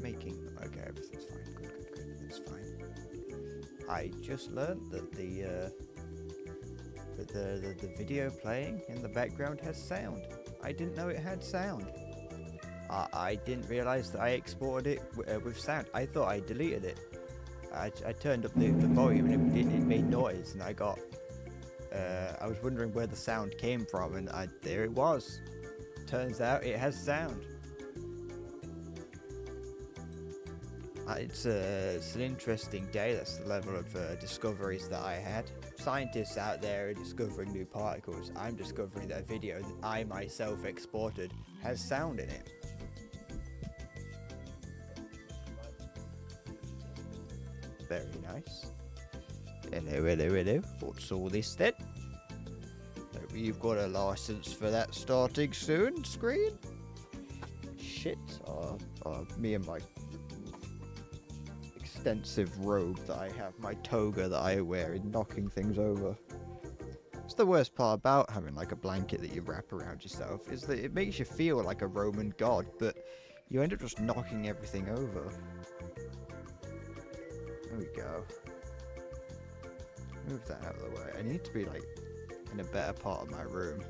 making... Okay, everything's fine. Good. That's fine. I just learned that the video playing in the background has sound. I didn't know it had sound. I didn't realize that I exported it with sound. I thought I deleted it. I turned up the volume and it made noise, and I was wondering where the sound came from, and there it was. Turns out it has sound. It's an interesting day. That's the level of discoveries that I had. Scientists out there are discovering new particles. I'm discovering that a video that I myself exported has sound in it. Very nice. Hello. What's all this then? Hope you've got a license for that starting soon screen? Shit. Me and my extensive robe that I have, my toga that I wear, is knocking things over. It's the worst part about having like a blanket that you wrap around yourself, is that it makes you feel like a Roman god, but you end up just knocking everything over. There we go. Move that out of the way. I need to be like in a better part of my room.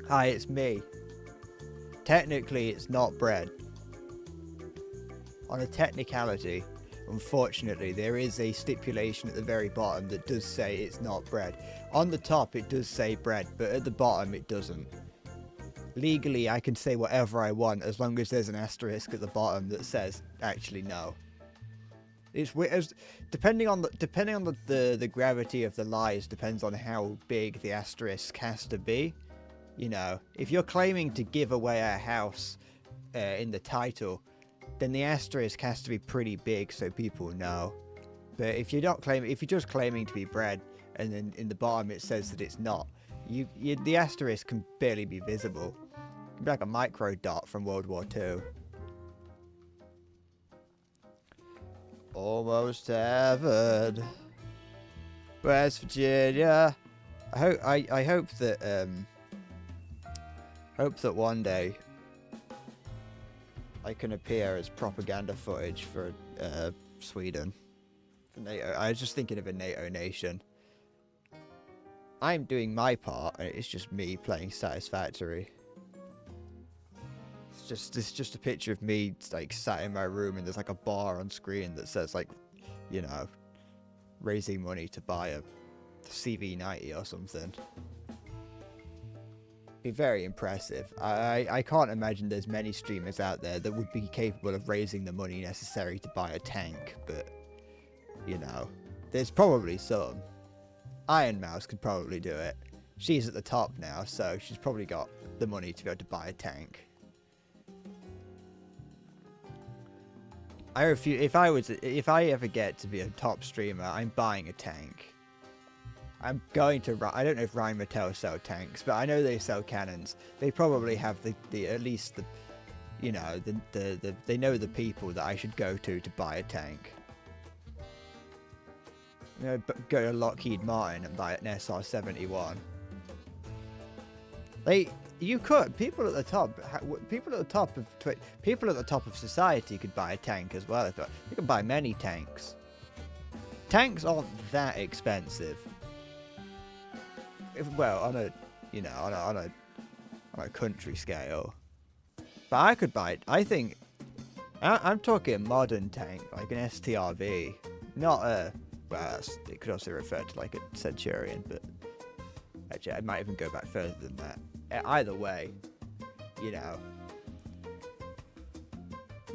Hi, it's me. Technically, it's not bread. On a technicality, unfortunately, there is a stipulation at the very bottom that does say it's not bread. On the top, it does say bread, but at the bottom, it doesn't. Legally, I can say whatever I want as long as there's an asterisk at the bottom that says, actually, no. It's depending on the gravity of the lies depends on how big the asterisk has to be. You know, if you're claiming to give away a house in the title, then the asterisk has to be pretty big so people know. But if you're just claiming to be bread, and then in the bottom it says that it's not, the asterisk can barely be visible. It can be like a micro dot from World War II. Almost heaven, West Virginia. I hope that one day I can appear as propaganda footage for Sweden, for NATO. I was just thinking of a NATO nation. I'm doing my part, and it's just me playing Satisfactory. It's just a picture of me like sat in my room, and there's like a bar on screen that says like, you know, raising money to buy a CV90 or something. Be very impressive. I can't imagine there's many streamers out there that would be capable of raising the money necessary to buy a tank, but you know, there's probably some. Iron Mouse could probably do it. She's at the top now, so she's probably got the money to be able to buy a tank. I refuse. If I ever get to be a top streamer, I'm buying a tank. I'm going to. I don't know if Rheinmetall sell tanks, but I know they sell cannons. They probably have the at least the, you know, they know the people that I should go to buy a tank. You know, go to Lockheed Martin and buy an SR-71. You could. People at the top of society could buy a tank as well. You can buy many tanks. Tanks aren't that expensive. On a country scale. But I could buy it. I think I'm talking a modern tank, like an STRV, not a. Well, it could also refer to like a Centurion, but actually, I might even go back further than that. Either way, you know,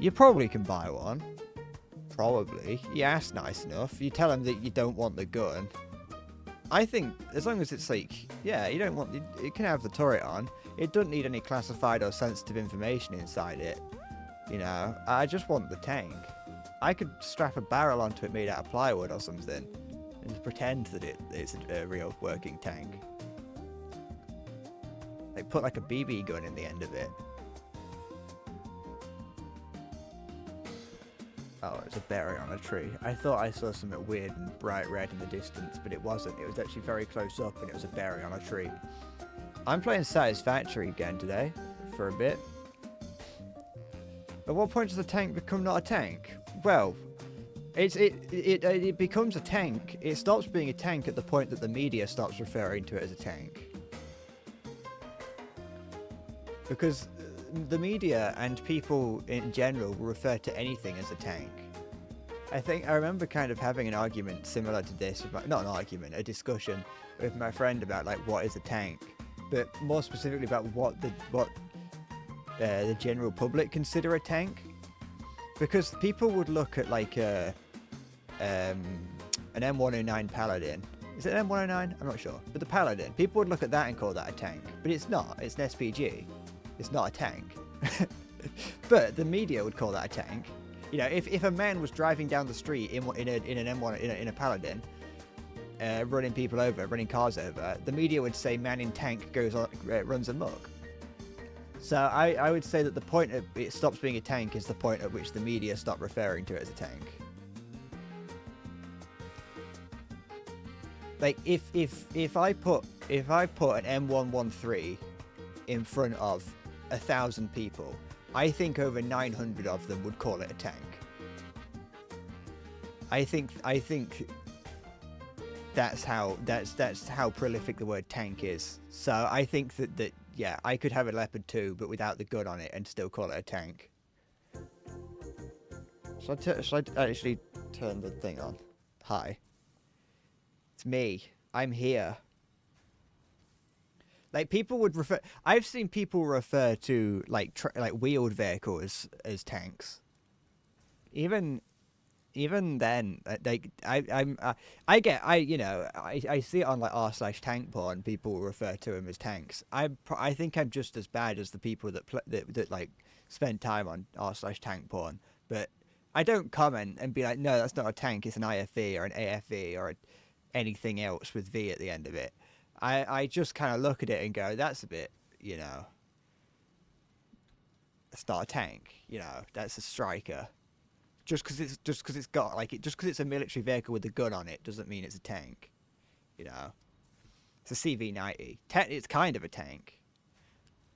you probably can buy one. Probably. You ask nice enough. You tell them that you don't want the gun. I think as long as it's like, yeah, you don't want it can have the turret on. It doesn't need any classified or sensitive information inside it. You know, I just want the tank. I could strap a barrel onto it made out of plywood or something and pretend that it's a real working tank. Like put like a BB gun in the end of it. Oh, it's a berry on a tree. I thought I saw something weird and bright red in the distance, but it wasn't. It was actually very close up, and it was a berry on a tree. I'm playing Satisfactory again today, for a bit. At what point does a tank become not a tank? Well, it becomes a tank. It stops being a tank at the point that the media stops referring to it as a tank. Because the media and people in general will refer to anything as a tank. I remember kind of having an argument similar to this, not an argument, a discussion with my friend about like what is a tank, but more specifically about what the general public consider a tank. Because people would look at like an M109 Paladin. Is it an M109? I'm not sure. But the Paladin, people would look at that and call that a tank. But it's not. It's an SPG. It's not a tank. But the media would call that a tank. You know, if a man was driving down the street in an M1 in a Paladin, running people over, running cars over, the media would say man in tank runs amok. So I would say that the point it stops being a tank is the point at which the media stop referring to it as a tank. Like if I put an M113 in front of 1,000 people, I think over 900 of them would call it a tank. I think that's how prolific the word tank is. So I think that yeah, I could have a Leopard 2 but without the gun on it and still call it a tank. Should I actually turn the thing on? Hi. It's me. I'm here. Like people would refer. I've seen people refer to like wheeled vehicles as tanks. Even then, like I see it on like r/tank porn. People refer to them as tanks. I think I'm just as bad as the people that like spend time on r/tank porn. But I don't comment and be like, no, that's not a tank. It's an IFV or an AFV or anything else with V at the end of it. I just kind of look at it and go, that's a bit, you know, it's not a tank, you know, that's a striker. Just because it's a military vehicle with a gun on it doesn't mean it's a tank, you know. It's a CV90. It's kind of a tank.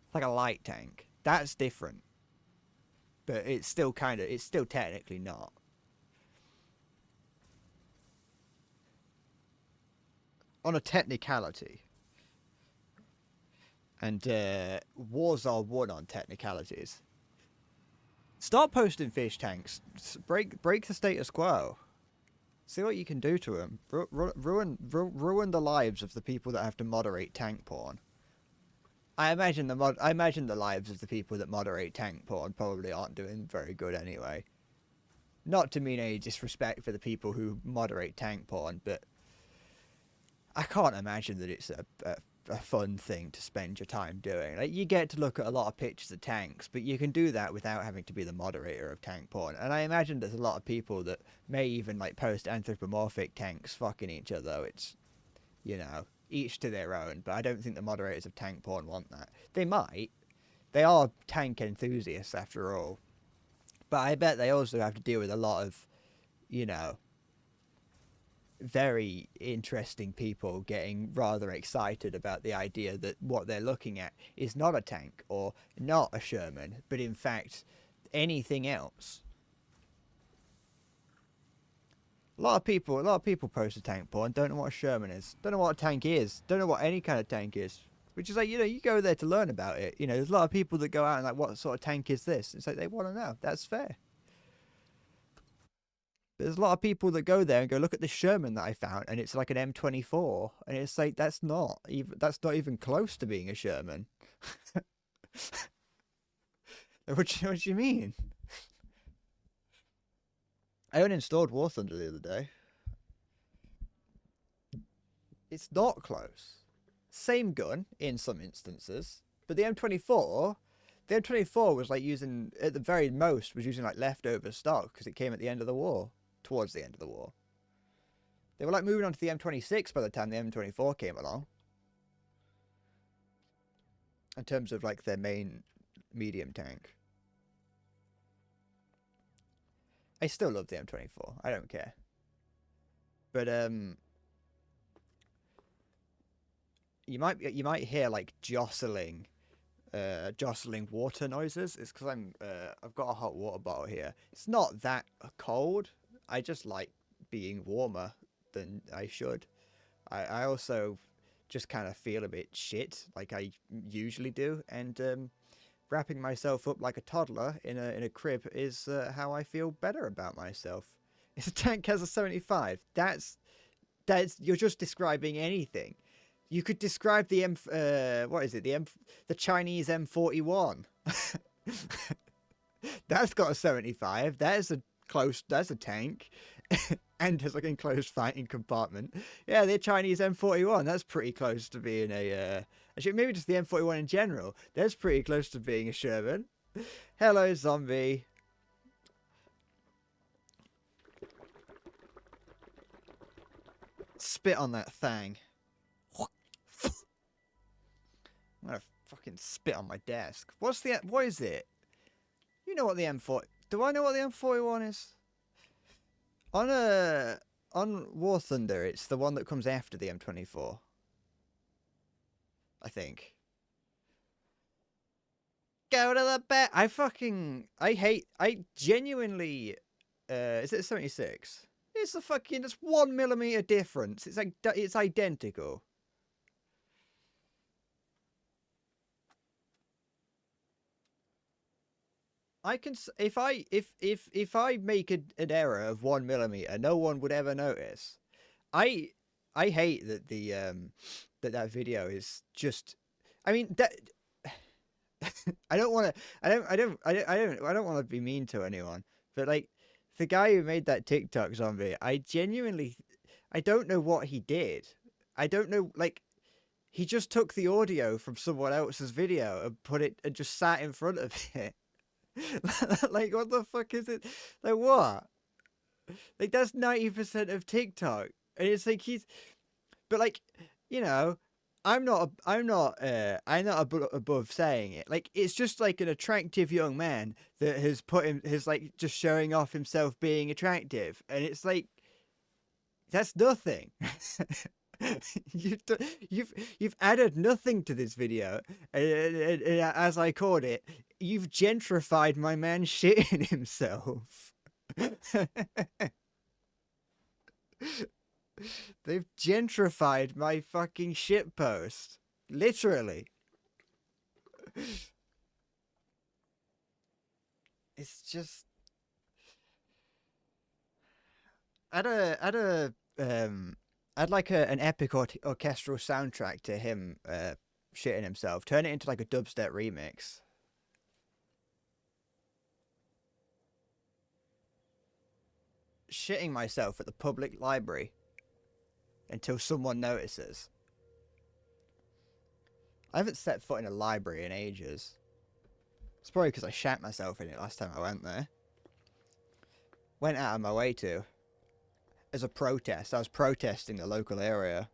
It's like a light tank. That's different. But it's still technically not. On a technicality. And wars are won on technicalities. Start posting fish tanks. Break the status quo. See what you can do to them. Ruin the lives of the people that have to moderate tank porn. I imagine the lives of the people that moderate tank porn probably aren't doing very good anyway. Not to mean any disrespect for the people who moderate tank porn, but I can't imagine that it's a fun thing to spend your time doing. Like, you get to look at a lot of pictures of tanks, but you can do that without having to be the moderator of tank porn. And I imagine there's a lot of people that may even like post anthropomorphic tanks fucking each other. It's, you know, each to their own. But I don't think the moderators of tank porn want that. They might. They are tank enthusiasts after all. But I bet they also have to deal with a lot of, you know, very interesting people getting rather excited about the idea that what they're looking at is not a tank or not a Sherman, but in fact anything else. A lot of people post a tank porn, don't know what a Sherman is, don't know what a tank is, don't know what any kind of tank is. Which is like, you know, you go there to learn about it. You know, there's a lot of people that go out and like, what sort of tank is this? It's like they want to know. That's fair. There's a lot of people that go there and go, look at this Sherman that I found, and it's like an M24, and it's like that's not even close to being a Sherman. What do you mean? I uninstalled War Thunder the other day. It's not close. Same gun in some instances, but the M24 was like using, at the very most, was using like leftover stock because it came at the end of the war. Towards the end of the war. They were like moving on to the M26 by the time the M24 came along. In terms of like their main medium tank. I still love the M24. I don't care. But you might hear like jostling jostling water noises. It's because I've got a hot water bottle here. It's not that cold. I just like being warmer than I should. I also just kind of feel a bit shit, like I usually do, and wrapping myself up like a toddler in a crib is how I feel better about myself. If a tank has a 75, that's you're just describing anything. You could describe the what is it? The Chinese M41. That's got a 75. That's a tank. And has like an enclosed fighting compartment. Yeah, the Chinese M41. That's pretty close to being a. Actually, maybe just the M41 in general. That's pretty close to being a Sherman. Hello, zombie. Spit on that thing. I'm gonna fucking spit on my desk. What is it? You know what the M40. Do I know what the M41 is? On War Thunder, it's the one that comes after the M24. I think. Go to the bed. I genuinely, is it a 76? It's a fucking, it's 1 millimeter difference. It's like, it's identical. I can, if I make an error of 1 millimeter, no one would ever notice. I hate that that video is just, I mean, that, I don't want to. I don't want to be mean to anyone, but like the guy who made that TikTok zombie, I genuinely, I don't know what he did. I don't know. Like he just took the audio from someone else's video and put it and just sat in front of it. Like what the fuck is it? Like what? Like that's 90% of TikTok, and it's like but like, you know, I'm not above saying it. Like it's just like an attractive young man that has like just showing off himself being attractive, and it's like that's nothing. You've added nothing to this video, and as I called it, you've gentrified my man shitting himself. They've gentrified my fucking shitpost. Literally. It's just I'd like an epic orchestral soundtrack to him shitting himself. Turn it into like a dubstep remix. Shitting myself at the public library until someone notices. I haven't set foot in a library in ages. It's probably because I shat myself in it last time I went there. Went out of my way to. As a protest. I was protesting the local area.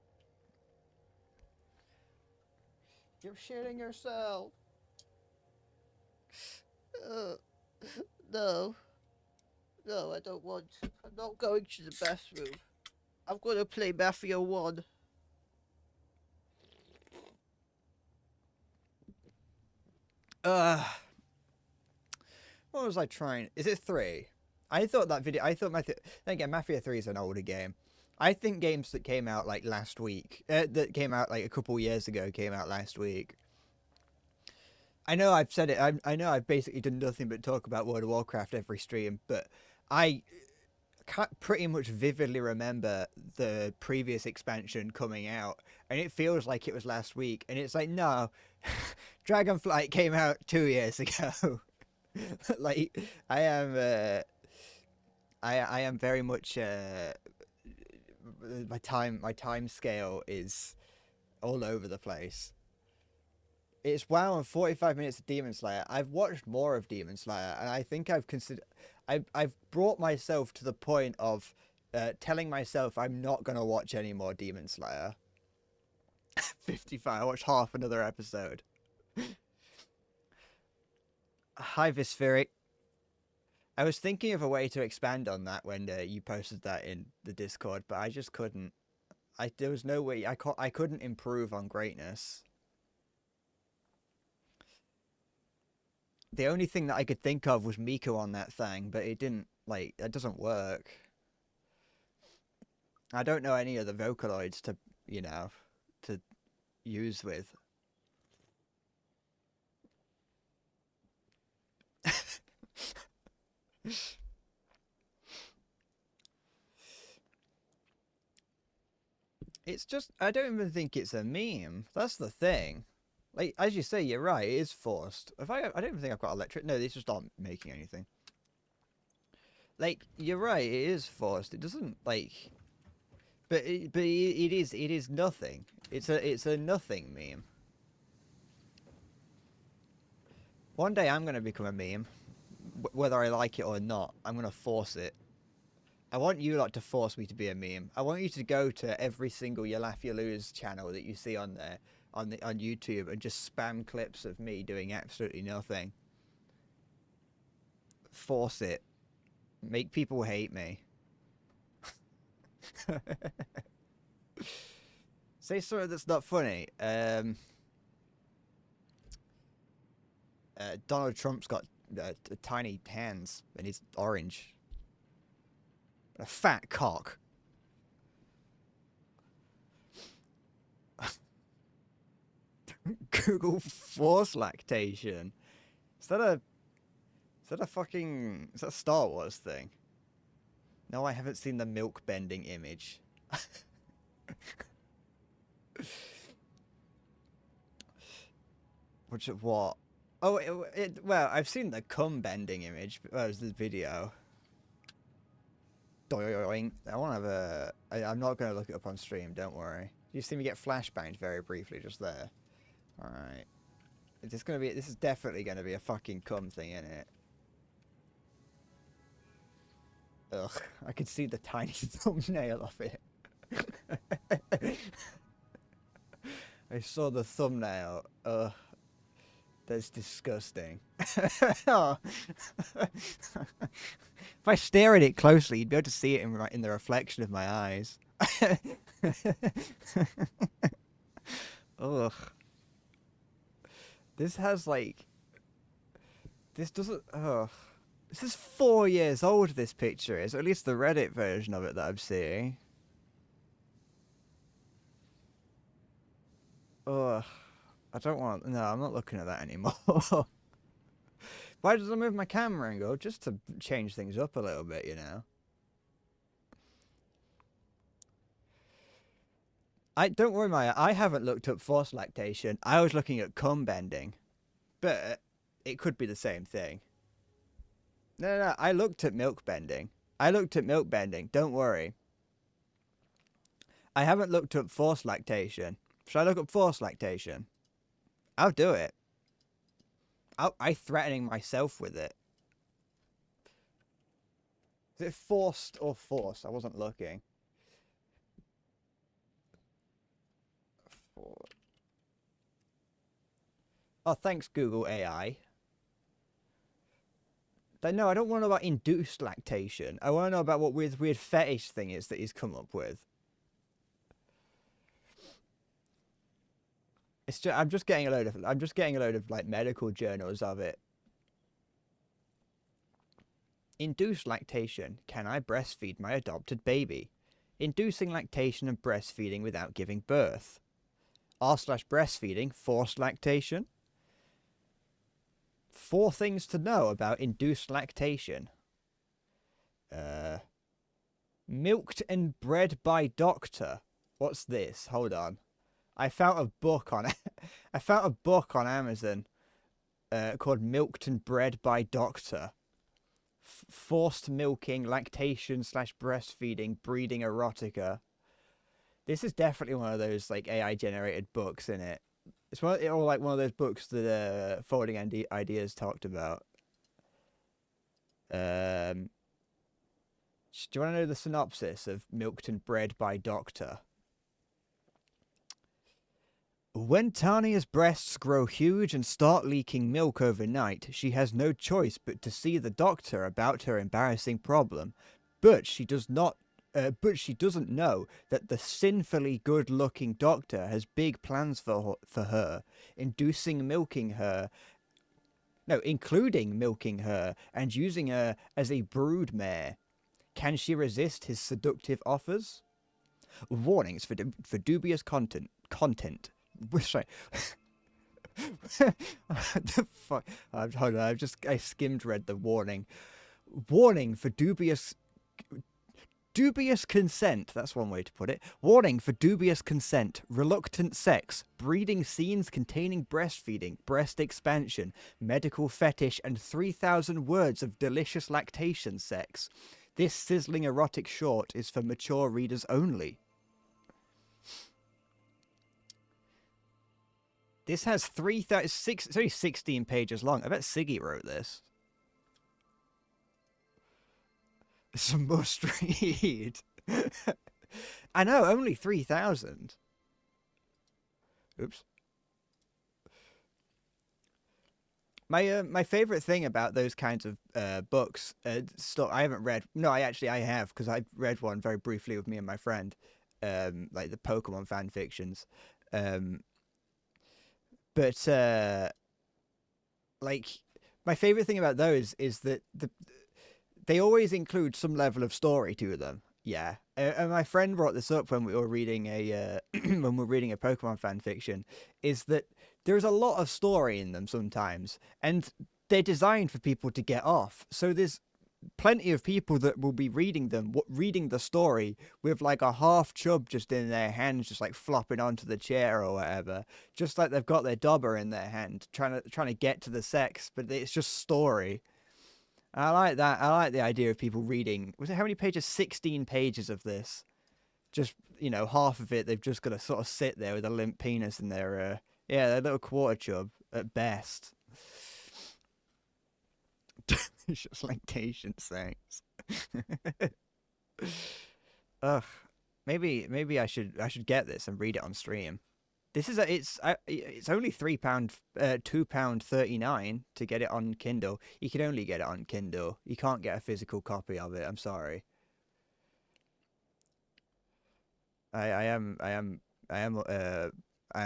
You're shitting yourself. No. No, I don't want to. I'm not going to the bathroom. I'm going to play Mafia 1. What was I trying? Is it 3? I thought that video. I thought then again, Mafia 3 is an older game. I think games that came out like last week, that came out like a couple years ago, came out last week. I know I've said it. I know I've basically done nothing but talk about World of Warcraft every stream, but I can't pretty much vividly remember the previous expansion coming out, and it feels like it was last week. And it's like, no, Dragonflight came out 2 years ago. Like I am very much my time scale is all over the place. It's WoW and 45 minutes of Demon Slayer. I've watched more of Demon Slayer, and I think I've brought myself to the point of telling myself I'm not gonna watch any more Demon Slayer. 55. I watched half another episode. Hi, Vispheric. I was thinking of a way to expand on that when you posted that in the Discord, but I just couldn't. There was no way I couldn't improve on greatness. The only thing that I could think of was Miko on that thing, but it didn't, like, it doesn't work. I don't know any other Vocaloids to, you know, to use with. It's just, I don't even think it's a meme. That's the thing. Like, as you say, you're right, it is forced. I don't even think I've got electric. No, these just aren't making anything. Like, you're right, it is forced. It doesn't, like... But it is nothing. It's a nothing meme. One day I'm going to become a meme. Whether I like it or not, I'm going to force it. I want you lot to force me to be a meme. I want you to go to every single You Laugh You Lose channel that you see on there, on YouTube, and just spam clips of me doing absolutely nothing. Force it. Make people hate me. Say something that's not funny. Donald Trump's got tiny hands and he's orange. A fat cock. Google force lactation. Is that a Star Wars thing? No, I haven't seen the milk bending image. What? Oh, well, I've seen the cum bending image. That was the video. Doing. I want to have a. I'm not going to look it up on stream. Don't worry. You see me get flashbanged very briefly just there. All right. This is definitely going to be a fucking cum thing, isn't it? Ugh, I could see the tiny thumbnail of it. I saw the thumbnail. Ugh. That's disgusting. If I stare at it closely, you'd be able to see it in the reflection of my eyes. Ugh. This has like... This doesn't... Ugh. This is 4 years old, this picture is. Or at least the Reddit version of it that I'm seeing. Ugh. I don't want... No, I'm not looking at that anymore. Why does I move my camera angle? Just to change things up a little bit, you know? Don't worry, Maya. I haven't looked up forced lactation. I was looking at cum bending. But it could be the same thing. No. I looked at milk bending. Don't worry. I haven't looked up forced lactation. Should I look up forced lactation? I'll do it. I'm threatening myself with it. Is it forced or forced? I wasn't looking. Oh, thanks, Google AI. No, I don't want to know about induced lactation. I want to know about what weird fetish thing is that he's come up with. It's just, I'm just getting a load of like medical journals of it. Induced lactation. Can I breastfeed my adopted baby? Inducing lactation and breastfeeding without giving birth. r/breastfeeding, forced lactation. 4 things to know about induced lactation. Milked and bred by doctor. What's this? Hold on. I found a book on Amazon called Milked and Bred by Doctor. Forced milking, lactation / breastfeeding, breeding erotica. This is definitely one of those like AI generated books, isn't it? It's one of those books that Folding Ideas talked about. Do you want to know the synopsis of Milked and Bred by Doctor? When Tania's breasts grow huge and start leaking milk overnight, she has no choice but to see the doctor about her embarrassing problem. But she doesn't know that the sinfully good-looking doctor has big plans for her, inducing milking her No, including milking her and using her as a brood mare. Can she resist his seductive offers? Warnings for dubious content. Content. Sorry. The fuck? Hold on. I skimmed read the warning. Warning for dubious consent. That's one way to put it. Warning for dubious consent, reluctant sex, breeding scenes containing breastfeeding, breast expansion, medical fetish, and 3,000 words of delicious lactation sex. This sizzling erotic short is for mature readers only. This has 3,006. It's only 16 pages long. I bet Siggy wrote this. It's a must read. I know, only 3,000. Oops. My favorite thing about those kinds of books, stuff I haven't read. No, I have, because I read one very briefly with me and my friend, like the Pokemon fan fictions. Um, but like my favorite thing about those is that they always include some level of story to them. Yeah, and my friend brought this up when we were reading a when we were reading a Pokemon fan fiction, is that there's a lot of story in them sometimes, and they're designed for people to get off. So there's plenty of people that will be reading them, reading the story with like a half chub just in their hands, just like flopping onto the chair or whatever, just like they've got their dobber in their hand, trying to get to the sex, but it's just story. I like that. I like the idea of people reading. Was it how many pages? 16 pages of this. Just, half of it they've just got to sort of sit there with a limp penis in their their little quarter chub at best. It's just lactation sex. Ugh. Maybe I should get this and read it on stream. This is it's only £3, £2.39 to get it on Kindle. You can only get it on Kindle. You can't get a physical copy of it. I'm sorry. I am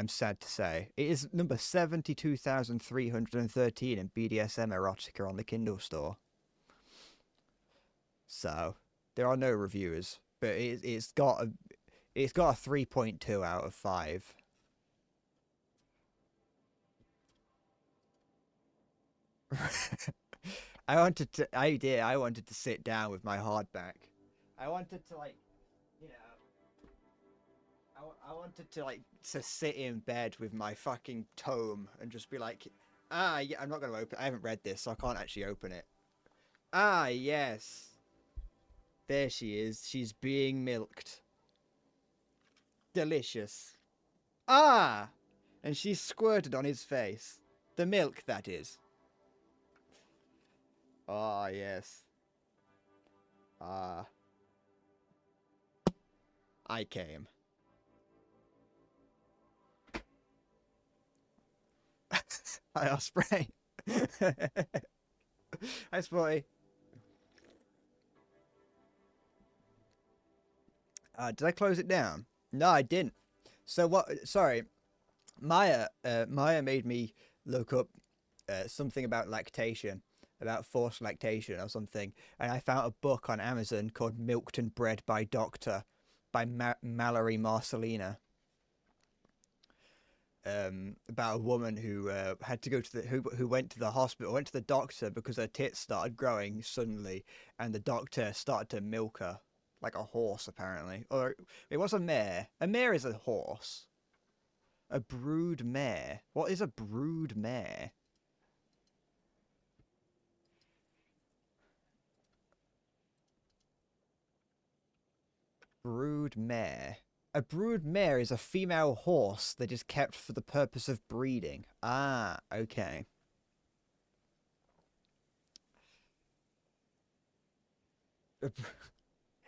sad to say it is number 72,313 in BDSM erotica on the Kindle store. So there are no reviewers, but it's got a 3.2 out of 5. I wanted to sit down with my hardback. I wanted to I wanted to to sit in bed with my fucking tome and just be like, yeah, I'm not going to open. I haven't read this, so I can't actually open it. Ah, yes. There she is. She's being milked. Delicious. Ah! And she squirted on his face. The milk, that is. Ah, yes. Ah. I came. Hi, Osprey. Hi, Spotty. Did I close it down? No, I didn't. So what? Sorry, Maya made me look up something about lactation, about forced lactation or something, and I found a book on Amazon called "Milked and Bred by Doctor" by Mallory Marcelina. About a woman who had to go to who went to the hospital, went to the doctor because her tits started growing suddenly, and the doctor started to milk her like a horse, apparently. Or it was a mare. A mare is a horse. A brood mare. What is a brood mare? Brood mare. A brood mare is a female horse that is kept for the purpose of breeding. Ah, okay.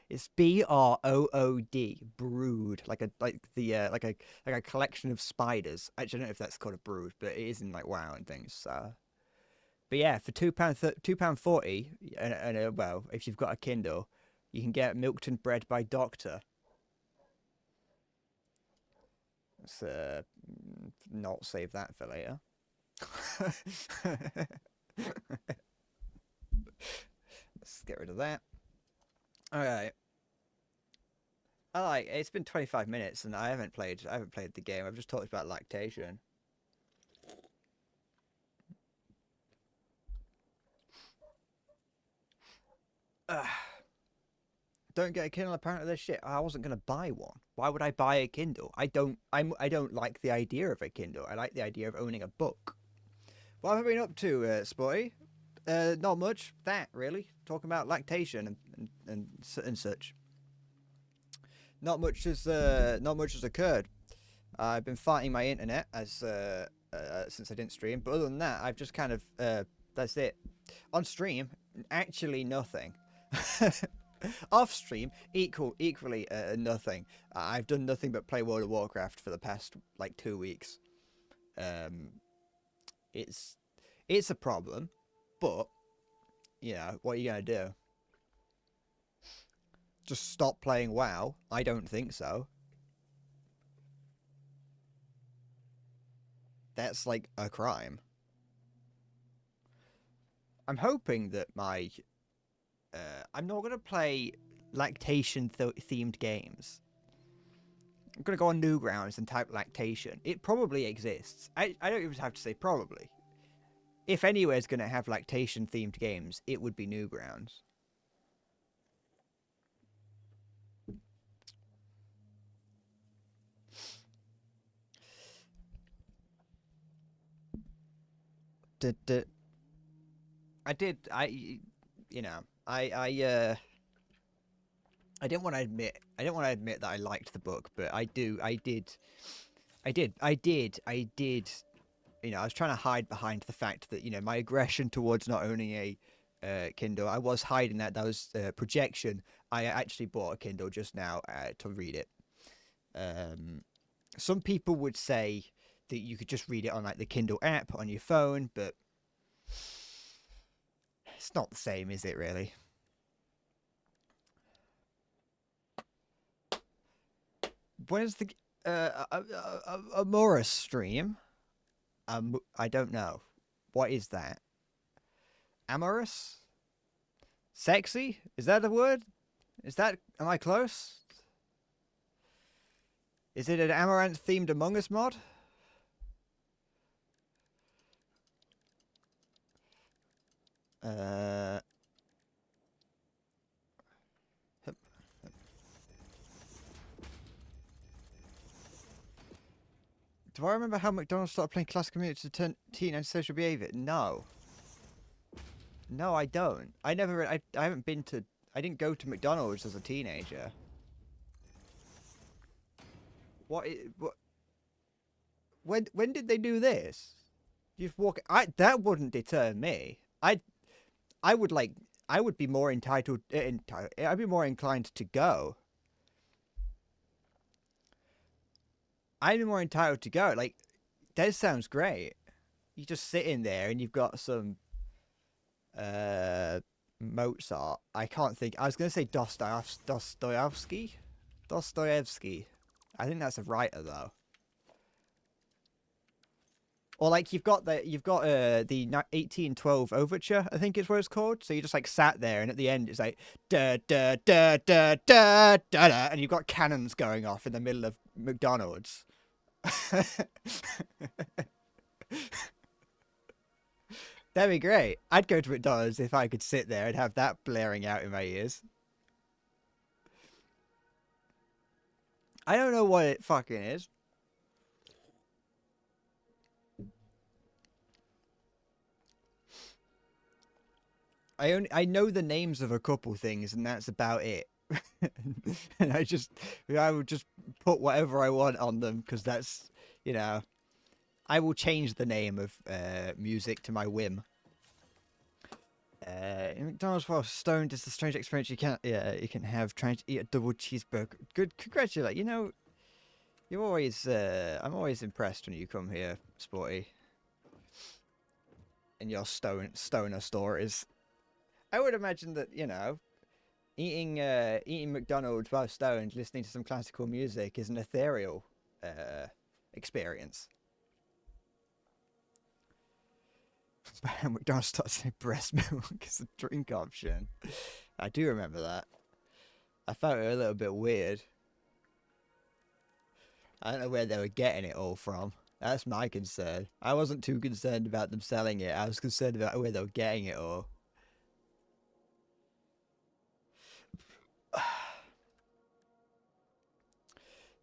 It's BROOD, brood, like a collection of spiders. Actually, I don't know if that's called a brood, but it is in like WoW and things. So, but yeah, for £2.40, and well, if you've got a Kindle, you can get Milked and Bred by Doctor. Let's not save that for later. Let's get rid of that. All right. It's been 25 minutes and I haven't played the game. I've just talked about lactation. Don't get a Kindle. Apparently, they're shit. I wasn't gonna buy one. Why would I buy a Kindle? I don't like the idea of a Kindle. I like the idea of owning a book. What have I been up to, Spotty? Not much. That really talking about lactation and such. Not much has occurred. I've been fighting my internet as since I didn't stream. But other than that, I've just kind of that's it. On stream, actually nothing. Off stream, equally nothing. I've done nothing but play World of Warcraft for the past like 2 weeks. It's a problem, but you know what are you gonna do? Just stop playing WoW? I don't think so. That's like a crime. I'm hoping that my I'm not going to play lactation-themed games. I'm going to go on Newgrounds and type lactation. It probably exists. I don't even have to say probably. If anywhere's going to have lactation-themed games, it would be Newgrounds. I didn't want to admit that I liked the book, but I did. You know, I was trying to hide behind the fact that, you know, my aggression towards not owning a Kindle, I was hiding that. That was projection. I actually bought a Kindle just now to read it. Some people would say that you could just read it on like the Kindle app on your phone, but it's not the same, is it really? Where's the Amorous stream? I don't know. What is that? Amorous? Sexy? Is that a word? Am I close? Is it an Amaranth themed Among Us mod? Do I remember how McDonald's started playing classic community to turn teen and social behavior? No. No, I don't. I haven't been to... I didn't go to McDonald's as a teenager. What? When did they do this? You walk... that wouldn't deter me. I would be more entitled... I'd be more inclined to go. I'd be more entitled to go. Like, that sounds great. You just sit in there and you've got some Mozart. I can't think. I was going to say Dostoevsky. I think that's a writer though. Or like you've got the 1812 overture, I think is what it's called. So you just like sat there, and at the end it's like da da da da da da da, and you've got cannons going off in the middle of McDonald's. That'd be great. I'd go to McDonald's if I could sit there and have that blaring out in my ears. I don't know what it fucking is. I know the names of a couple things, and that's about it. And I would just put whatever I want on them because that's, you know, I will change the name of music to my whim. McDonald's while stoned is the strange experience you can have trying to eat a double cheeseburger. Good, congratulate. You know, you always I'm always impressed when you come here, Sporty, and your stoner stories. I would imagine that, you know, eating McDonald's while stoned, listening to some classical music is an ethereal experience. McDonald's started saying breast milk as a drink option. I do remember that. I felt it a little bit weird. I don't know where they were getting it all from. That's my concern. I wasn't too concerned about them selling it. I was concerned about where they were getting it all.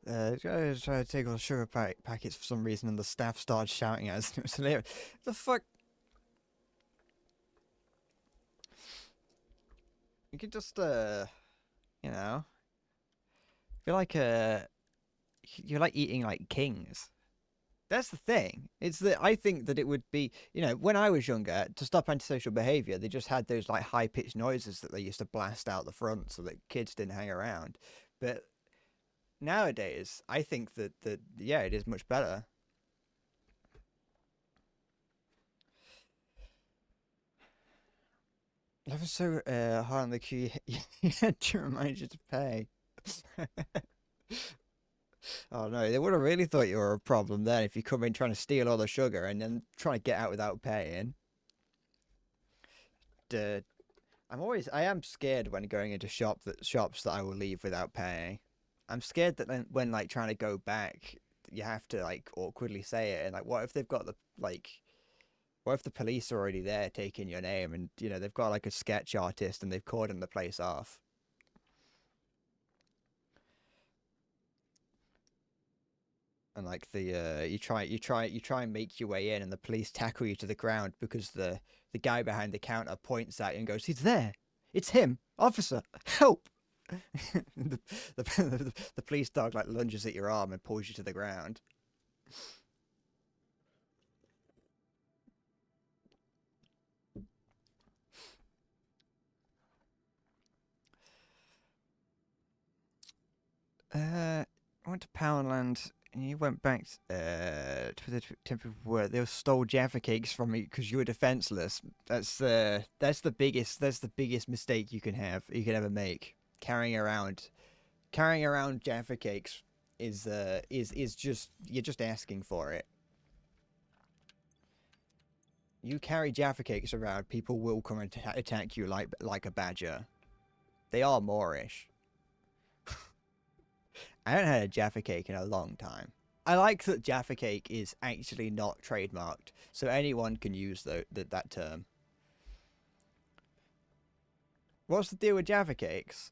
Trying to take all the sugar packets for some reason, and the staff started shouting at us. It was hilarious. The fuck? You could just, you know, feel like you're like eating like kings. That's the thing. It's that I think that it would be, you know, when I was younger, to stop antisocial behavior, they just had those like high pitched noises that they used to blast out the front so that kids didn't hang around. But nowadays, I think that yeah, it is much better. Life is so hard on the queue. You had to remind you to pay. Oh no, they would have really thought you were a problem then if you come in trying to steal all the sugar and then trying to get out without paying. Duh. I am scared when going into shops that I will leave without paying. I'm scared that then when like trying to go back, you have to like awkwardly say it, and like what if they've got the like what if the police are already there taking your name, and you know they've got like a sketch artist and they've cordoned the place off. And like you try and make your way in, and the police tackle you to the ground because the guy behind the counter points at you and goes, "He's there! It's him, officer! Help!" The police dog like lunges at your arm and pulls you to the ground. I went to Poundland and you went back to the temple where they stole Jaffa cakes from me because you were defenseless. That's the biggest mistake you can ever make. Carrying around Jaffa cakes is just you're just asking for it. You carry Jaffa cakes around, people will come and attack you like a badger. They are Moorish. I haven't had a Jaffa cake in a long time. I like that Jaffa cake is actually not trademarked, so anyone can use that term. What's the deal with Jaffa cakes?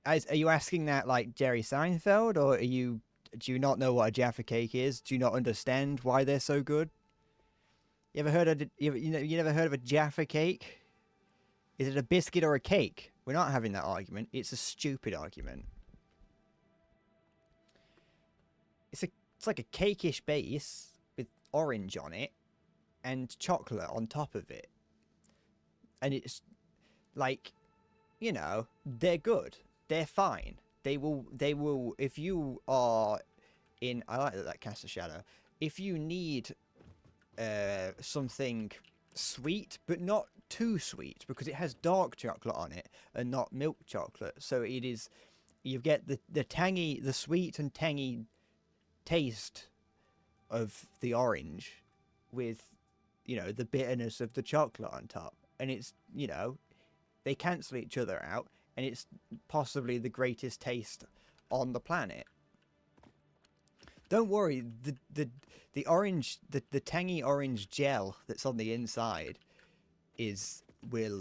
Are you asking that like Jerry Seinfeld, or do you not know what a Jaffa cake is? Do you not understand why they're so good? You ever heard of you never heard of a Jaffa cake? Is it a biscuit or a cake? We're not having that argument. It's a stupid argument. It's like a cakeish base with orange on it and chocolate on top of it. And it's like, you know, they're good. They're fine. They will if you are in I like that casts a shadow. If you need something sweet but not too sweet, because it has dark chocolate on it and not milk chocolate, so it is you get the sweet and tangy taste of the orange with, you know, the bitterness of the chocolate on top, and it's, you know, they cancel each other out, and it's possibly the greatest taste on the planet. Don't worry, the orange, the tangy orange gel that's on the inside will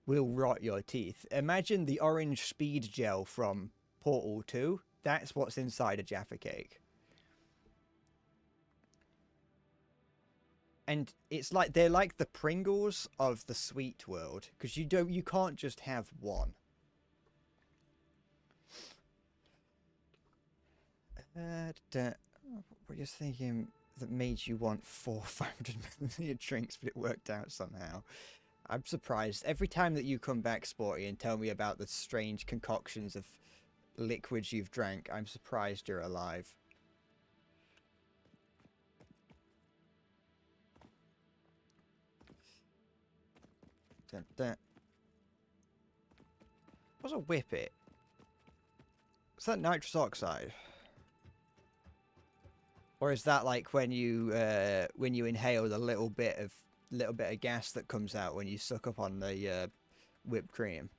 rot your teeth. Imagine the orange speed gel from Portal 2. That's what's inside a Jaffa cake. And it's like they're like the Pringles of the sweet world, because you can't just have one. We're just thinking that made you want 500 drinks, but it worked out somehow. I'm surprised. Every time that you come back, Sporty, and tell me about the strange concoctions of liquids you've drank, I'm surprised you're alive. What's a whippet? Is that nitrous oxide? Or is that like when you inhale a little bit of little bit of gas that comes out when you suck up on the whipped cream.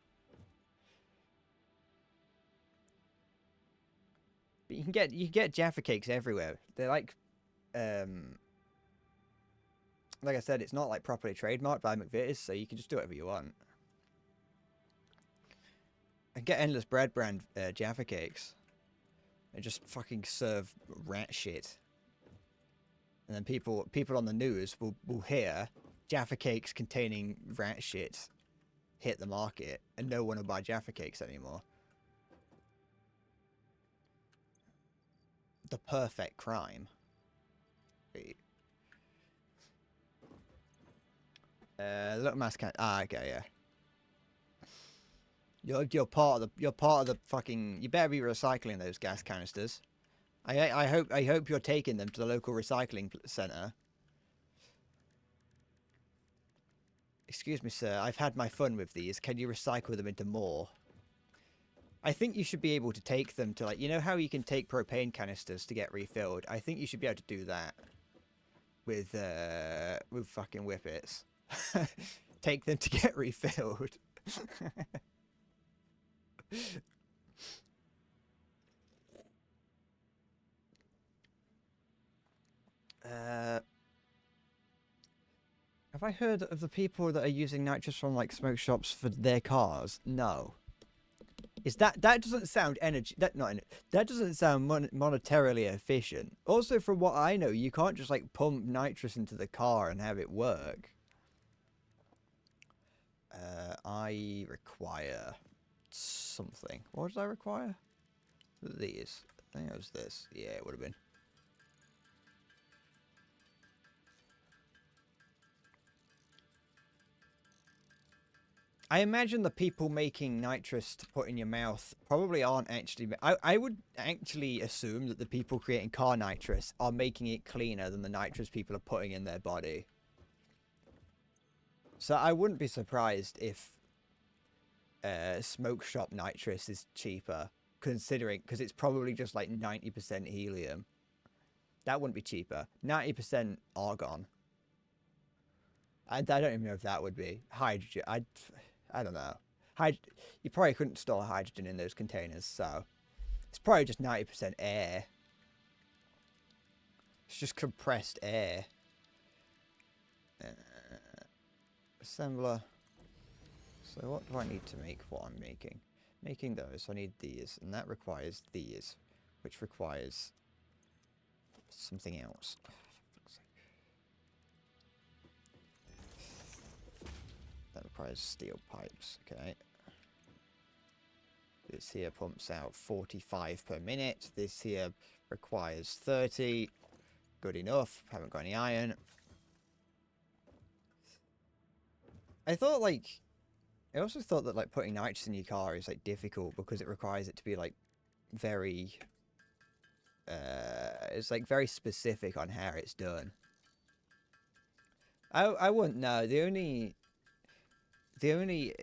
But you can get Jaffa cakes everywhere. They're like I said, it's not like properly trademarked by McVitie's, so you can just do whatever you want. And get Endless Bread brand Jaffa cakes. And just fucking serve rat shit. And then people on the news will hear Jaffa cakes containing rat shit hit the market, and no one will buy Jaffa cakes anymore. The perfect crime. Little mass can. Ah, okay, yeah. You're part of the fucking. You better be recycling those gas canisters. I hope you're taking them to the local recycling center. Excuse me, sir. I've had my fun with these. Can you recycle them into more? I think you should be able to take them to, like, you know how you can take propane canisters to get refilled? I think you should be able to do that with fucking whippets. Take them to get refilled. Have I heard of the people that are using nitrous from, like, smoke shops for their cars? No. Is that doesn't sound that doesn't sound monetarily efficient. Also, from what I know, you can't just like pump nitrous into the car and have it work. I require something. What did I require? These. I think it was this. Yeah, it would have been. I imagine the people making nitrous to put in your mouth probably aren't actually... I would actually assume that the people creating car nitrous are making it cleaner than the nitrous people are putting in their body. So I wouldn't be surprised if smoke shop nitrous is cheaper, considering... Because it's probably just like 90% helium. That wouldn't be cheaper. 90% argon. I don't even know if that would be. Hydrogen... I don't know. You probably couldn't store hydrogen in those containers, so it's probably just 90% air. It's just compressed air. Assembler. So what do I need to make what I'm making? Making those, I need these, and that requires these, which requires something else. That requires steel pipes, okay. This here pumps out 45 per minute. This here requires 30. Good enough. Haven't got any iron. I also thought that, like, putting nitrous in your car is, like, difficult because it requires it to be, like, very... it's, like, very specific on how it's done. I wouldn't know. The only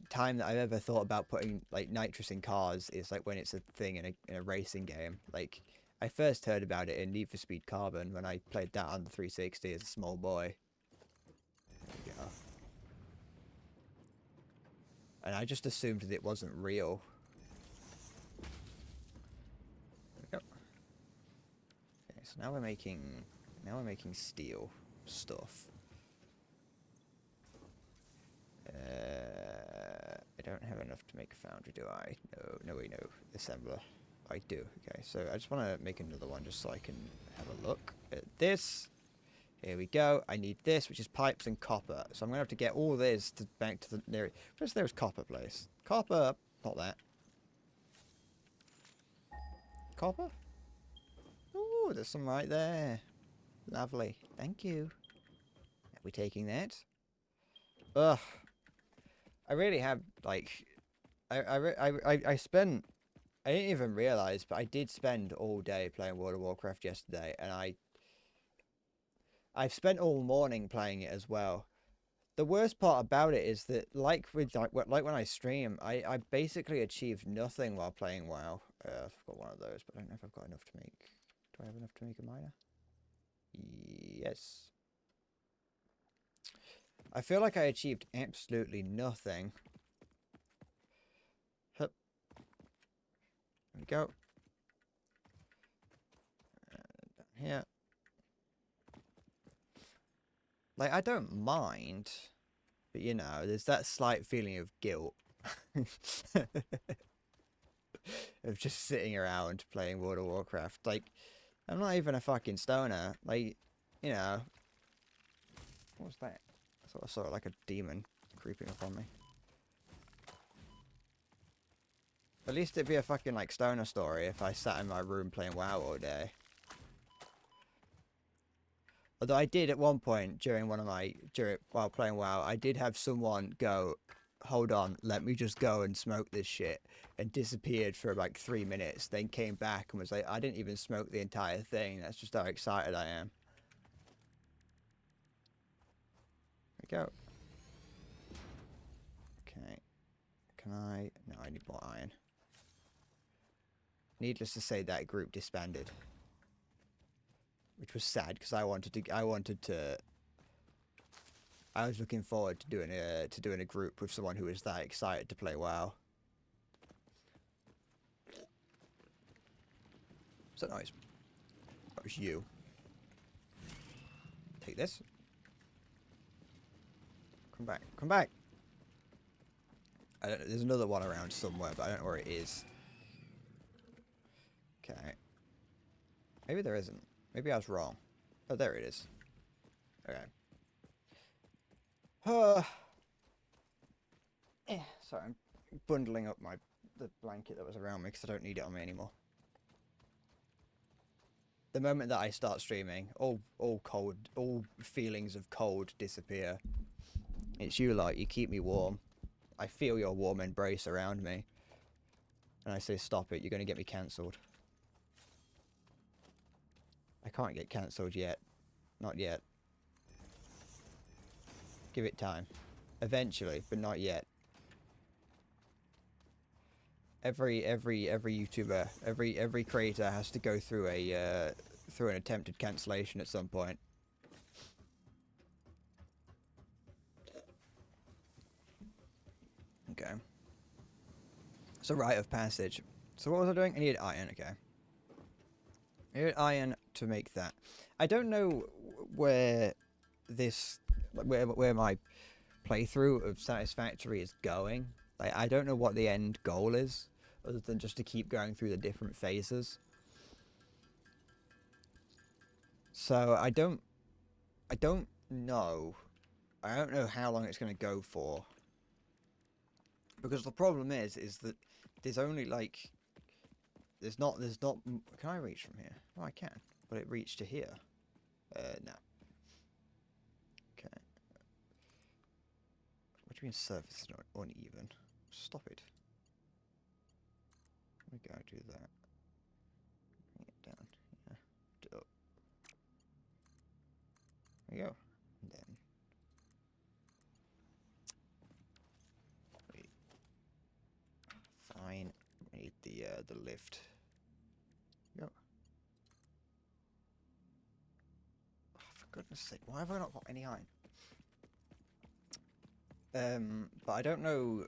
time that I've ever thought about putting like nitrous in cars is like when it's a thing in a racing game. Like I first heard about it in Need for Speed Carbon when I played that on the 360 as a small boy. There we go. And I just assumed that it wasn't real. There we go. Okay, so now we're making steel stuff. I don't have enough to make a foundry, do I? No, assembler. I do. Okay, so I just want to make another one just so I can have a look at this. Here we go. I need this, which is pipes and copper. So I'm going to have to get all this back to the nearest... Where's the nearest copper place? Copper! Not that. Copper? Ooh, there's some right there. Lovely. Thank you. Are we taking that? Ugh. I really have, like, I spent, I didn't even realize, but I did spend all day playing World of Warcraft yesterday, and I've spent all morning playing it as well. The worst part about it is that, like when I stream, I basically achieved nothing while playing WoW. I've got one of those, but I don't know if I've got enough to make, do I have enough to make a miner? Yes. I feel like I achieved absolutely nothing. Hup. There we go. Down here. Like, I don't mind. But, you know, there's that slight feeling of guilt. Of just sitting around playing World of Warcraft. Like, I'm not even a fucking stoner. Like, you know. What was that? I thought I saw like a demon creeping up on me. At least it'd be a fucking like stoner story if I sat in my room playing WoW all day. Although I did at one point during while playing WoW, I did have someone go, hold on, let me just go and smoke this shit, and disappeared for like 3 minutes, then came back and was like, I didn't even smoke the entire thing, that's just how excited I am. There we go. Okay. Can I? No, I need more iron. Needless to say, that group disbanded. Which was sad, because I was looking forward to doing a group with someone who was that excited to play WoW. What's that noise? That was you. Take this. Come back. Come back! I don't know, there's another one around somewhere, but I don't know where it is. Okay. Maybe there isn't. Maybe I was wrong. Oh, there it is. Okay. Sorry, I'm bundling up the blanket that was around me because I don't need it on me anymore. The moment that I start streaming, all feelings of cold disappear. It's you lot, you keep me warm. I feel your warm embrace around me. And I say, stop it, you're going to get me cancelled. I can't get cancelled yet. Not yet. Give it time. Eventually, but not yet. Every YouTuber, every creator has to go through through an attempted cancellation at some point. Okay. It's a rite of passage. So what was I doing? I needed iron, okay. I needed iron to make that. I don't know where where my playthrough of Satisfactory is going. Like, I don't know what the end goal is, other than just to keep going through the different phases. So I don't know. I don't know how long it's going to go for. Because the problem is that there's only like there's not. Can I reach from here? Oh, I can. But it reached to here. No. Okay. What do you mean surface is not uneven? Stop it. Let me go do that. Bring it down. Yeah. Do it up. There you go. And then. Wait. Fine. I need the lift. Go. Oh, for goodness sake, why have I not got any iron? But I don't know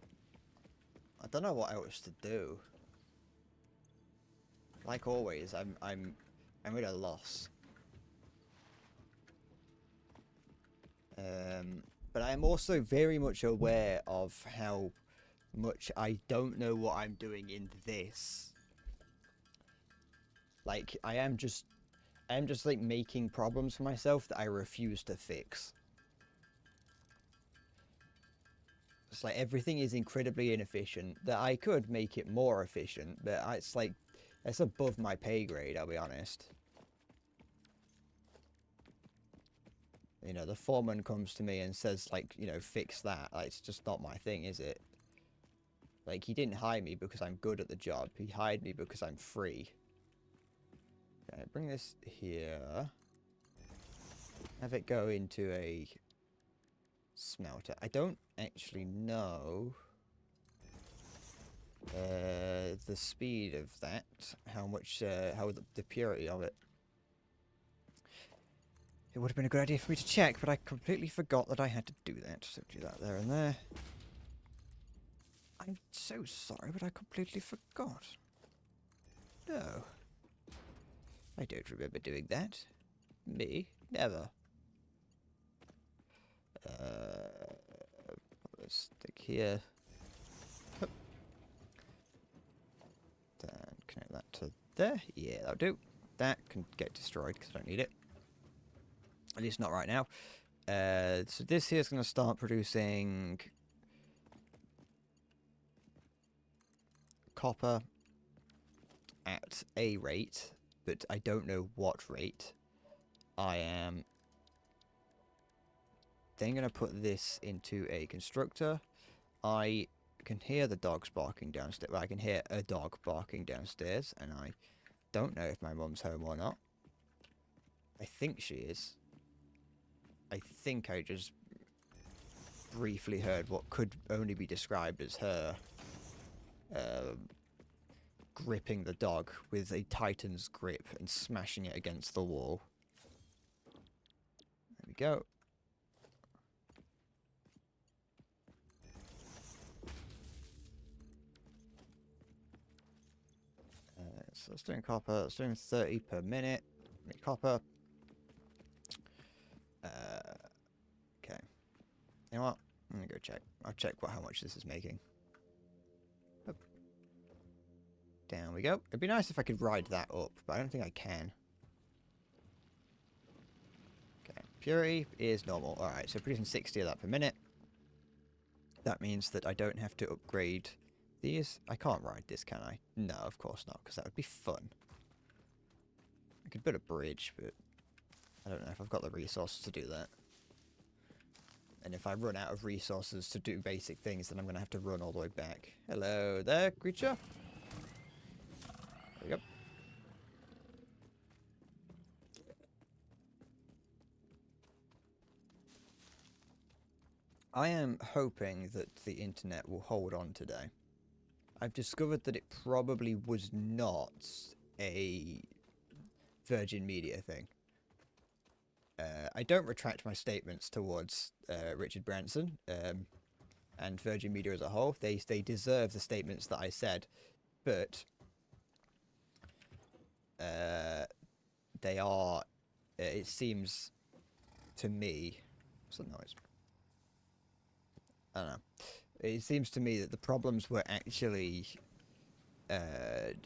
what else to do. Like always, I'm at a loss. But I am also very much aware of how much I don't know what I'm doing in this. Like, I am just like making problems for myself that I refuse to fix. It's like everything is incredibly inefficient, that I could make it more efficient, but it's like, it's above my pay grade, I'll be honest. You know, the foreman comes to me and says, like, you know, fix that. Like, it's just not my thing, is it? Like, he didn't hire me because I'm good at the job. He hired me because I'm free. Okay, bring this here. Have it go into a smelter. I don't actually know the speed of that. How much, how the purity of it. It would have been a good idea for me to check, but I completely forgot that I had to do that. So do that there and there. I'm so sorry, but I completely forgot. No. I don't remember doing that. Me? Never. Let's stick here. Hup. Then connect that to there. Yeah, that'll do. That can get destroyed because I don't need it. At least not right now. So this here is going to start producing copper at a rate, but I don't know what rate. I am then going to put this into a constructor. I can hear the dogs barking downstairs. Well, I can hear a dog barking downstairs, and I don't know if my mum's home or not. I think she is. I think I just briefly heard what could only be described as her gripping the dog with a Titan's grip and smashing it against the wall. There we go. So it's doing copper. It's doing 30 per minute. Make copper. Okay. You know what? I'm gonna go check. I'll check how much this is making. Up. Down we go. It'd be nice if I could ride that up, but I don't think I can. Okay. Purity is normal. Alright, so producing 60 of that per minute. That means that I don't have to upgrade these. I can't ride this, can I? No, of course not, because that would be fun. I could build a bridge, but I don't know if I've got the resources to do that. And if I run out of resources to do basic things, then I'm going to have to run all the way back. Hello there, creature. There we go. I am hoping that the internet will hold on today. I've discovered that it probably was not a Virgin Media thing. I don't retract my statements towards Richard Branson and Virgin Media as a whole. They deserve the statements that I said, but they are. It seems to me. What's the noise? I don't know. It seems to me that the problems were actually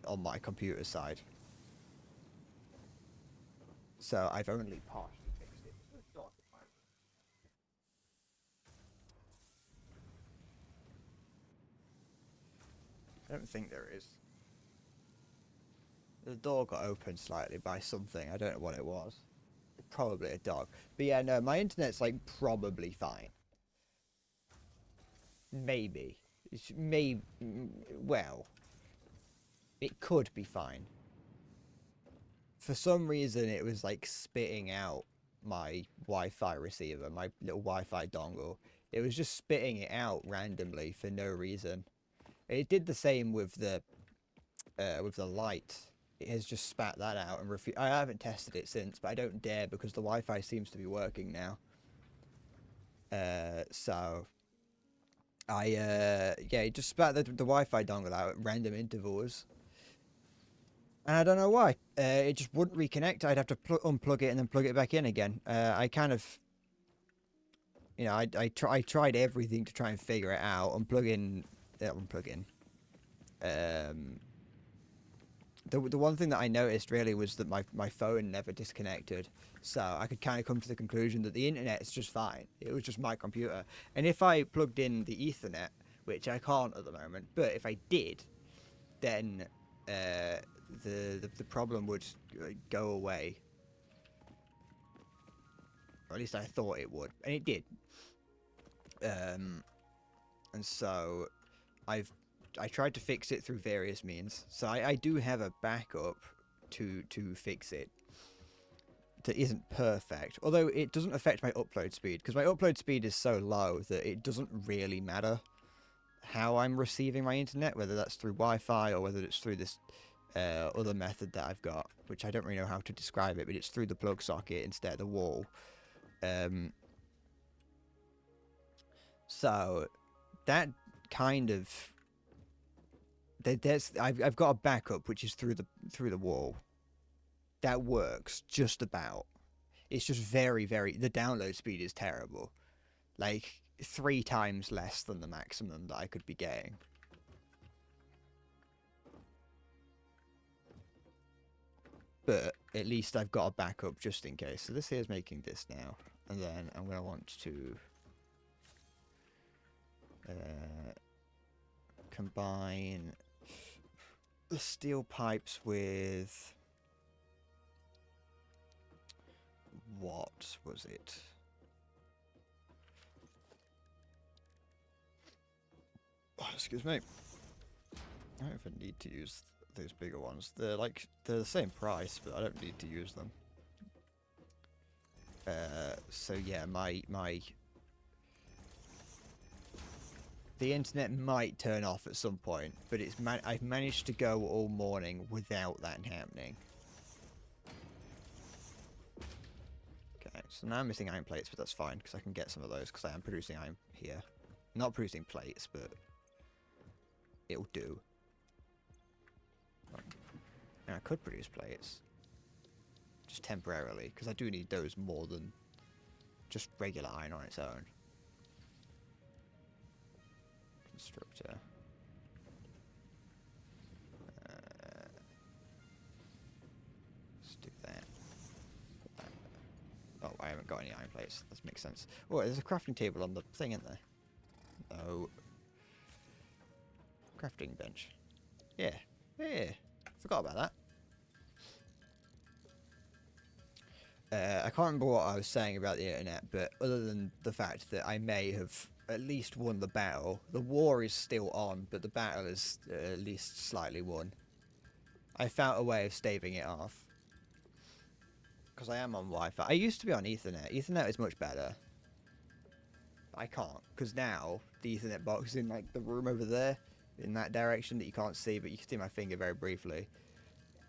on my computer side. So I've only partially fixed it. I don't think there is. The door got opened slightly by something. I don't know what it was. Probably a dog. But yeah, no, my internet's like probably fine. Maybe. Well, it could be fine. For some reason, it was like spitting out my Wi-Fi receiver, my little Wi-Fi dongle. It was just spitting it out randomly for no reason. It did the same with the light. It has just spat that out and I haven't tested it since, but I don't dare because the Wi-Fi seems to be working now. So yeah, it just spat the Wi-Fi dongle out at random intervals. And I don't know why. It just wouldn't reconnect. I'd have to unplug it and then plug it back in again. I kind of, you know, I tried everything to try and figure it out. Unplug in. The one thing that I noticed really was that my phone never disconnected. So I could kind of come to the conclusion that the internet is just fine. It was just my computer. And if I plugged in the Ethernet, which I can't at the moment, but if I did, then the problem would go away. Or at least I thought it would. And it did. And so I tried to fix it through various means. So I do have a backup to fix it that isn't perfect. Although it doesn't affect my upload speed, because my upload speed is so low that it doesn't really matter how I'm receiving my internet, whether that's through Wi-Fi or whether it's through this other method that I've got, which I don't really know how to describe it, but it's through the plug socket instead of the wall. So that kind of I've got a backup which is through the wall. That works just about. It's just very, very, the download speed is terrible. Like 3 times less than the maximum that I could be getting. But at least I've got a backup just in case. So this here is making this now. And then I'm going to want to combine the steel pipes with... What was it? Oh, excuse me. I don't even need to use those bigger ones. They're the same price, but I don't need to use them. So yeah, the internet might turn off at some point, but I've managed to go all morning without that happening. Okay, so now I'm missing iron plates, but that's fine because I can get some of those because I am producing iron here. Not producing plates, but it'll do. And I could produce plates. Just temporarily, because I do need those more than just regular iron on its own. Constructor. Let's do that. Put that. Oh, I haven't got any iron plates. That makes sense. Oh, there's a crafting table on the thing, isn't there? Oh. Crafting bench. Yeah. Yeah. Forgot about that. I can't remember what I was saying about the internet, but other than the fact that I may have at least won the battle, the war is still on, but the battle is at least slightly won. I found a way of staving it off. Because I am on Wi-Fi. I used to be on Ethernet. Ethernet is much better. I can't, because now the Ethernet box is in like the room over there, in that direction that you can't see, but you can see my finger very briefly.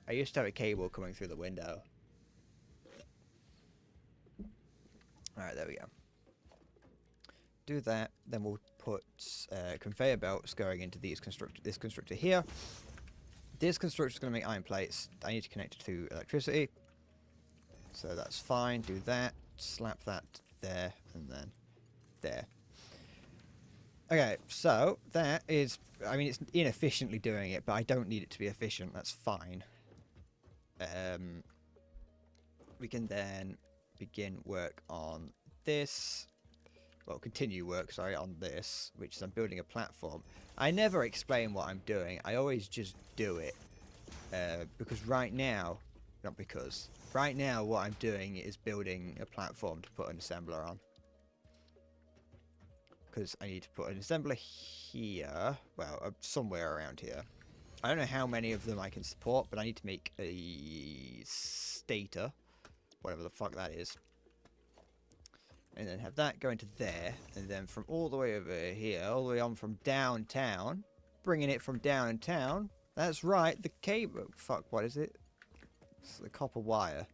I used to have a cable coming through the window. Alright, there we go. Do that, then we'll put conveyor belts going into this constructor here. This constructor is going to make iron plates. I need to connect it to electricity. So that's fine, do that. Slap that there, and then there. Okay, so that is... I mean, it's inefficiently doing it, but I don't need it to be efficient. That's fine. We can then begin work on this. Well, continue work, sorry, on this, which is I'm building a platform. I never explain what I'm doing. I always just do it. Because right now... Not because. Right now, what I'm doing is building a platform to put an assembler on. Because I need to put an assembler here. Well, somewhere around here. I don't know how many of them I can support, but I need to make a stator. Whatever the fuck that is. And then have that go into there. And then from all the way over here, all the way on from downtown. Bringing it from downtown. That's right, the cable. Fuck, what is it? It's the copper wire.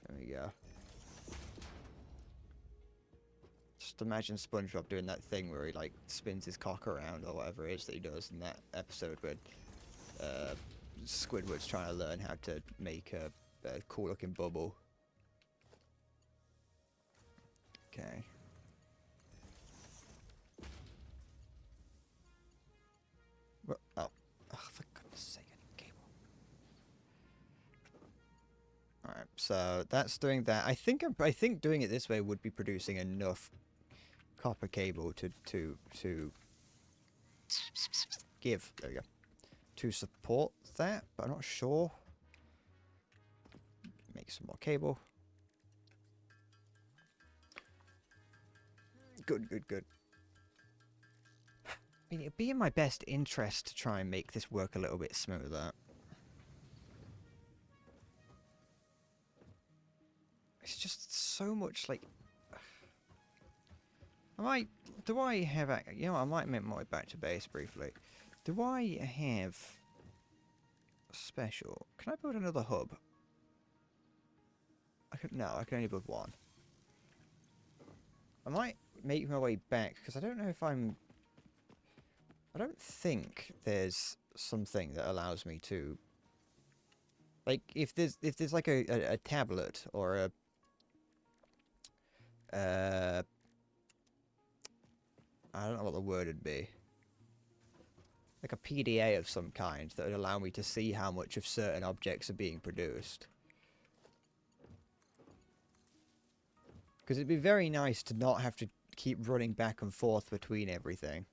There we go. Just imagine SpongeBob doing that thing where he like spins his cock around or whatever it is that he does in that episode where Squidward's trying to learn how to make a cool looking bubble. Okay. Well, oh, for goodness sake, I need cable. Alright, so that's doing that. I think doing it this way would be producing enough copper cable to give, there we go, to support that, but I'm not sure. Make some more cable. Good. I mean, it'd be in my best interest to try and make this work a little bit smoother. It's just so much like... Do I have... You know, I might make my way back to base briefly. Do I have special. Can I build another hub? No, I can only build one. I might make my way back, because I don't know if I'm... I don't think there's something that allows me to... Like, if there's like a tablet or a... I don't know what the word would be. Like a PDA of some kind that would allow me to see how much of certain objects are being produced. Because it'd be very nice to not have to keep running back and forth between everything.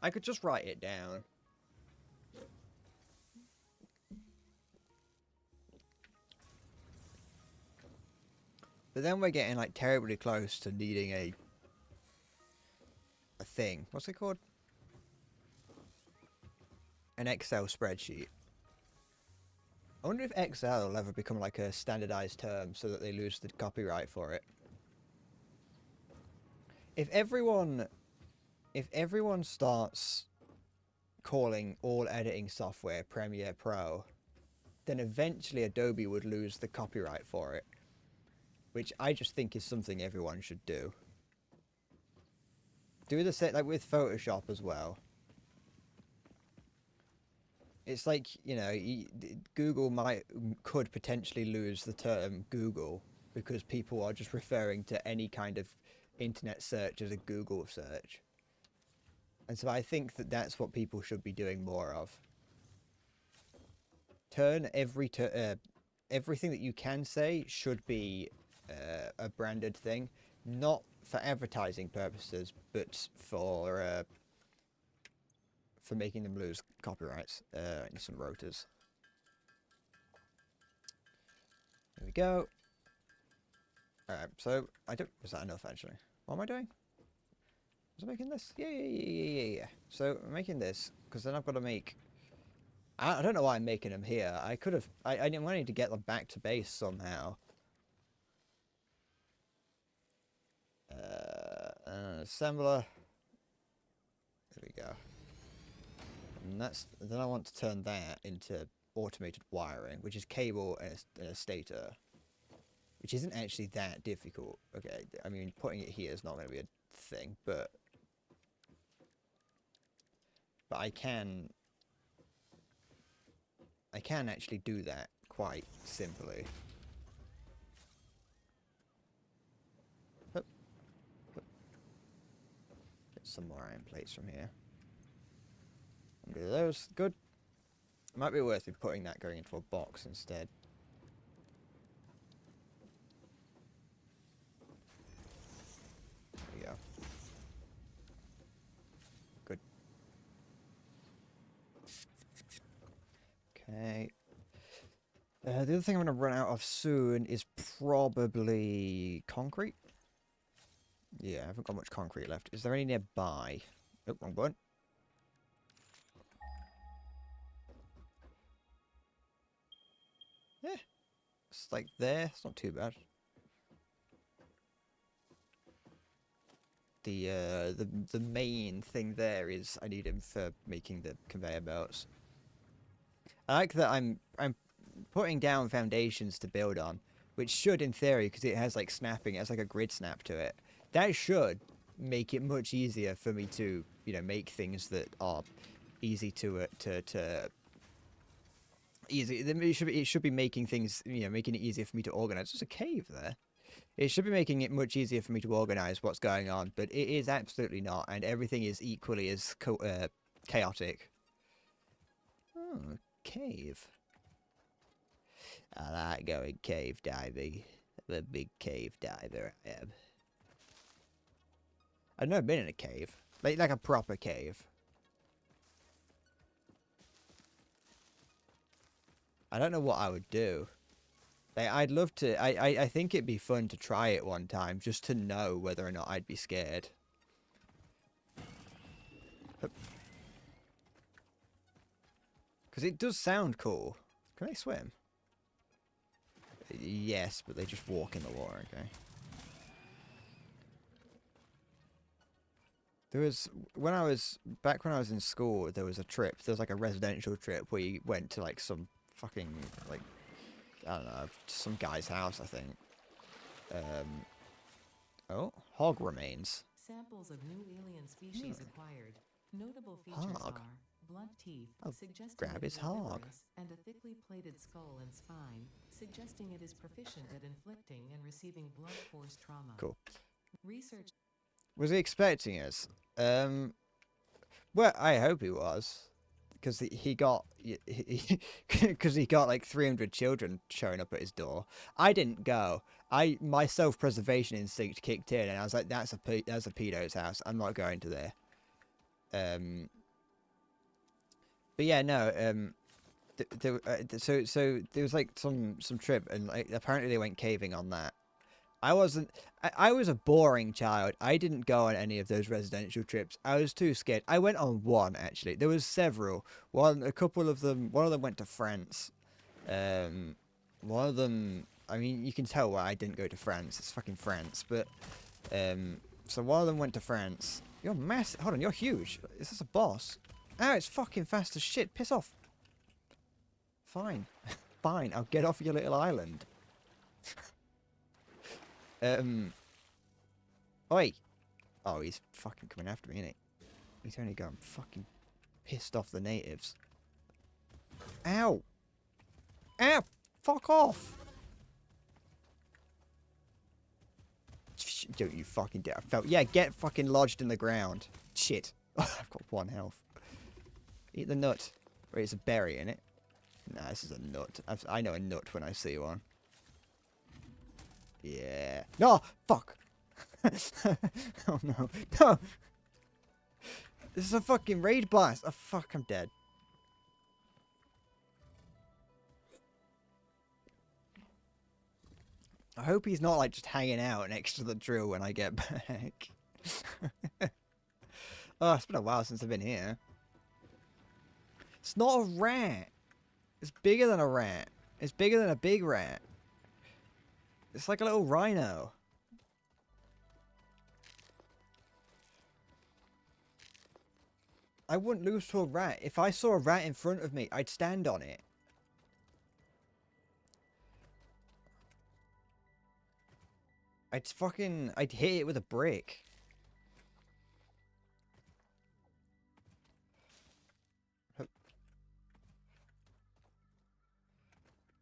I could just write it down. But then we're getting like terribly close to needing a thing. What's it called? An Excel spreadsheet. I wonder if Excel will ever become like a standardized term so that they lose the copyright for it. If everyone starts calling all editing software Premiere Pro, then eventually Adobe would lose the copyright for it. Which I just think is something everyone should do. Do the same like with Photoshop as well. It's like, you know, Google could potentially lose the term Google because people are just referring to any kind of internet search as a Google search. And so I think that that's what people should be doing more of. Turn everything that you can say should be a branded thing, not for advertising purposes, but for making them lose copyrights. I need some rotors. There we go. Alright, so I don't... Was that enough, actually? What am I doing? Was I making this? Yeah. So I'm making this, because then I've got to make... I don't know why I'm making them here. I could have... I need to get them back to base somehow. Assembler. There we go. And then I want to turn that into automated wiring, which is cable and a stator, which isn't actually that difficult. Okay, I mean, putting it here is not going to be a thing, but I can actually do that quite simply. Get some more iron plates from here. Do those. Good. Might be worth me putting that going into a box instead. There we go. Good. Okay. The other thing I'm going to run out of soon is probably concrete. Yeah, I haven't got much concrete left. Is there any nearby? Oh, wrong button. Yeah, it's like there. It's not too bad. The main thing there is I need him for making the conveyor belts. I like that I'm putting down foundations to build on, which should, in theory, because it has like snapping, it has like a grid snap to it. That should make it much easier for me to, you know, make things that are easy easy. It should be making things, you know, making it easier for me to organize. There's a cave there. It should be making it much easier for me to organize what's going on, but it is absolutely not, and everything is equally as chaotic. Oh, cave. I like going cave diving. I'm a big cave diver, I am. I've never been in a cave. Like a proper cave. I don't know what I would do. Like, I'd love to... I think it'd be fun to try it one time, just to know whether or not I'd be scared. Because it does sound cool. Can they swim? Yes, but they just walk in the water, okay. There was when I was back when I was in school. There was a trip. There was like a residential trip where you went to like some fucking like I don't know some guy's house. I think. Um. Oh, hog remains. Samples of new alien species acquired. Notable features Hog. are blunt teeth, I'll suggesting grab it his is hog. herbivorous, and a thickly plated skull and spine, suggesting it is proficient at inflicting and receiving blunt force trauma. Cool. Research Was he expecting us? Well, I hope he was, because he got because he got like 300 children showing up at his door. I didn't go. My self-preservation instinct kicked in, and I was like, that's a pedo's house. I'm not going to there. But yeah, no. So there was like some trip, and like apparently they went caving on that. I wasn't. I was a boring child. I didn't go on any of those residential trips. I was too scared. I went on one actually. There was several. A couple of them. One of them went to France. One of them. I mean, you can tell why I didn't go to France. It's fucking France. But so one of them went to France. You're massive. Hold on, you're huge. Is this a boss? Oh, it's fucking fast as shit. Piss off. Fine, fine. I'll get off your little island. Oi! Oh, he's fucking coming after me, isn't he? He's only going fucking pissed off the natives. Ow! Ow! Fuck off! Don't you fucking dare. I felt. Yeah, get fucking lodged in the ground. Shit. I've got 1 health. Eat the nut. Wait, it's a berry in it. Nah, this is a nut. I know a nut when I see one. Yeah. No! Fuck! Oh no. No! This is a fucking raid boss! Oh fuck, I'm dead. I hope he's not like just hanging out next to the drill when I get back. Oh, it's been a while since I've been here. It's not a rat. It's bigger than a rat. It's bigger than a big rat. It's like a little rhino. I wouldn't lose to a rat. If I saw a rat in front of me, I'd stand on it. I'd hit it with a brick.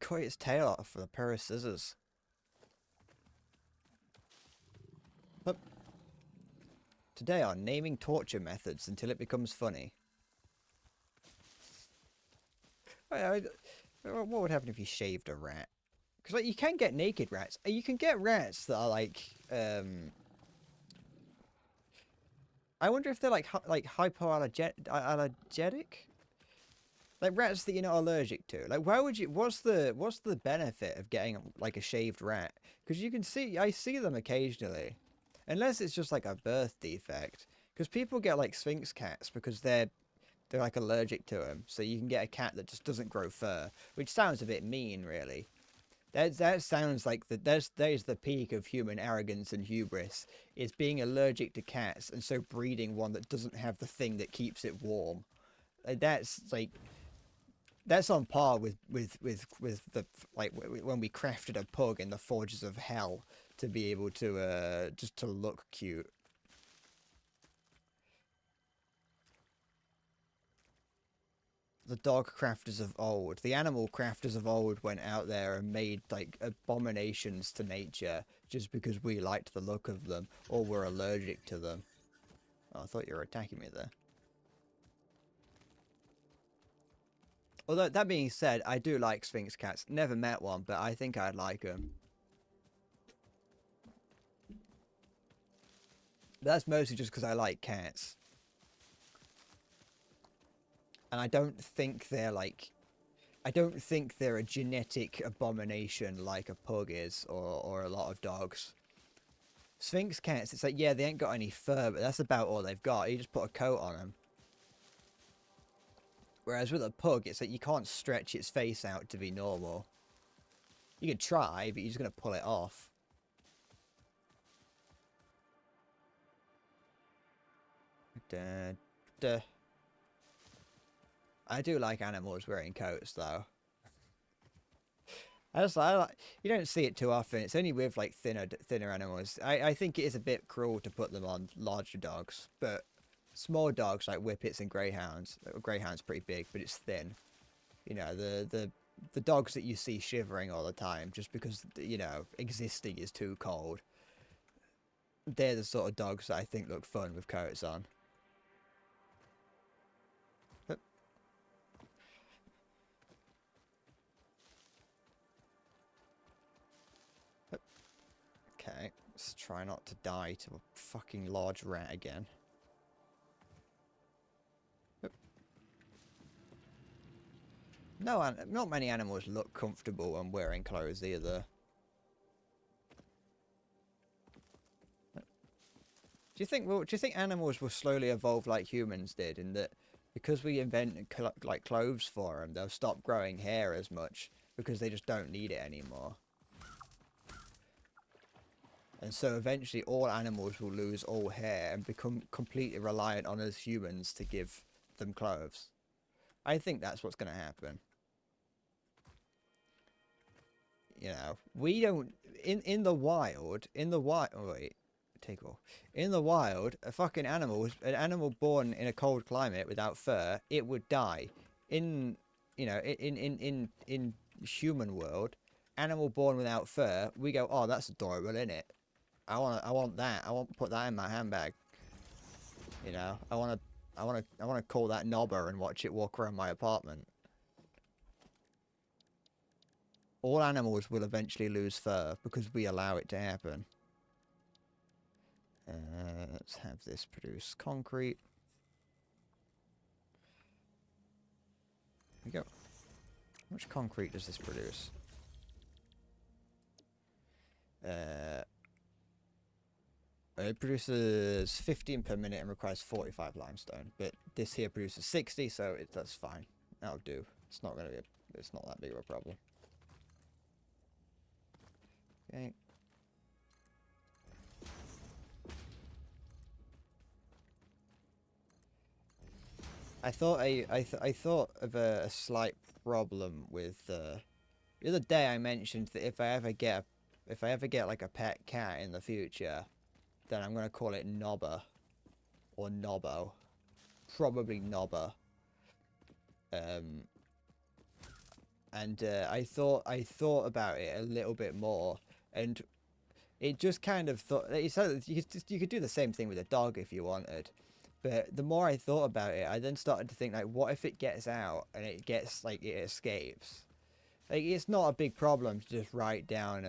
Cut its tail off with a pair of scissors. Today on naming torture methods until it becomes funny. What would happen if you shaved a rat? Because like you can get naked rats. You can get rats that are like I wonder if they're like hypoallergenic. Like rats that you're not allergic to. Like why would you? What's the benefit of getting like a shaved rat? Because you can see I see them occasionally. Unless it's just like a birth defect. Because people get like Sphinx cats because they're like allergic to them. So you can get a cat that just doesn't grow fur, which sounds a bit mean, really. That sounds like that is the peak of human arrogance and hubris. Is being allergic to cats and so breeding one that doesn't have the thing that keeps it warm. That's like that's on par with the like when we crafted a pug in the forges of hell to be able to just to look cute. The dog crafters of old, the animal crafters of old went out there and made like abominations to nature just because we liked the look of them or were allergic to them. Oh, I thought you were attacking me there. Although, that being said, I do like Sphinx cats. Never met one, but I think I'd like them. But that's mostly just because I like cats. And I don't think they're like... I don't think they're a genetic abomination like a pug is, or a lot of dogs. Sphinx cats, it's like, yeah, they ain't got any fur, but that's about all they've got. You just put a coat on them. Whereas with a pug, it's like you can't stretch its face out to be normal. You can try, but you're just going to pull it off. Duh, duh. I do like animals wearing coats, though. I like, you don't see it too often. It's only with like thinner animals. I think it is a bit cruel to put them on larger dogs, but small dogs like whippets and greyhounds. Greyhound's pretty big, but it's thin. You know, the dogs that you see shivering all the time just because, you know, existing is too cold. They're the sort of dogs that I think look fun with coats on. Okay, let's try not to die to a fucking large rat again. No, not many animals look comfortable when wearing clothes either. Do you think animals will slowly evolve like humans did, in that because we invent like clothes for them, they'll stop growing hair as much because they just don't need it anymore? And so eventually all animals will lose all hair and become completely reliant on us humans to give them clothes. I think that's what's going to happen. You know, we don't in the wild. Oh, wait, take all. In the wild, an animal born in a cold climate without fur, it would die. In in human world, animal born without fur, we go, oh, that's adorable, isn't it? I want that. I want to put that in my handbag. You know, I want to call that Nobber and watch it walk around my apartment. All animals will eventually lose fur because we allow it to happen. Let's have this produce concrete. There we go. How much concrete does this produce? It produces 15 per minute and requires 45 limestone, but this here produces 60, so that's fine. That'll do. It's not gonna be. It's not that big of a problem. Okay. I thought of a slight problem with the other day. I mentioned that if I ever get like a pet cat in the future, then I'm gonna call it Nobber or Nobbo, probably Nobber. And I thought about it a little bit more, and it just kind of thought you said you could do the same thing with a dog if you wanted. But the more I thought about it, I then started to think, like, what if it gets out and it gets, like, it escapes? Like, it's not a big problem to just write down,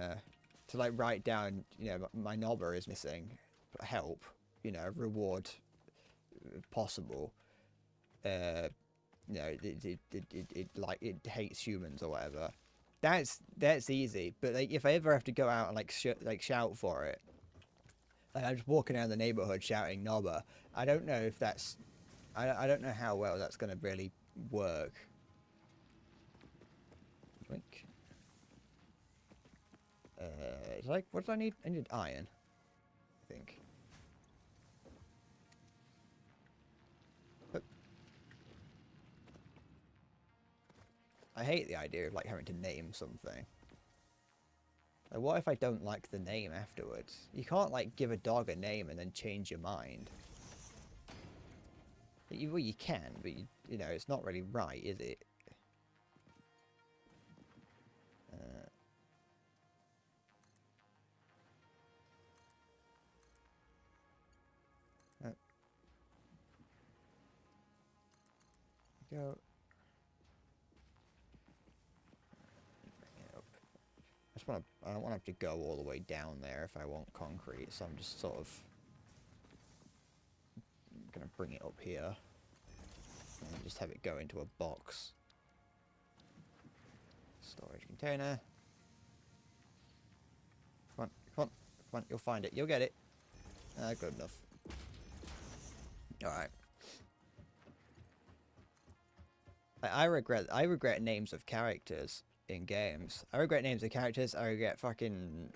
you know, my Nobber is missing. Help, you know, reward if possible. You know, it hates humans or whatever. That's easy. But, like, if I ever have to go out and, like, shout for it, like, I'm just walking around the neighborhood shouting Nobber. I don't know if that's... I don't know how well that's going to really work. Drink. Like, what do I need? I need iron, I think. But I hate the idea of, like, having to name something. Like, what if I don't like the name afterwards? You can't, like, give a dog a name and then change your mind. Well, you can, but, you know, it's not really right, is it? Go. I don't want to have to go all the way down there if I want concrete, so I'm just sort of gonna bring it up here and just have it go into a box. Storage container. Come on, come on, come on, you'll find it, you'll get it. Good enough. Alright. I regret names of characters in games. I regret names of characters. I regret fucking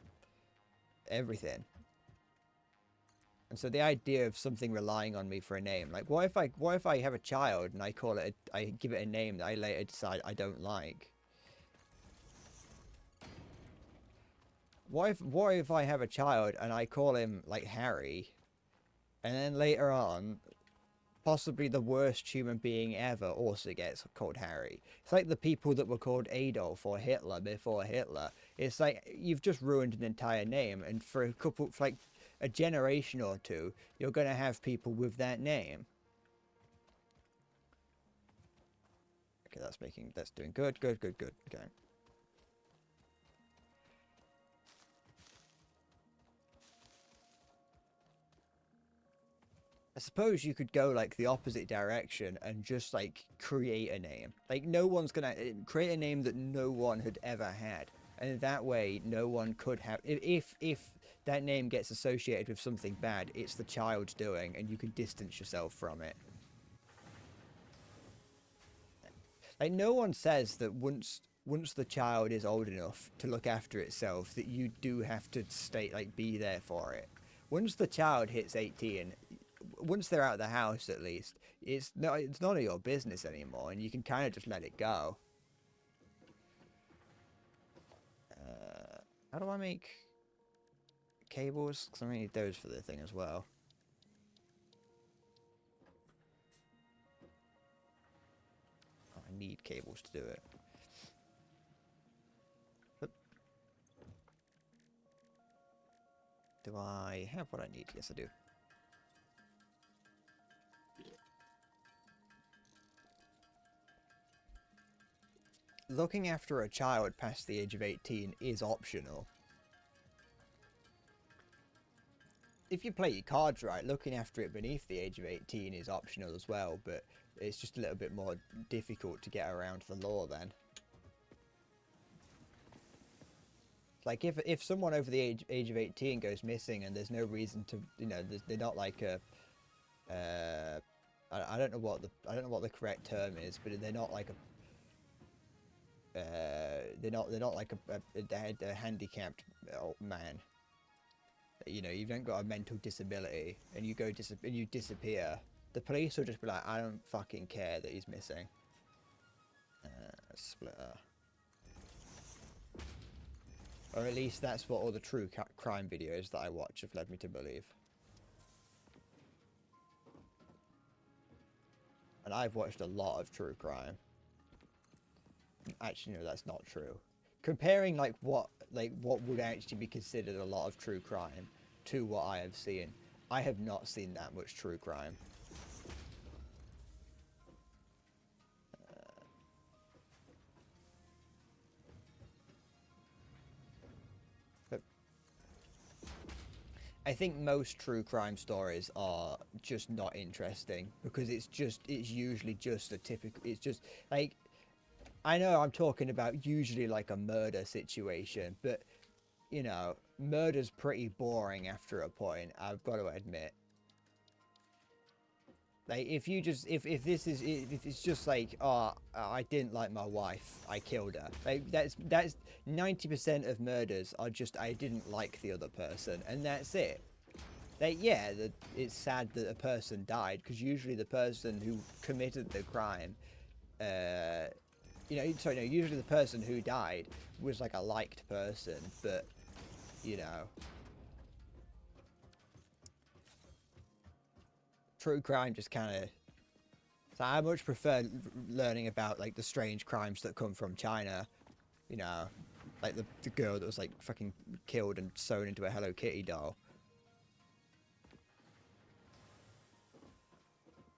everything. And so the idea of something relying on me for a name, like what if I have a child and I call it, I give it a name that I later decide I don't like? What if I have a child and I call him like Harry, and then later on, possibly the worst human being ever also gets called Harry? It's like the people that were called Adolf or Hitler before Hitler. It's like you've just ruined an entire name, and for like a generation or two, you're going to have people with that name. Okay, that's doing good. Okay. I suppose you could go like the opposite direction and just like create a name. Like no one's gonna create a name that no one had ever had, and that way no one could have. If that name gets associated with something bad, it's the child's doing, and you can distance yourself from it. Like no one says that once the child is old enough to look after itself, that you do have to be there for it. Once the child hits 18, once they're out of the house, at least, it's none of your business anymore, and you can kind of just let it go. How do I make cables? Because I need those for the thing as well. Oh, I need cables to do it. Do I have what I need? Yes, I do. Looking after a child past the age of 18 is optional. If you play your cards right, looking after it beneath the age of 18 is optional as well, but it's just a little bit more difficult to get around the law then. Like, if someone over the age of 18 goes missing and there's no reason to, you know, they're not like a, I don't know what the correct term is, but they're not like a, they're not like a handicapped man. You know, you don't got a mental disability, and you you disappear. The police will just be like, I don't fucking care that he's missing. Splitter. Or at least that's what all the true crime videos that I watch have led me to believe. And I've watched a lot of true crime. Actually, no, that's not true. Comparing what would actually be considered a lot of true crime to what I have seen, I have not seen that much true crime. But I think most true crime stories are just not interesting because it's usually just a typical. It's just like, I know I'm talking about usually like a murder situation, but you know, murder's pretty boring after a point, I've got to admit. Like, if it's just like, oh, I didn't like my wife, I killed her. Like, that's 90% of murders are just, I didn't like the other person, and that's it. Like, yeah, it's sad that a person died, because usually the person who committed the crime, usually the person who died was like a liked person, but, you know, true crime just kind of. So I much prefer learning about like the strange crimes that come from China, you know, like the girl that was like fucking killed and sewn into a Hello Kitty doll.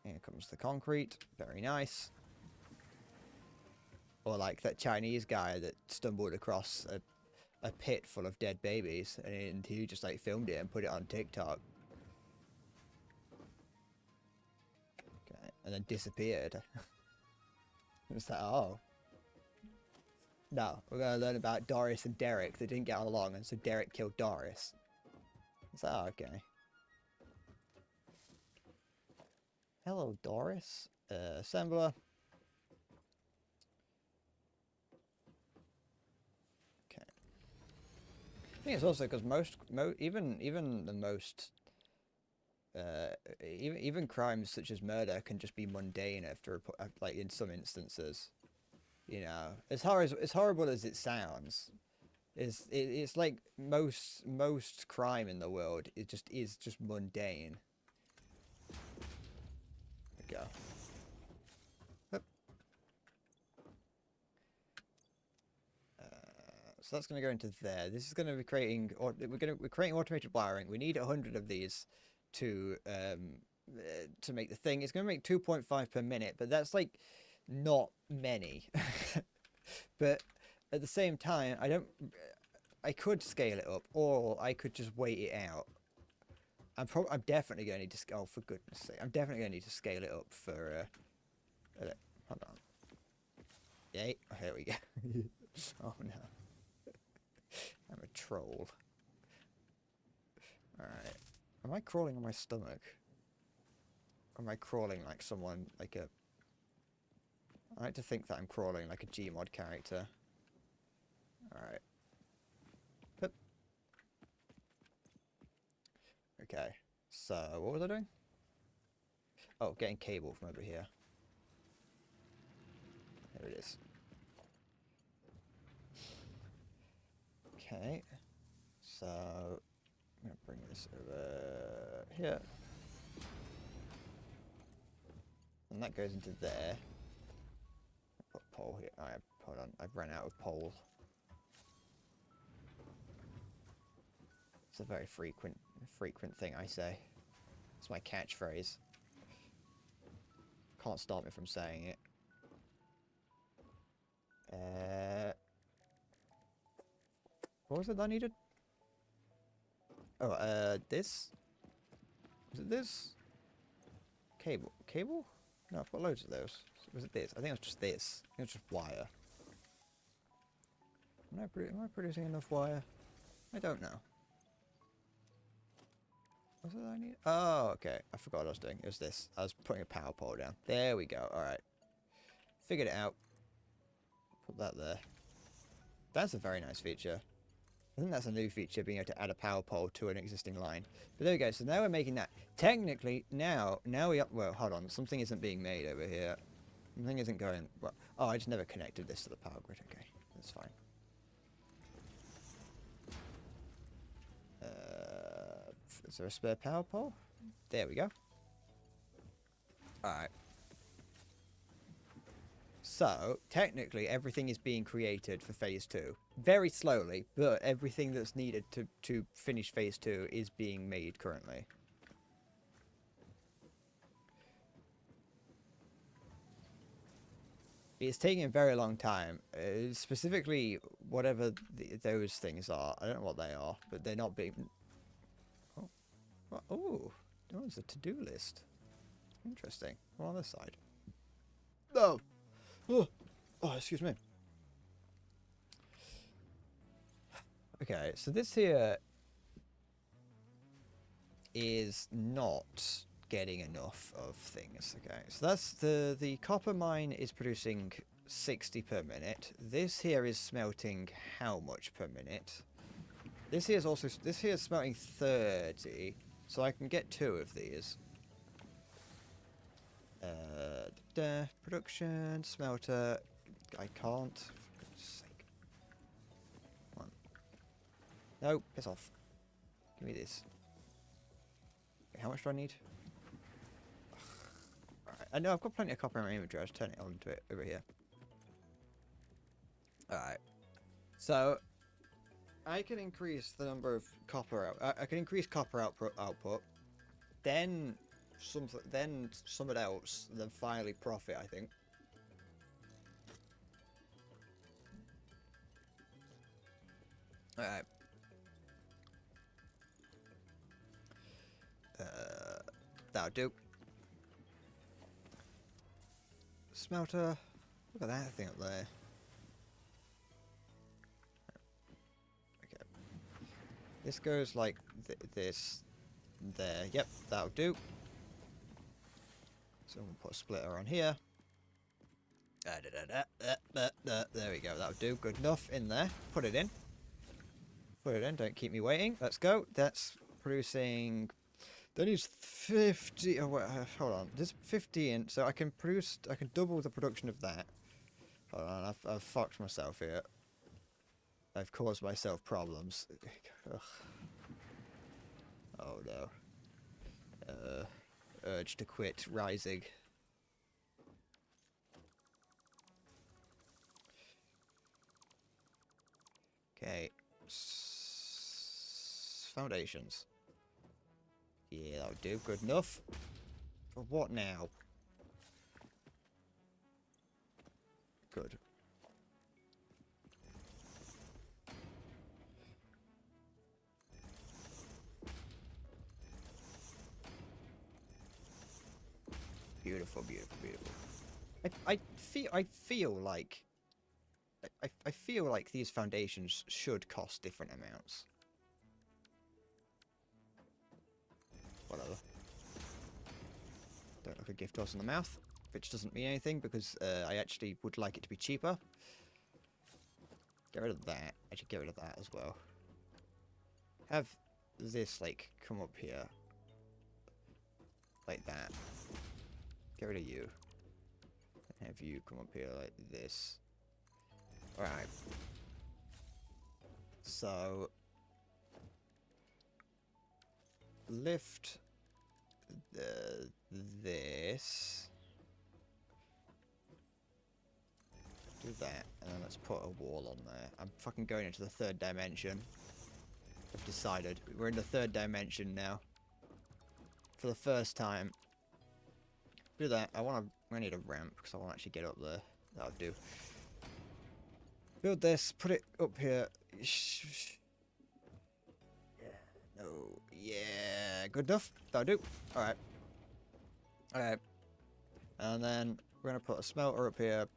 Here comes the concrete, very nice. Or like that Chinese guy that stumbled across a pit full of dead babies, and he just like filmed it and put it on TikTok. Okay, and then disappeared. It's like, oh. No, we're going to learn about Doris and Derek. They didn't get along, and so Derek killed Doris. It's like, oh, okay. Hello, Doris. Assembler. Okay. I think it's also because even the most Even crimes such as murder can just be mundane after like in some instances. You know, as horrible as it sounds, it's like most crime in the world. It just is just mundane. There we go. Hup. So that's going to go into there. This is going to be creating, or we're creating automated wiring. We need 100 of these to make the thing. It's going to make 2.5 per minute, but that's like not many. But at the same time, I could scale it up, or I could just wait it out. I'm definitely going to need to scale. Oh, for goodness sake, I'm definitely going to need to scale it up for. Hold on. Yay! Oh, here we go. Oh no. I'm a troll. Alright. Am I crawling on my stomach? Or am I crawling like someone, like a... I like to think that I'm crawling like a Gmod character. Alright. Okay. So, what was I doing? Oh, getting cable from over here. There it is. Okay. So, I'm going to bring this over here. And that goes into there. Put a pole here. Alright, hold on. I've run out of pole. It's a very frequent thing I say. It's my catchphrase. Can't stop me from saying it. What was it that I needed? Oh, this? Was it this? Cable? Cable? No, I've got loads of those. Was it this? I think it was just this. I think it was just wire. Am I producing enough wire? I don't know. What was it I need? Oh, okay. I forgot what I was doing. It was this. I was putting a power pole down. There we go. Alright. Figured it out. Put that there. That's a very nice feature. I think that's a new feature, being able to add a power pole to an existing line. But there we go. So now we're making that. Technically, now we up. Well, hold on. Something isn't being made over here. Something isn't going. Well, oh, I just never connected this to the power grid. Okay, that's fine. Is there a spare power pole? There we go. Alright. So, technically, everything is being created for Phase 2. Very slowly, but everything that's needed to finish Phase 2 is being made currently. It's taking a very long time. Specifically, whatever those things are. I don't know what they are, but they're not being... Oh, there's a to-do list. Interesting. Well, on this side. No. Oh, excuse me. Okay, so this here is not getting enough of things. Okay, so that's the copper mine is producing 60 per minute. This here is smelting how much per minute? This here is smelting 30. So I can get 2 of these. Production, smelter. I can't. For goodness sake. Come on. No, piss off. Give me this. Wait, how much do I need? Alright. I know I've got plenty of copper in my inventory. I'll just turn it on to it over here. Alright. So, I can increase the number of copper I can increase copper output, then something else, then finally profit, I think. Alright. That'll do. Smelter. Look at that thing up there. This goes like this there. Yep, that'll do. So we'll put a splitter on here. There we go, that'll do. Good enough in there. Put it in. Put it in, don't keep me waiting. Let's go. That's producing That is 50. Oh, wait, hold on. This 15, so I can produce. I can double the production of that. Hold on, I've fucked myself here. I've caused myself problems. Ugh. Oh no. Urge to quit rising. Okay. Foundations. Yeah, that'll do. Good enough. For what now? Good. Beautiful, beautiful, beautiful. I feel like I feel like these foundations should cost different amounts. Whatever. Don't look a gift horse in the mouth, which doesn't mean anything because I actually would like it to be cheaper. Get rid of that. Actually, get rid of that as well. Have this like come up here, like that. Get rid of you. And have you come up here like this. All right. So lift this. Do that, and then let's put a wall on there. I'm fucking going into the third dimension. I've decided. We're in the third dimension now. For the first time. Do that. I need a ramp, because I want to actually get up there. That'll do. Build this, put it up here. Yeah, no. Yeah, good enough. That'll do. Alright. Alright. And then we're going to put a smelter up here.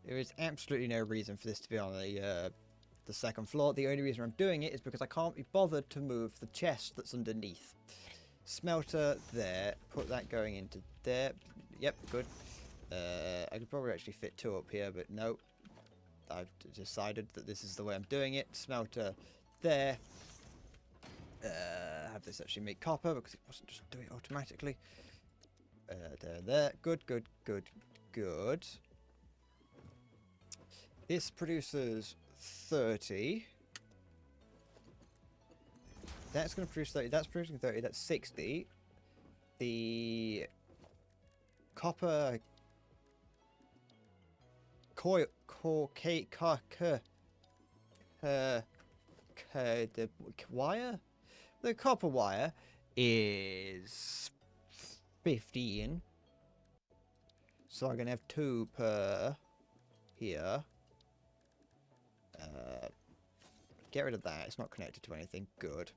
There is absolutely no reason for this to be on the second floor. The only reason I'm doing it is because I can't be bothered to move the chest that's underneath. Smelter there. Put that going into there. Yep, good. I could probably actually fit two up here, but no. I've decided that this is the way I'm doing it. Smelter there. Have this actually make copper because it wasn't just doing it automatically. There. Good, good, good, good. This produces 30. That's going to produce 30. That's producing 30. That's 60. The copper coil, the wire? The copper wire is 15. So I'm going to have 2 per here. Get rid of that. It's not connected to anything. Good.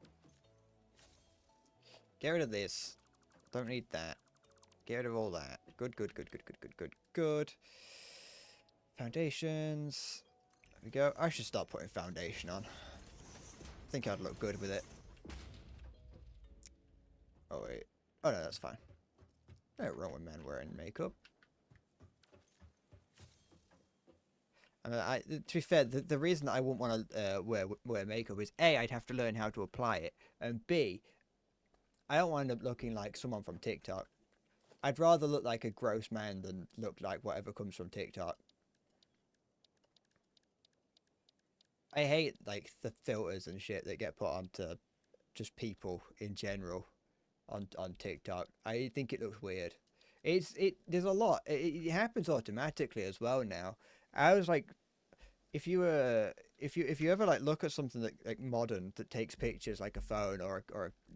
Get rid of this. Don't need that. Get rid of all that. Good, good, good, good, good, good, good, good. Foundations. There we go. I should start putting foundation on. I think I'd look good with it. Oh, wait. Oh, no, that's fine. No wrong with men wearing makeup. I mean, to be fair, the reason that I wouldn't want to wear makeup is A, I'd have to learn how to apply it, and B, I don't want to end up looking like someone from TikTok. I'd rather look like a gross man than look like whatever comes from TikTok. I hate like the filters and shit that get put onto just people in general on TikTok. I think it looks weird. There's a lot. It happens automatically as well now. I was like, if you ever like look at something that like modern that takes pictures like a phone or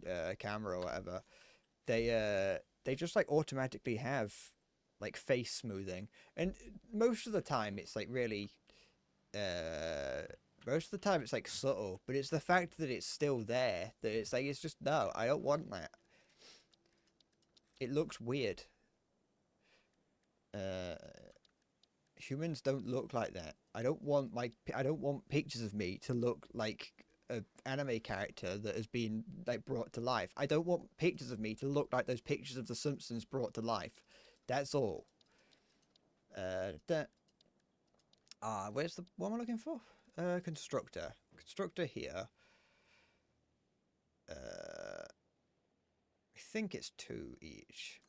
a camera or whatever, they just like automatically have like face smoothing, and most of the time it's like really most of the time it's like subtle, but it's the fact that it's still there that it's like it's just no, I don't want that. It looks weird. Humans don't look like that. I don't want pictures of me to look like an anime character that has been like brought to life. I don't want pictures of me to look like those pictures of the Simpsons brought to life. That's all. Where's the what am I looking for? Constructor here. think it's 2 each.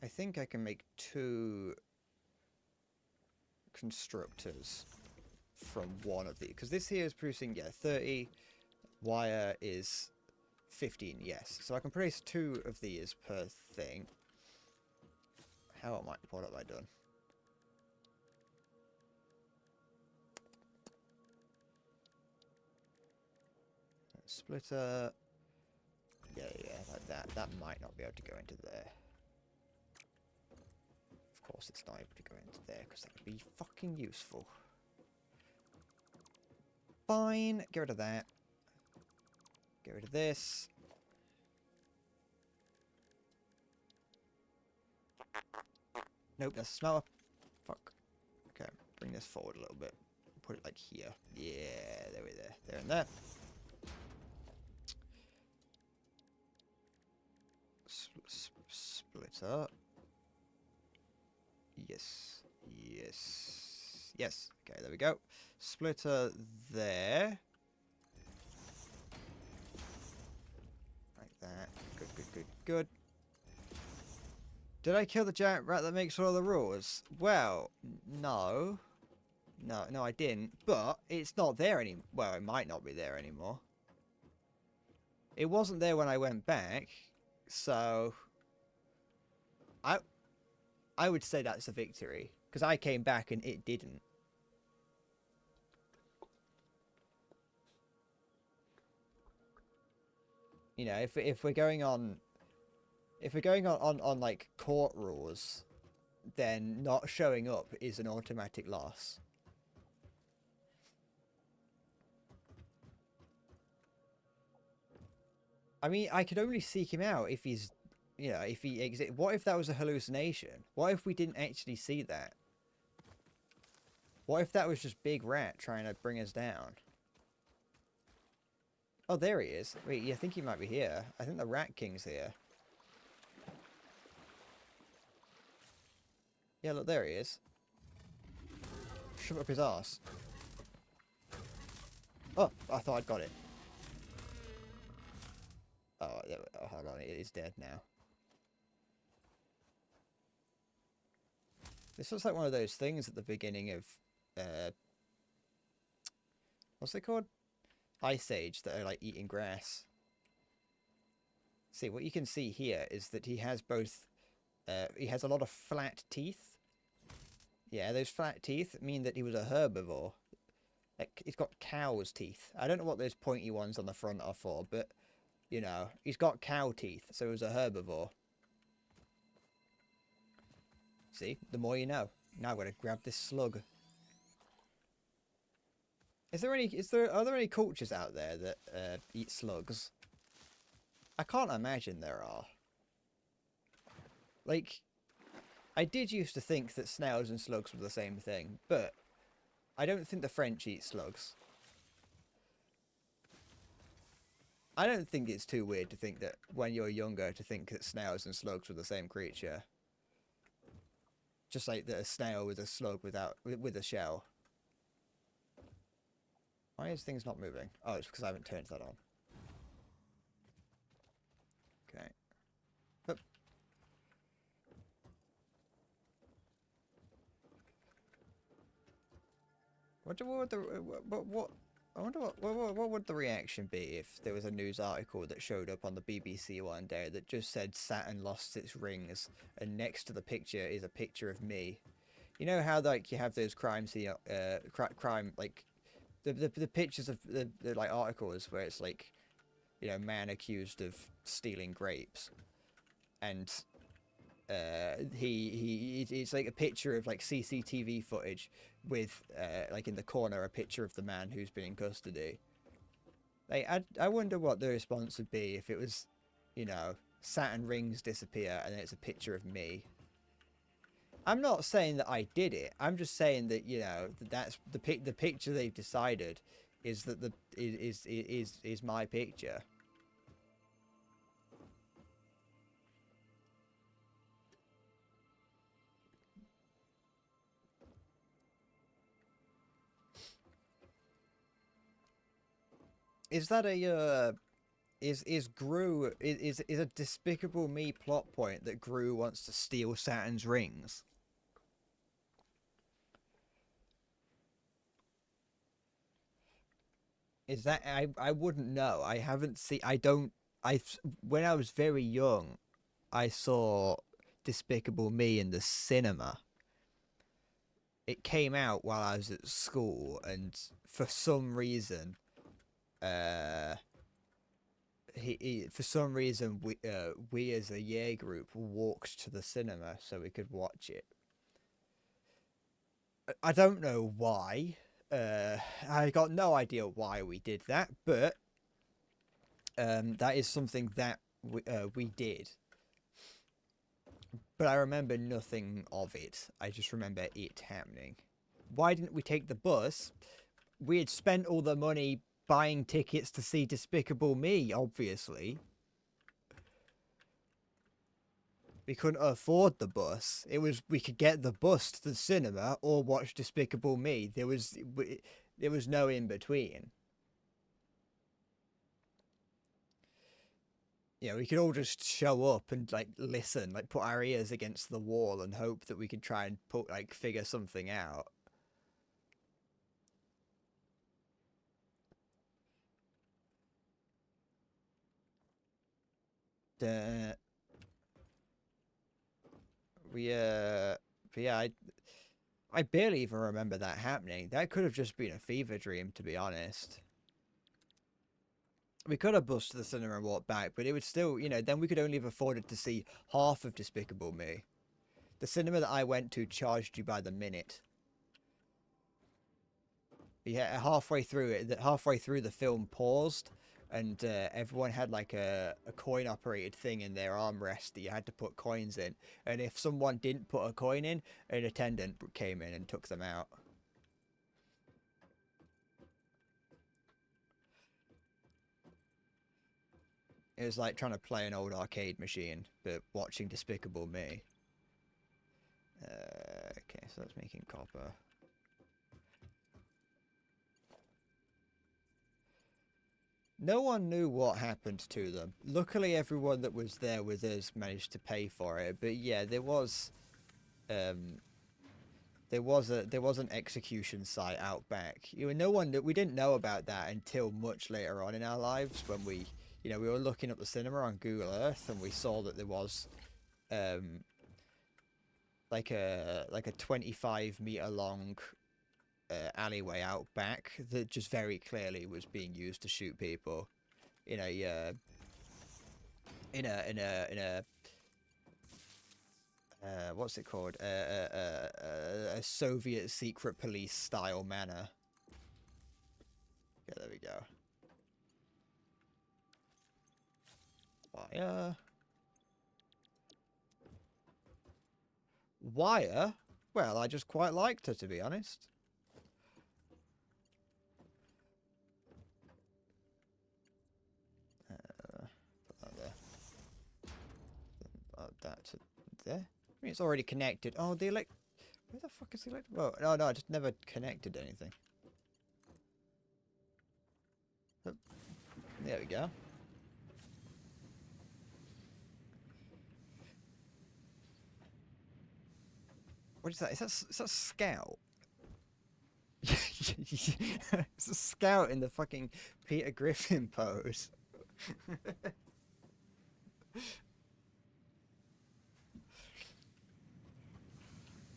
I think I can make 2 constructors from one of these. Because this here is producing, yeah, 30. Wire is 15, yes. So I can produce 2 of these per thing. What have I done? Splitter. Yeah, like that. That might not be able to go into there. Of course it's not able to go into there, because that would be fucking useful. Fine, get rid of that. Get rid of this. Nope, that's a smelter. Fuck. Okay, bring this forward a little bit. Put it like here. Yeah, there we there. There and there. Splitter. Yes. Yes. Yes. Okay, there we go. Splitter there. Like that. Good, good, good, good. Did I kill the giant rat that makes all the rules? Well, no. No, I didn't. But it's not there anymore. Well, it might not be there anymore. It wasn't there when I went back. So I would say that's a victory. Because I came back and it didn't. You know, if we're going on... If we're going on like court rules, then not showing up is an automatic loss. I mean, I could only seek him out if he's, you know, if he exists. What if that was a hallucination? What if we didn't actually see that? What if that was just Big Rat trying to bring us down? Oh, there he is. Wait, I think he might be here. I think the Rat King's here. Yeah, look, there he is. Shove up his arse. Oh, I thought I'd got it. Oh, hold on, it is dead now. This looks like one of those things at the beginning of, what's it called? Ice Age, that are like eating grass. See, what you can see here is that he has both, he has a lot of flat teeth. Yeah, those flat teeth mean that he was a herbivore. Like, he's got cow's teeth. I don't know what those pointy ones on the front are for, but, you know, he's got cow teeth, so he was a herbivore. See, the more you know. Now I'm gonna grab this slug. Are there any cultures out there that eat slugs? I can't imagine there are. Like, I did used to think that snails and slugs were the same thing, but I don't think the French eat slugs. I don't think it's too weird to think that when you're younger to think that snails and slugs were the same creature. Just like that a snail was a slug with a shell. Why is things not moving? Oh, it's because I haven't turned that on. Okay. Oop. I wonder what would the reaction be if there was a news article that showed up on the BBC one day that just said Saturn lost its rings, and next to the picture is a picture of me. You know how like you have those crime like the pictures of the like articles where it's like, you know, man accused of stealing grapes, and it's like a picture of like CCTV footage with like in the corner a picture of the man who's been in custody. Like I wonder what the response would be if it was, you know, Saturn rings disappear and it's a picture of me. I'm not saying that I did it. I'm just saying that, you know, that's the picture they've decided is that is my picture. Is that a Is Gru is a Despicable Me plot point that Gru wants to steal Saturn's rings? Is that I wouldn't know. I haven't seen. I don't. I when I was very young, I saw Despicable Me in the cinema. It came out while I was at school, and for some reason, uh, for some reason we as a year group walked to the cinema so we could watch it. I don't know why. I got no idea why we did that, but that is something that we did. But I remember nothing of it. I just remember it happening. Why didn't we take the bus? We had spent all the money buying tickets to see Despicable Me, obviously. We couldn't afford the bus. It was we could get the bus to the cinema or watch Despicable Me. There was no in between. You know, we could all just show up and like listen, like put our ears against the wall and hope that we could try and figure something out. Uh, but yeah, I barely even remember that happening. That could have just been a fever dream, to be honest. We could have busted to the cinema and walked back, but it would still, you know, then we could only have afforded to see half of Despicable Me. The cinema that I went to charged you by the minute. Yeah, halfway through the film paused, and everyone had like a coin operated thing in their armrest that you had to put coins in. And if someone didn't put a coin in, an attendant came in and took them out. It was like trying to play an old arcade machine, but watching Despicable Me. Okay, so that's making copper. No one knew what happened to them. Luckily, everyone that was there with us managed to pay for it. But yeah, there was an execution site out back. You know, we didn't know about that until much later on in our lives when we were looking up the cinema on Google Earth and we saw that there was like a 25-meter long alleyway out back that just very clearly was being used to shoot people in a what's it called, a Soviet secret police style manner. Yeah, there we go. Wire? Well, I just quite liked her, to be honest. Put that there. That to there. I mean, it's already connected. Oh, the elect. Where the fuck is the elect? Oh, no, I just never connected anything. Oh, there we go. What is that? Is that Scout? It's a Scout in the fucking Peter Griffin pose.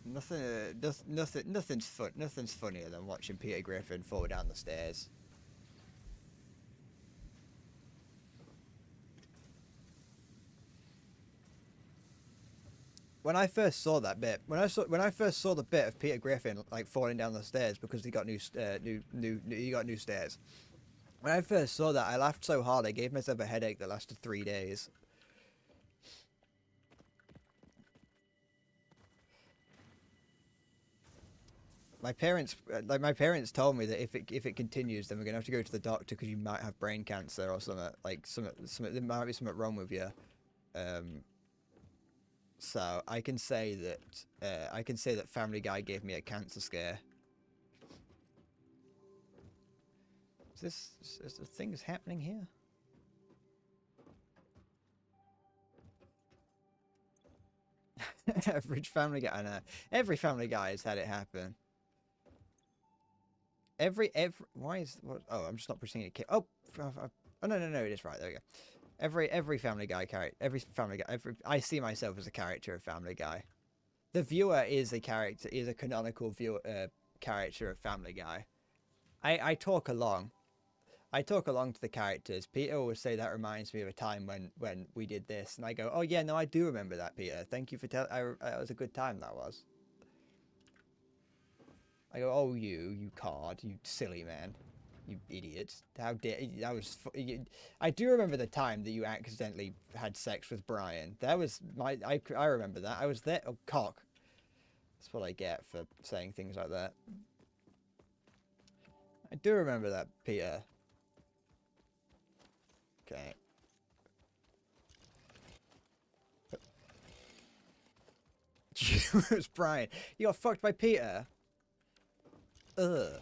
Nothing's funnier than watching Peter Griffin fall down the stairs. When I first saw that bit, when I first saw the bit of Peter Griffin like falling down the stairs because he got new stairs. When I first saw that, I laughed so hard I gave myself a headache that lasted 3 days. My parents told me that if it continues, then we're gonna have to go to the doctor because you might have brain cancer or something. Like there might be something wrong with you. So I can say that Family Guy gave me a cancer scare. Is there things happening here? Average Family Guy. I know. Every Family Guy has had it happen. Every why is what? Oh, I'm just not pushing it. Oh, no, it is right. There we go. Every Family Guy character, every Family Guy, I see myself as a character of Family Guy. The viewer is a character, is a canonical viewer character of Family Guy. I talk along. I talk along to the characters. Peter always say that reminds me of a time when we did this, and I go, oh yeah, no, I do remember that, Peter. Thank you for telling. That was a good time. That was. I go, oh you card, you silly man. You idiot. How dare that was I do remember the time that you accidentally had sex with Brian. That was my I remember that. I was there. Oh, cock. That's what I get for saying things like that. I do remember that, Peter. Okay. It was Brian. You got fucked by Peter. Ugh.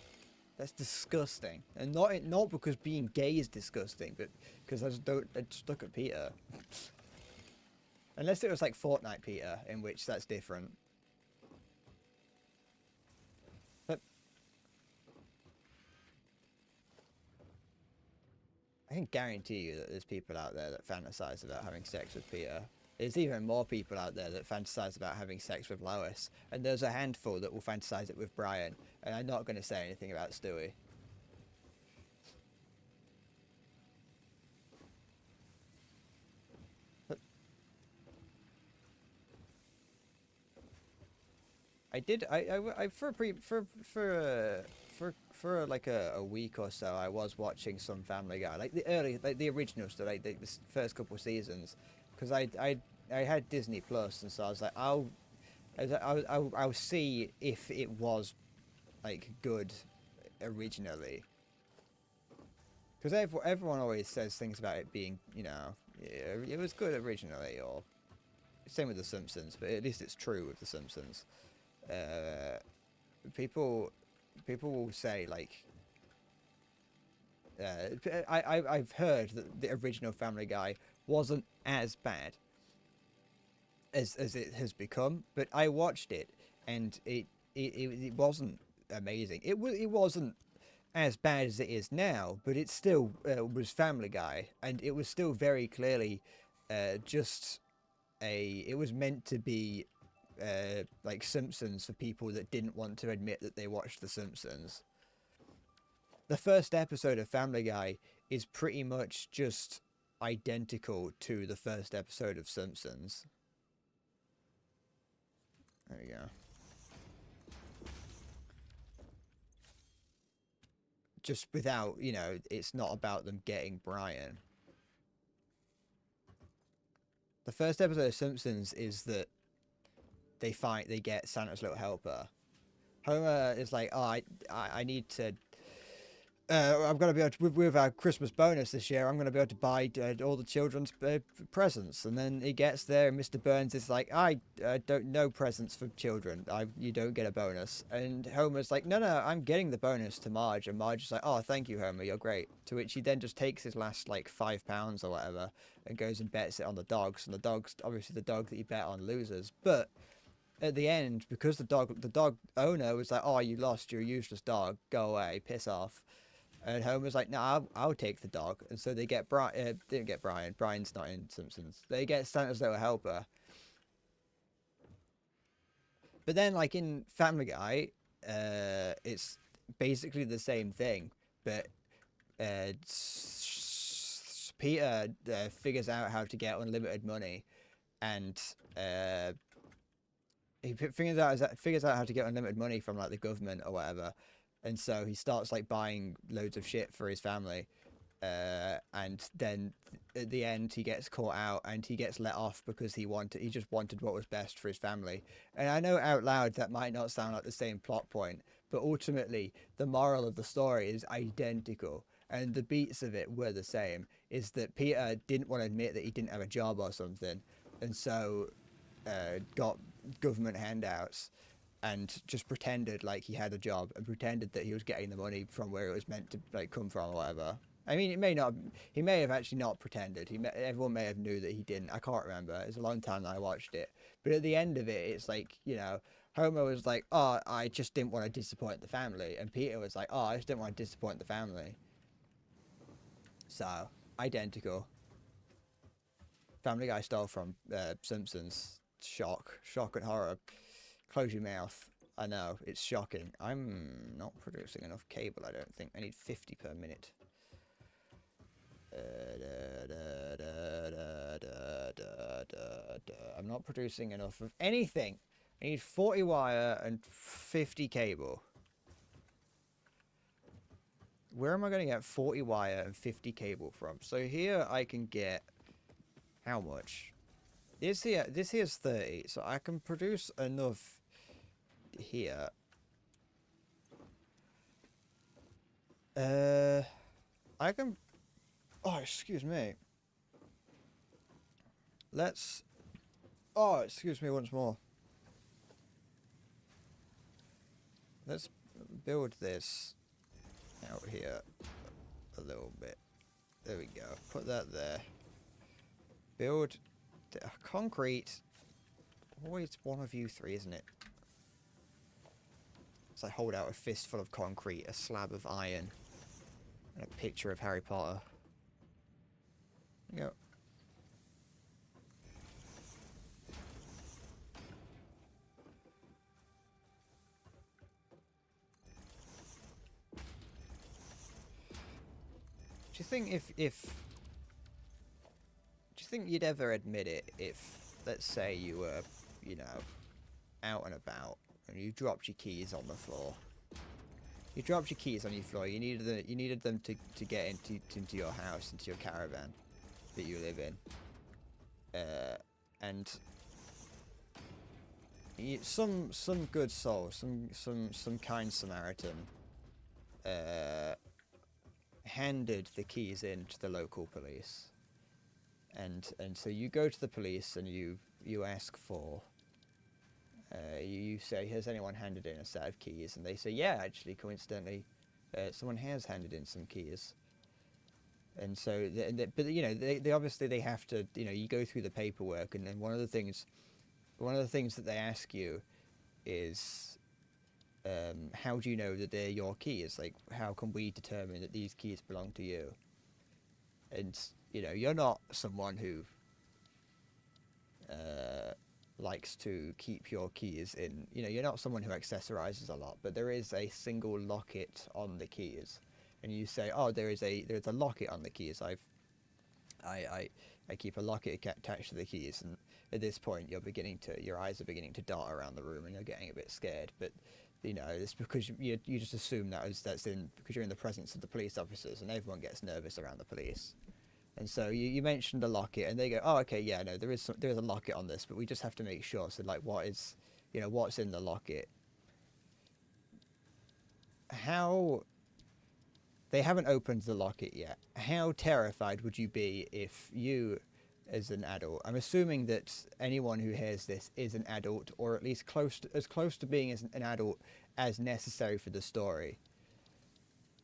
That's disgusting, and not because being gay is disgusting, but because I just look at Peter. Unless it was like Fortnite Peter, in which that's different. But I can guarantee you that there's people out there that fantasize about having sex with Peter. There's even more people out there that fantasize about having sex with Lois, and there's a handful that will fantasize it with Brian. And I'm not going to say anything about Stewie. I did. I for like a week or so, I was watching some Family Guy, like the original stuff, like the first couple of seasons, because I had Disney Plus, and so I was like, I'll see if it was like good originally, because everyone always says things about it being, yeah, it was good originally, or same with The Simpsons, but at least it's true with The Simpsons. People will say like I've heard that the original Family Guy wasn't as bad as it has become, but I watched it and it wasn't amazing. It wasn't as bad as it is now, but it still was Family Guy, and it was still very clearly just it was meant to be like Simpsons for people that didn't want to admit that they watched The Simpsons. The first episode of Family Guy is pretty much just identical to the first episode of Simpsons. There we go. Just without, it's not about them getting Brian. The first episode of Simpsons is that they get Santa's Little Helper. Homer is like, oh, I need to. I'm going to be able to, with our Christmas bonus this year, I'm going to be able to buy all the children's presents. And then he gets there, and Mr. Burns is like, I don't know presents for children. You don't get a bonus. And Homer's like, no, I'm getting the bonus to Marge. And Marge is like, oh, thank you, Homer, you're great. To which he then just takes his last like £5 or whatever and goes and bets it on the dogs. And the dog's obviously the dog that you bet on loses. But at the end, because the dog owner was like, oh, you lost, you're a useless dog, go away, piss off. And Homer's like, no, I'll take the dog. And so they get didn't get Brian. Brian's not in Simpsons. They get Santa's Little Helper. But then, like in Family Guy, it's basically the same thing. But Peter figures out how to get unlimited money, and he figures out how to get unlimited money from like the government or whatever. And so he starts like buying loads of shit for his family, and then at the end he gets caught out and he gets let off because he just wanted what was best for his family. And I know out loud that might not sound like the same plot point, but ultimately the moral of the story is identical, and the beats of it were the same. Is that Peter didn't want to admit that he didn't have a job or something, and so got government handouts, and just pretended like he had a job and pretended that he was getting the money from where it was meant to like come from or whatever. I mean, it may not. He may have actually not pretended. Everyone may have knew that he didn't. I can't remember. It was a long time that I watched it. But at the end of it, it's like, you know, Homer was like, "Oh, I just didn't want to disappoint the family," and Peter was like, "Oh, I just didn't want to disappoint the family." So identical. Family Guy stole from Simpsons. Shock and horror. Close your mouth. I know it's shocking. I'm not producing enough cable. I don't think. I need 50 per minute. I'm not producing enough of anything. I need 40 wire and 50 cable. Where am I going to get 40 wire and 50 cable from? So here I can get how much? This here's 30, so I can produce enough here. I can. Oh, excuse me. Let's. Oh, excuse me once more. Let's build this out here a little bit. There we go. Put that there. Build concrete. Always one of you three, isn't it? So I hold out a fistful of concrete, a slab of iron, and a picture of Harry Potter. There you go. Do you think do you think you'd ever admit it if, let's say, you were, you know, out and about and you dropped your keys on the floor? You dropped your keys on your floor. You needed them to get into your house, into your caravan that you live in, and some good soul, some kind Samaritan, handed the keys in to the local police, and so you go to the police and you ask for. You say, has anyone handed in a set of keys? And they say, yeah, actually, coincidentally, someone has handed in some keys. And so, but you know, they obviously they have to, you know, you go through the paperwork, and then one of the things that they ask you is, how do you know that they're your keys? Like, how can we determine that these keys belong to you? And you know, you're not someone who likes to keep your keys in, you know, you're not someone who accessorizes a lot, but there is a single locket on the keys, and you say, oh, there's a locket on the keys. I keep a locket attached to the keys, and at this point your eyes are beginning to dart around the room and you're getting a bit scared, but you know, it's because you just assume that's in because you're in the presence of the police officers, and everyone gets nervous around the police. And so you mentioned the locket, and they go, "Oh, okay, yeah, no, there is a locket on this, but we just have to make sure." So, like, what's in the locket? How they haven't opened the locket yet? How terrified would you be if you, as an adult, I'm assuming that anyone who hears this is an adult, or at least as close to being as an adult as necessary for the story,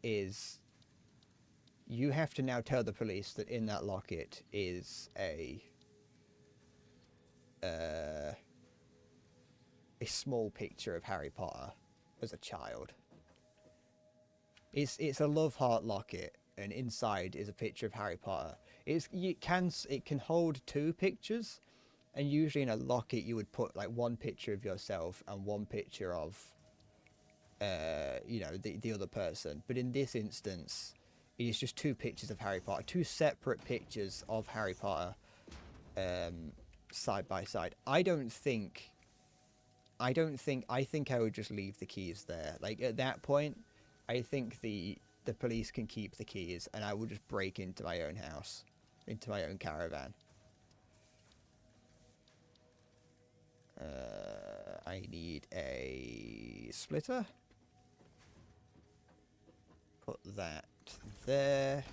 is. You have to now tell the police that in that locket is a small picture of Harry Potter as a child. It's a love heart locket, and inside is a picture of Harry Potter. It can hold two pictures, and usually in a locket you would put like one picture of yourself and one picture of the other person. But in this instance, it is just two pictures of Harry Potter, two separate pictures of Harry Potter, side by side. I think I would just leave the keys there. Like, at that point, I think the police can keep the keys, and I will just break into my own house, into my own caravan. I need a splitter. Put that there.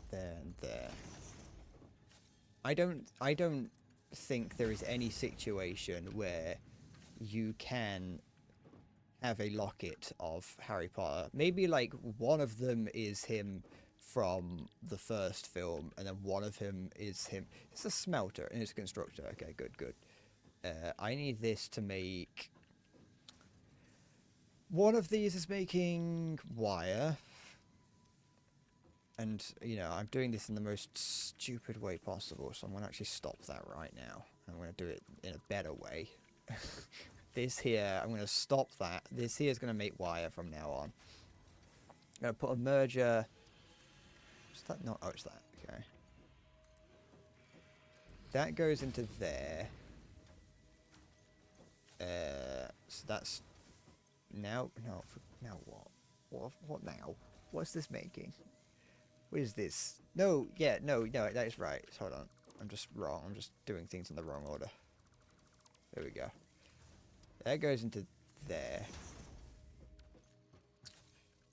There and there. I don't think there is any situation where you can have a locket of Harry Potter. Maybe like one of them is him from the first film, and then one of him is him. It's a smelter and it's a constructor. Okay, good, good. I need this to make... One of these is making wire. And, you know, I'm doing this in the most stupid way possible, so I'm going to actually stop that right now. I'm going to do it in a better way. This here, I'm going to stop that. This here is going to make wire from now on. I'm going to put a merger... Is that not... Oh, it's that. Okay. That goes into there. So that's... Now... No, now what? What now? What's this making? What is this? No, yeah, no, that is right. Hold on. I'm just wrong. I'm just doing things in the wrong order. There we go. That goes into there.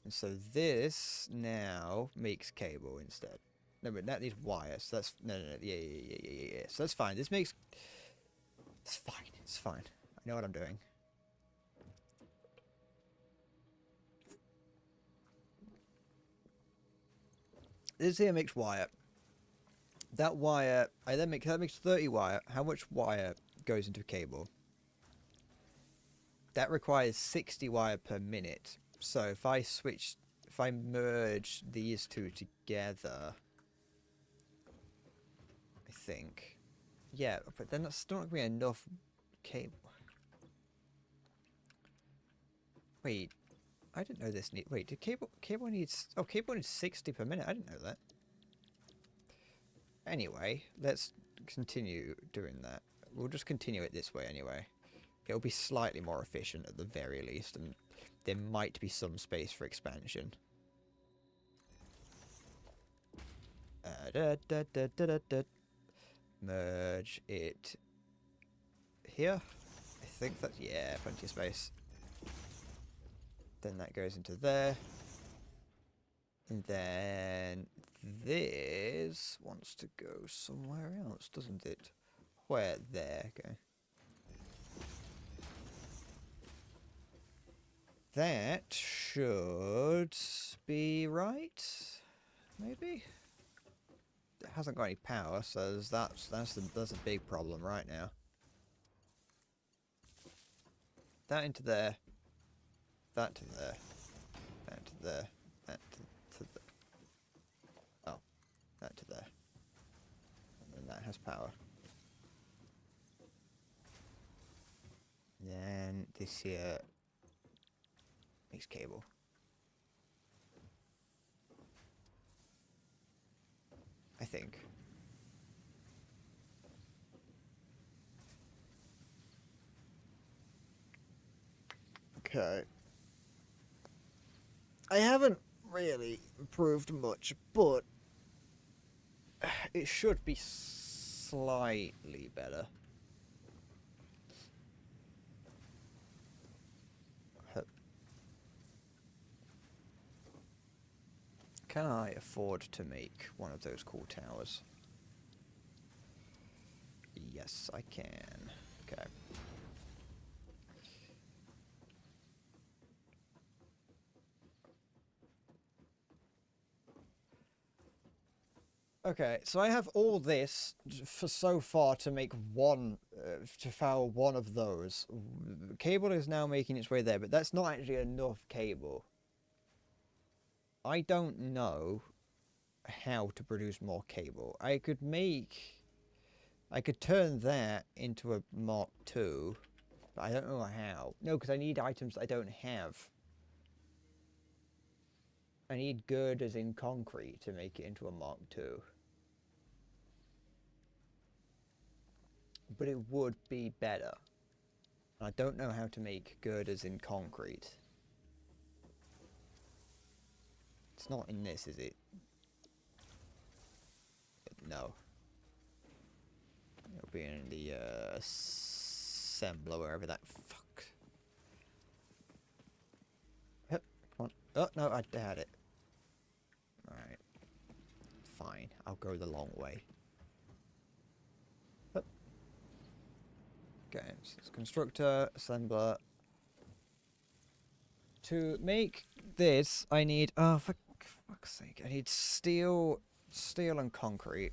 And so this now makes cable instead. No, but that needs wire. So that's... No. Yeah. So that's fine. This makes... It's fine. It's fine. I know what I'm doing. This here makes wire. That wire... that makes 30 wire. How much wire goes into a cable? That requires 60 wire per minute. So if I merge these two together, I think, yeah, but then that's still not going to be enough cable. Wait, I didn't know this need. Wait, did cable needs? Oh, cable needs 60 per minute. I didn't know that. Anyway, let's continue doing that. We'll just continue it this way anyway. It'll be slightly more efficient at the very least, and there might be some space for expansion. Merge it here. I think that's... Yeah, plenty of space. Then that goes into there. And then this wants to go somewhere else, doesn't it? Where? There. Okay. That should be right. Maybe. It hasn't got any power, so that's a big problem right now. That into there. That to there. That to there. That to there. Oh, that to there. And then that has power. Then this here makes cable. I think. Okay. I haven't really improved much, but it should be slightly better. Can I afford to make one of those cool towers? Yes, I can. Okay. Okay, so I have all this for so far to make one, to power one of those. Cable is now making its way there, but that's not actually enough cable. I don't know how to produce more cable. I could turn that into a Mark II, but I don't know how. No, because I need items I don't have. I need girders in concrete to make it into a Mark II. But it would be better. I don't know how to make girders in concrete. It's not in this, is it? No. It'll be in the assembler, wherever that fuck. Yep, come on. Oh, no, I had it. Alright. Fine, I'll go the long way. Yep. Okay, so it's constructor, assembler. To make this, I need... Oh, for fuck's sake. I need steel and concrete.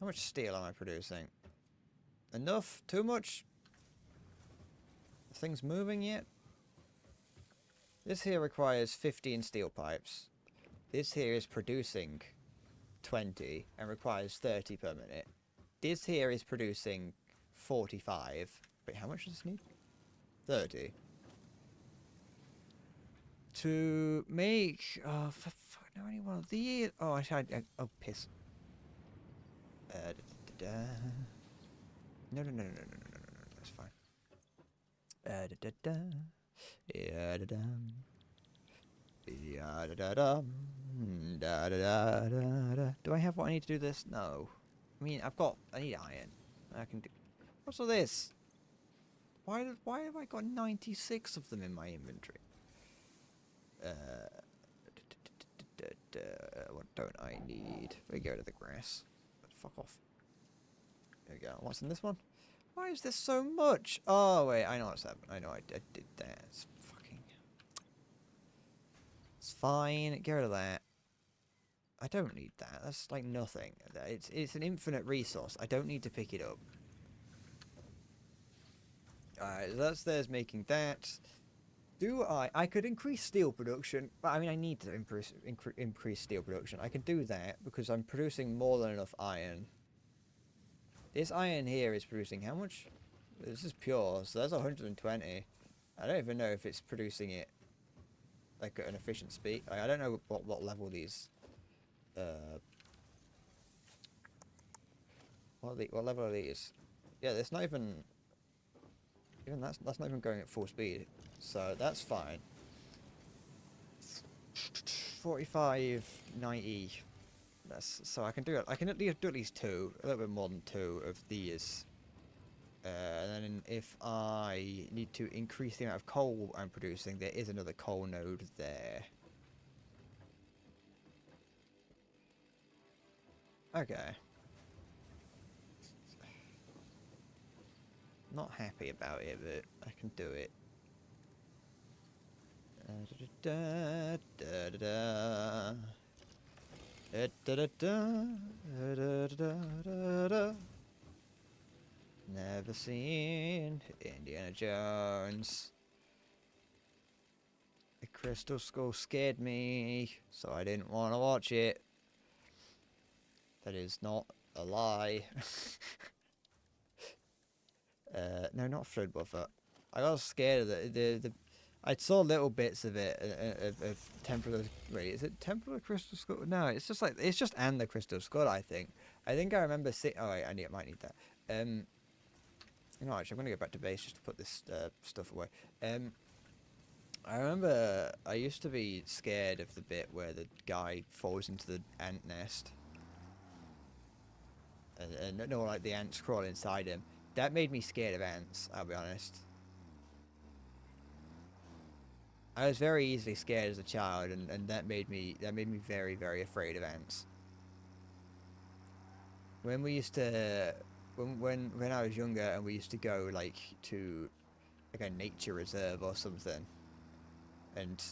How much steel am I producing? Enough? Too much? Things moving yet? This here requires 15 steel pipes. This here is producing 20 and requires 30 per minute. This here is producing 45. Wait, how much does this need? 30. To make... Oh, for no, any one of these... Oh, oh, piss. No, that's fine. Do I have what I need to do this? No. I mean, I need iron. I can do... What's all this? Why have I got 96 of them in my inventory? What don't I need? We go to the grass. Fuck off. There we go. What's in this one? Why is this so much? Oh, wait. I know what's happened. I know I did that. It's fucking... It's fine. Get rid of that. I don't need that. That's like nothing. It's an infinite resource. I don't need to pick it up. Alright, so that's theirs making that. I could increase steel production, but I mean I need to increase steel production. I can do that because I'm producing more than enough iron. This iron here is producing how much? This is pure, so that's 120. I don't even know if it's producing it like at an efficient speed. I don't know what level these what level are these? Yeah, it's not even that's not even going at full speed. So that's fine. 45, 90. So I can do it. I can do at least 2, a little bit more than 2 of these. And then if I need to increase the amount of coal I'm producing, there is another coal node there. Okay. Not happy about it, but I can do it. Never seen Indiana Jones. The Crystal Skull scared me, so I didn't want to watch it. That is not a lie. No, not Flood Buffer. I got scared of the I saw little bits of it of Temple of... Wait, is it Temple of Crystal Skull? No, it's just like... It's just and the Crystal Skull, I think. I think I remember seeing... Oh, wait, I might need that. No, actually, I'm going to go back to base just to put this stuff away. I remember I used to be scared of the bit where the guy falls into the ant nest. And no, like the ants crawl inside him. That made me scared of ants, I'll be honest. I was very easily scared as a child, and that made me very, very afraid of ants. When we used to, when I was younger, and we used to go like to like a nature reserve or something, and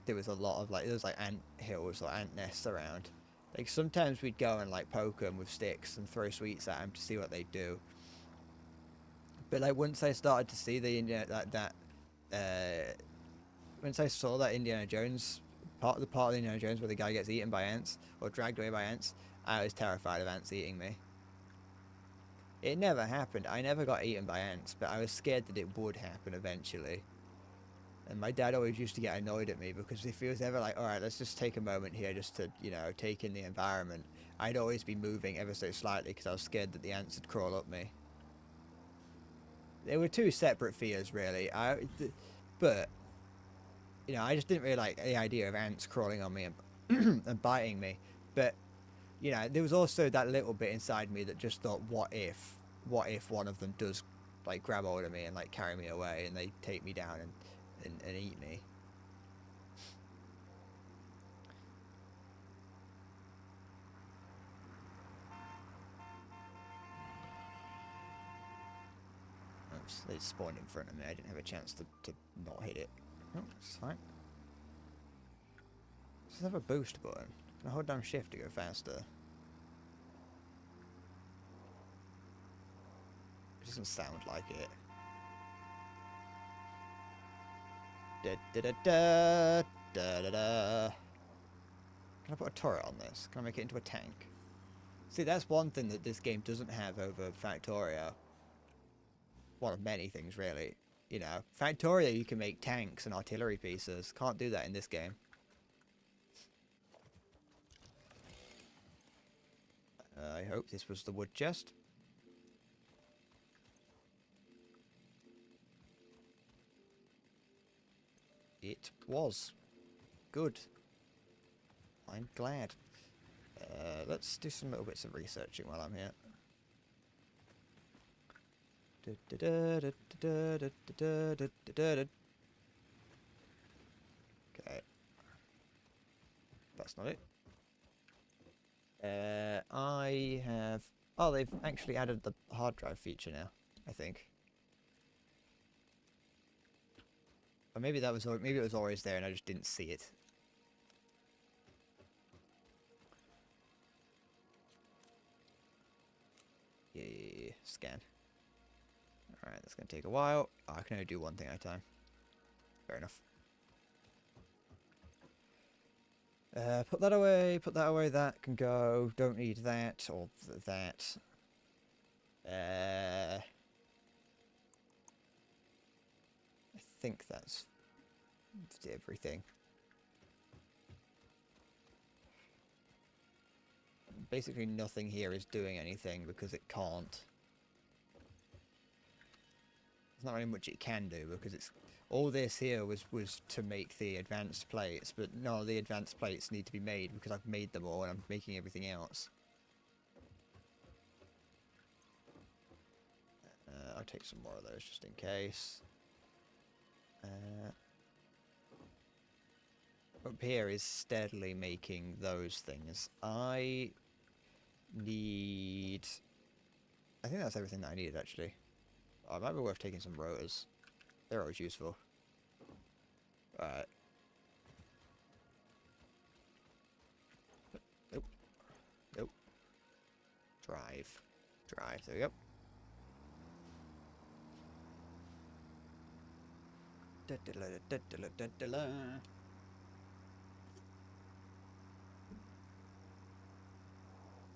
there was a lot of like ant hills or ant nests around. Like sometimes we'd go and like poke them with sticks and throw sweets at them to see what they'd do. But like once I started to see the once I saw that Indiana Jones part of Indiana Jones where the guy gets eaten by ants or dragged away by ants, I was terrified of ants eating me. It never happened. I never got eaten by ants, but I was scared that it would happen eventually. And my dad always used to get annoyed at me because if he was ever like, all right, let's just take a moment here just to, you know, take in the environment, I'd always be moving ever so slightly because I was scared that the ants would crawl up me. They were two separate fears, really. But, you know, I just didn't really like the idea of ants crawling on me and, and biting me. But, you know, there was also that little bit inside me that just thought, what if one of them does, like, grab hold of me and, like, carry me away and they take me down and eat me. Oops, they spawned in front of me. I didn't have a chance to not hit it. Oh, it's fine. Does it have a boost button? Can I hold down shift to go faster? It doesn't sound like it. Da da da da da da da. Can I put a turret on this? Can I make it into a tank? See, that's one thing that this game doesn't have over Factorio. One of many things, really. You know, Factorio, you can make tanks and artillery pieces. Can't do that in this game. I hope this was the wood chest. It was. Good. I'm glad. Let's do some little bits of researching while I'm here. Okay. That's not it. I have... Oh, they've actually added the hard drive feature now, I think. Or maybe that was... Maybe it was always there and I just didn't see it. Yeah, scan. Alright, that's going to take a while. Oh, I can only do one thing at a time. Fair enough. Put that away, that can go. Don't need that, or that. I think that's everything. Basically nothing here is doing anything because it can't. There's not really much it can do because it's... All this here was to make the advanced plates, but none of the advanced plates need to be made because I've made them all and I'm making everything else. I'll take some more of those just in case. Up here is steadily making those things. I need... I think that's everything that I needed, actually. Oh, it might be worth taking some rotors. They're always useful. Alright. Nope. Nope. Drive. Drive. There we go.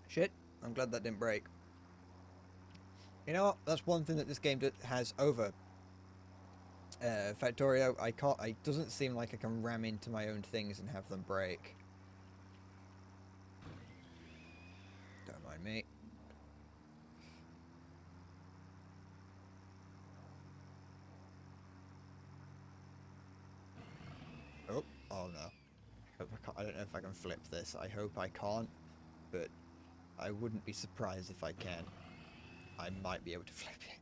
Shit. I'm glad that didn't break. You know what? That's one thing that this game has over Factorio. I can't. It doesn't seem like I can ram into my own things and have them break. Don't mind me. Oh, oh no. I don't know if I can flip this. I hope I can't, but I wouldn't be surprised if I can. I might be able to flip it.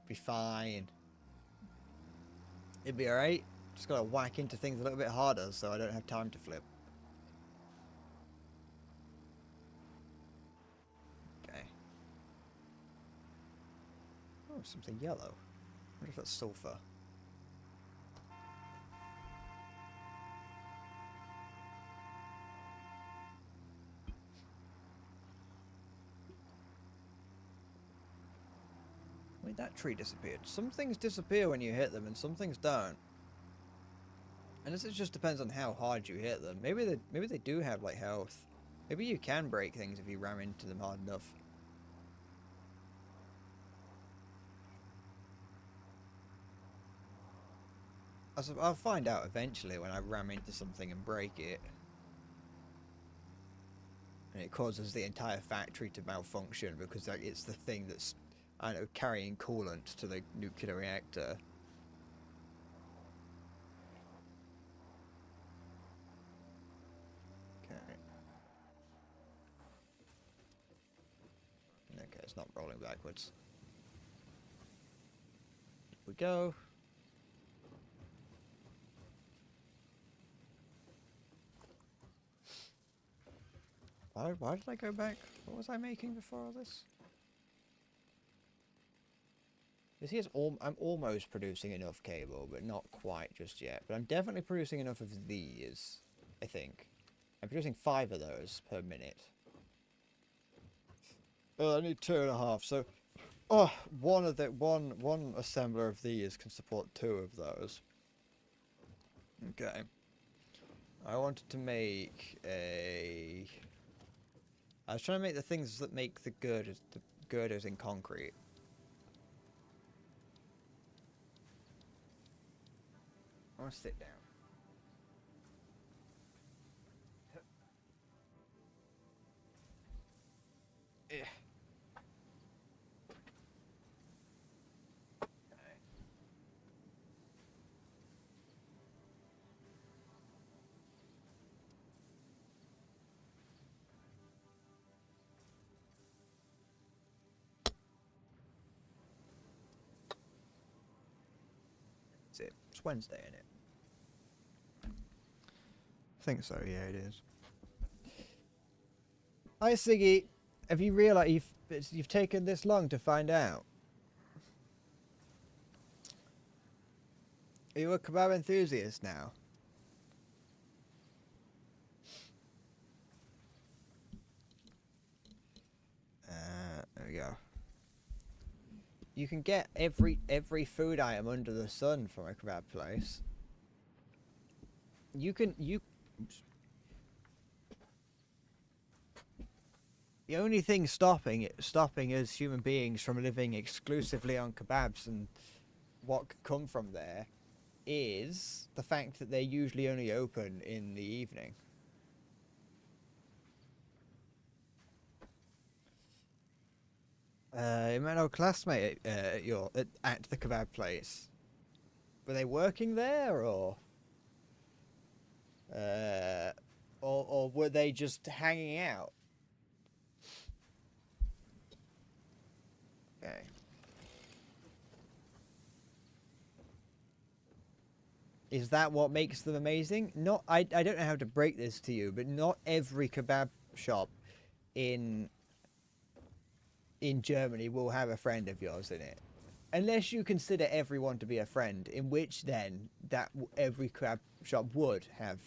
Be fine. It'd be alright. Just gotta whack into things a little bit harder so I don't have time to flip. Okay. Oh, something yellow. I wonder if that's sulfur. Wait, that tree disappeared. Some things disappear when you hit them and some things don't. And this just depends on how hard you hit them. Maybe they do have like health. Maybe you can break things if you ram into them hard enough. I'll find out eventually when I ram into something and break it. And it causes the entire factory to malfunction because it's the thing that's, I don't know, carrying coolant to the nuclear reactor. Okay. Okay, it's not rolling backwards. Here we go. Why did I go back? What was I making before all this? This here's I'm almost producing enough cable, but not quite just yet. But I'm definitely producing enough of these, I think. I'm producing 5 of those per minute. Oh, I need 2.5, so... Oh, one assembler of these can support 2 of those. Okay. I wanted to make a... I was trying to make the things that make the girders in concrete. I want to sit down. Yeah. That's it. It's Wednesday, isn't it? I think so, yeah, it is. Hi, Siggy. Have you realised you've taken this long to find out? Are you a kebab enthusiast now? There we go. You can get every food item under the sun from a kebab place. The only thing stopping us human beings from living exclusively on kebabs and what could come from there is the fact that they're usually only open in the evening. You met an old classmate at the kebab place. Were they working there, or were they just hanging out? Okay. Is that what makes them amazing? I don't know how to break this to you, but not every kebab shop in Germany will have a friend of yours in it. Unless you consider everyone to be a friend, in which then every kebab shop would have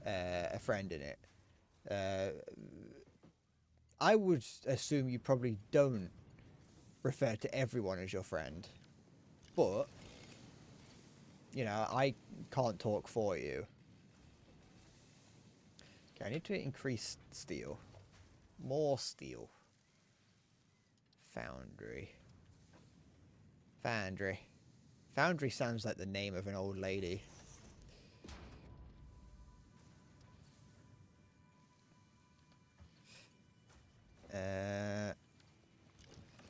a friend in it. I would assume you probably don't refer to everyone as your friend, but you know, I can't talk for you. Okay, I need to increase steel. More steel. Foundry. Foundry sounds like the name of an old lady.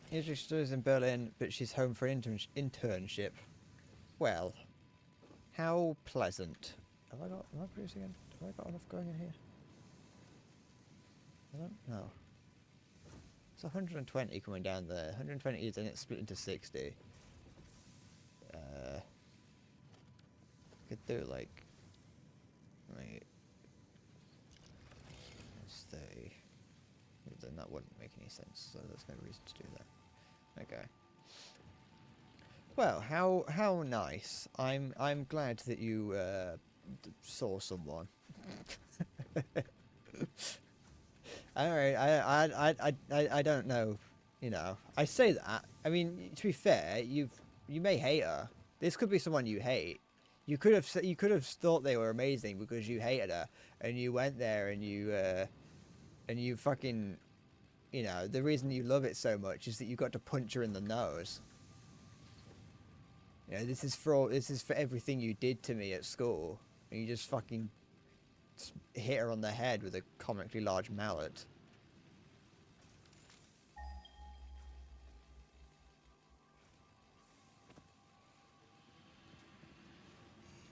Usually she lives in Berlin, but she's home for an internship. Well, how pleasant. Am I producing it? Have I got enough going in here? I don't know. It's 120 coming down there. 120 is then it's split into 60. Could do like 30. Then that wouldn't make any sense, so there's no reason to do that. Okay. Well, how nice. I'm glad that you saw someone. Alright, I don't know. You know, I say that. I mean, to be fair, you may hate her. This could be someone you hate. You could have thought they were amazing because you hated her, and you went there and you fucking, you know, the reason you love it so much is that you got to punch her in the nose. You know, this is for everything you did to me at school, and you just fucking hit her on the head with a comically large mallet.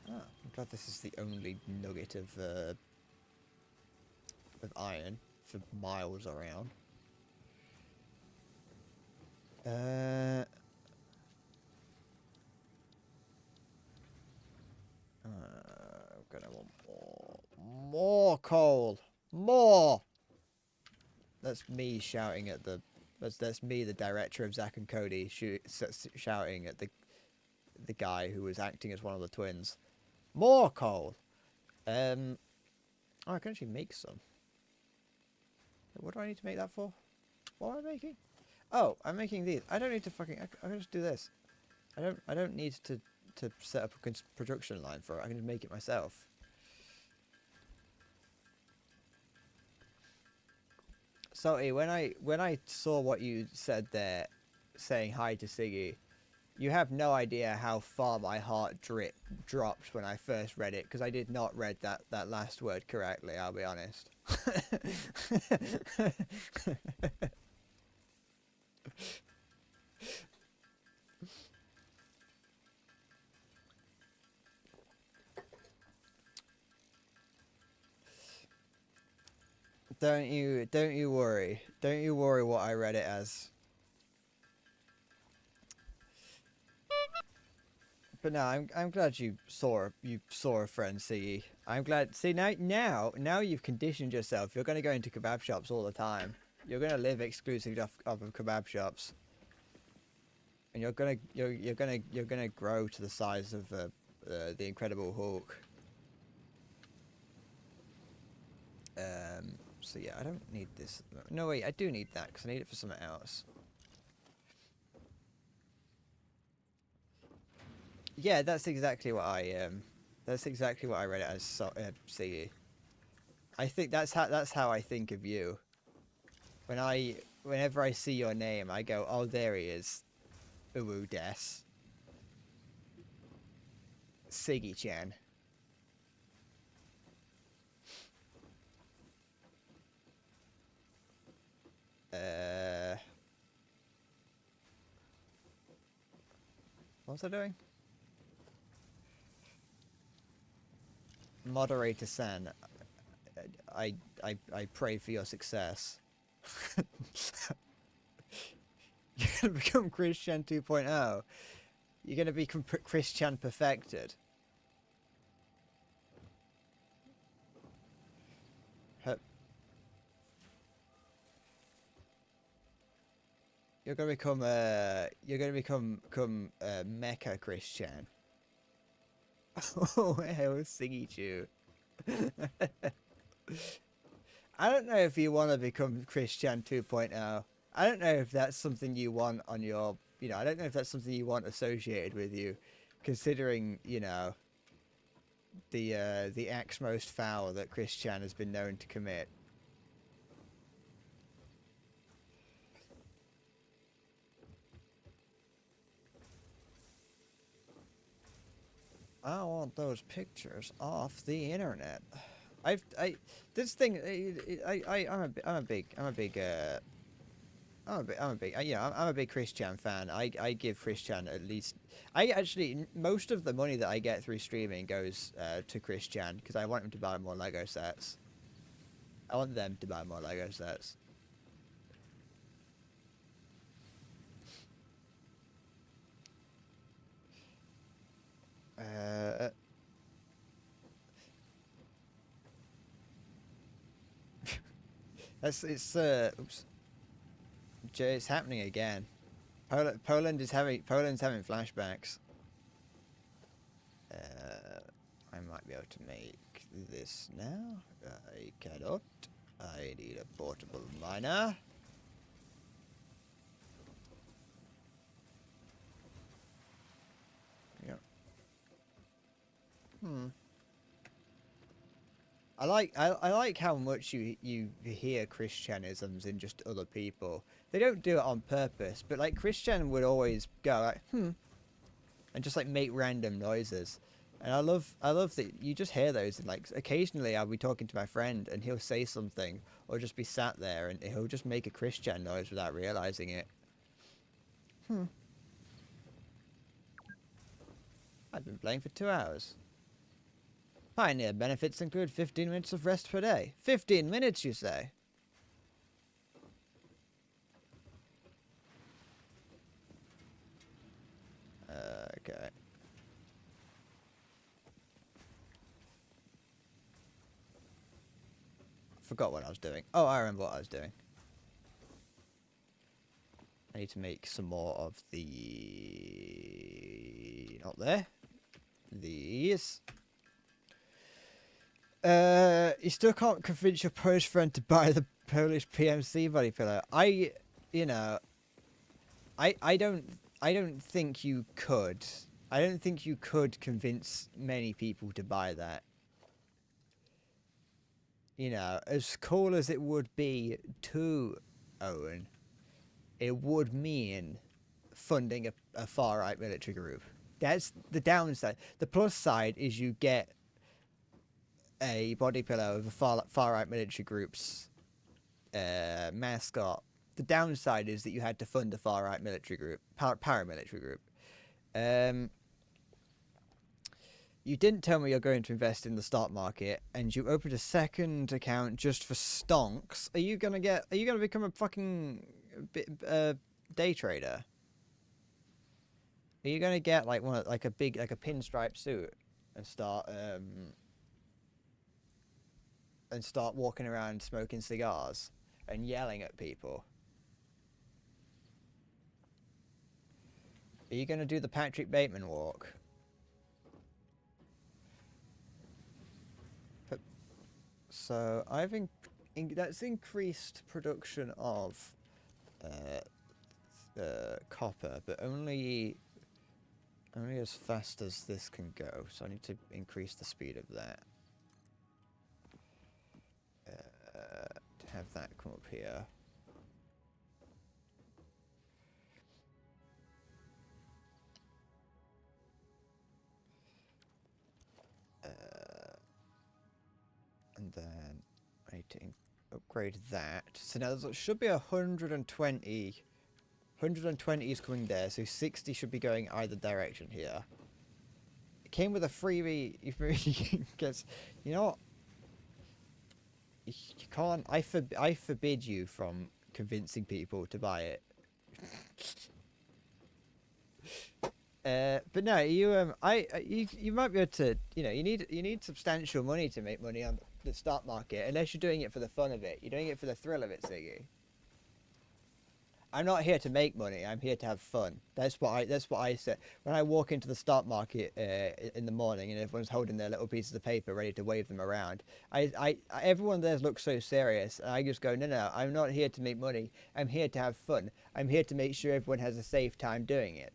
Ah, I'm glad this is the only nugget of iron for miles around. I'm gonna want more coal. More. That's me shouting at the That's me, the director of Zack and Cody, shouting at the guy who was acting as one of the twins. More coal. Oh, I can actually make some. What do I need to make that for? What am I making? Oh, I'm making these. I don't need to fucking. I can just do this. I don't need to set up a production line for it. I can just make it myself. Salty, when I saw what you said there, saying hi to Siggy, you have no idea how far my heart dropped when I first read it, because I did not read that last word correctly, I'll be honest. Don't you worry. Don't you worry what I read it as. But no, I'm glad you saw a friend, Siggy. I'm glad. See, now you've conditioned yourself. You're gonna go into kebab shops all the time. You're gonna live exclusively off of kebab shops, and you're gonna grow to the size of the Incredible Hulk. So yeah, I don't need this. No wait, I do need that because I need it for something else. Yeah, that's exactly what I read it as. Siggy. I think that's how I think of you. Whenever I see your name, I go, oh, there he is, Uwu Des, Siggy-chan. What was I doing? Moderator San, I pray for your success. You're gonna become Chris-chan 2.0. You're gonna become Chris-chan perfected. You're gonna become Mecha Chris-chan. Oh, hell, Siggy Chew. I don't know if you want to become Chris-chan 2.0. I don't know if that's something you want on your, I don't know if that's something you want associated with you, considering, the acts most foul that Chris-chan has been known to commit. I want those pictures off the internet. I'm a big Chris-chan fan. I give Chris-chan at least. Most of the money that I get through streaming goes to Chris-chan because I want him to buy more Lego sets. I want them to buy more Lego sets. Oops. It's happening again. Poland's having flashbacks. I might be able to make this now. I cannot. I need a portable miner. Yep. I like how much you hear Chris-chanisms in just other people. They don't do it on purpose, but like Chris-chan would always go like and just like make random noises. And I love that you just hear those, and like occasionally I'll be talking to my friend and he'll say something or just be sat there and he'll just make a Chris-chan noise without realizing it. I've been playing for 2 hours. Pioneer benefits include 15 minutes of rest per day. 15 minutes, you say? Okay. Forgot what I was doing. Oh, I remember what I was doing. I need to make some more of the... Not there. These. You still can't convince your Polish friend to buy the Polish PMC body pillow. I don't think you could. I don't think you could convince many people to buy that. You know, as cool as it would be to own, it would mean funding a far-right military group. That's the downside. The plus side is you get a body pillow of a far-right military group's mascot. The downside is that you had to fund a far-right military group, paramilitary group. You didn't tell me you're going to invest in the stock market, and you opened a second account just for stonks. Are you gonna become a fucking day trader? Are you gonna get like a pinstripe suit and start walking around smoking cigars and yelling at people? Are you gonna do the Patrick Bateman walk? So that's increased production of copper, but only as fast as this can go. So I need to increase the speed of that. To have that come up here. And then I need to upgrade that. So now there should be 120. 120 is coming there, so 60 should be going either direction here. It came with a freebie. Because, you know what? You can't. I forbid you from convincing people to buy it. But no, you might be able to. You know, you need substantial money to make money on the stock market, unless you're doing it for the fun of it. You're doing it for the thrill of it, Siggy. I'm not here to make money. I'm here to have fun. That's what I said when I walk into the stock market in the morning, and everyone's holding their little pieces of paper ready to wave them around. Everyone there looks so serious, and I just go, no, I'm not here to make money. I'm here to have fun. I'm here to make sure everyone has a safe time doing it.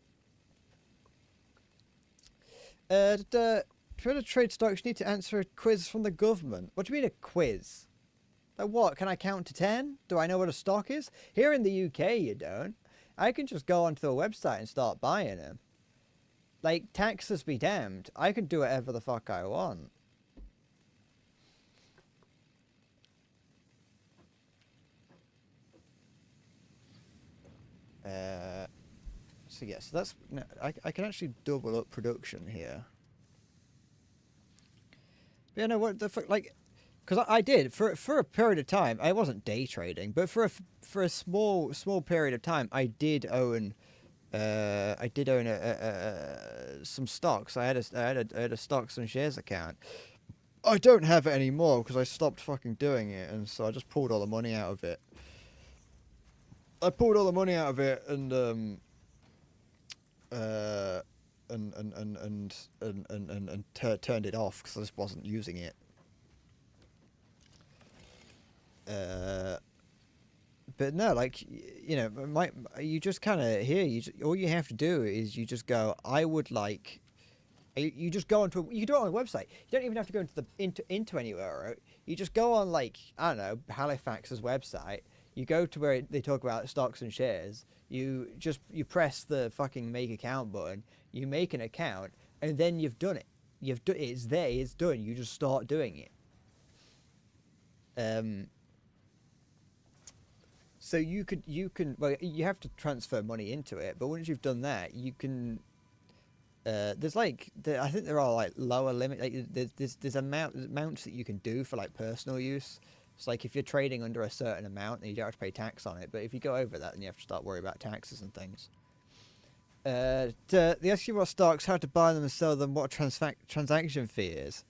To trade stocks, you need to answer a quiz from the government. What do you mean a quiz? Like what? Can I count to 10? Do I know what a stock is? Here in the UK, you don't. I can just go onto the website and start buying them. Like, taxes be damned. I can do whatever the fuck I want. So yeah, so that's... No, I can actually double up production here. But yeah, no, what the fuck, like... Because I did, for a period of time, I wasn't day trading, but for a small period of time, I did own some stocks. I had a stocks and shares account. I don't have it anymore because I stopped fucking doing it, and so I just pulled all the money out of it. I pulled all the money out of it and turned it off because I just wasn't using it. But no, like, you know, you just kind of all you have to do is you just go, I would like, you just go onto, you can do it on a website. You don't even have to go into anywhere. Right? You just go on, like, I don't know, Halifax's website. You go to where they talk about stocks and shares. You press the fucking make account button. You make an account, and then you've done it. It's there. It's done. You just start doing it. So you can well, you have to transfer money into it, but once you've done that, you can. There's like I think there are like lower limit. Like there's amounts that you can do for like personal use. It's like if you're trading under a certain amount, then you don't have to pay tax on it. But if you go over that, then you have to start worrying about taxes and things. They ask you what stocks, how to buy them and sell them, what a transaction fee is.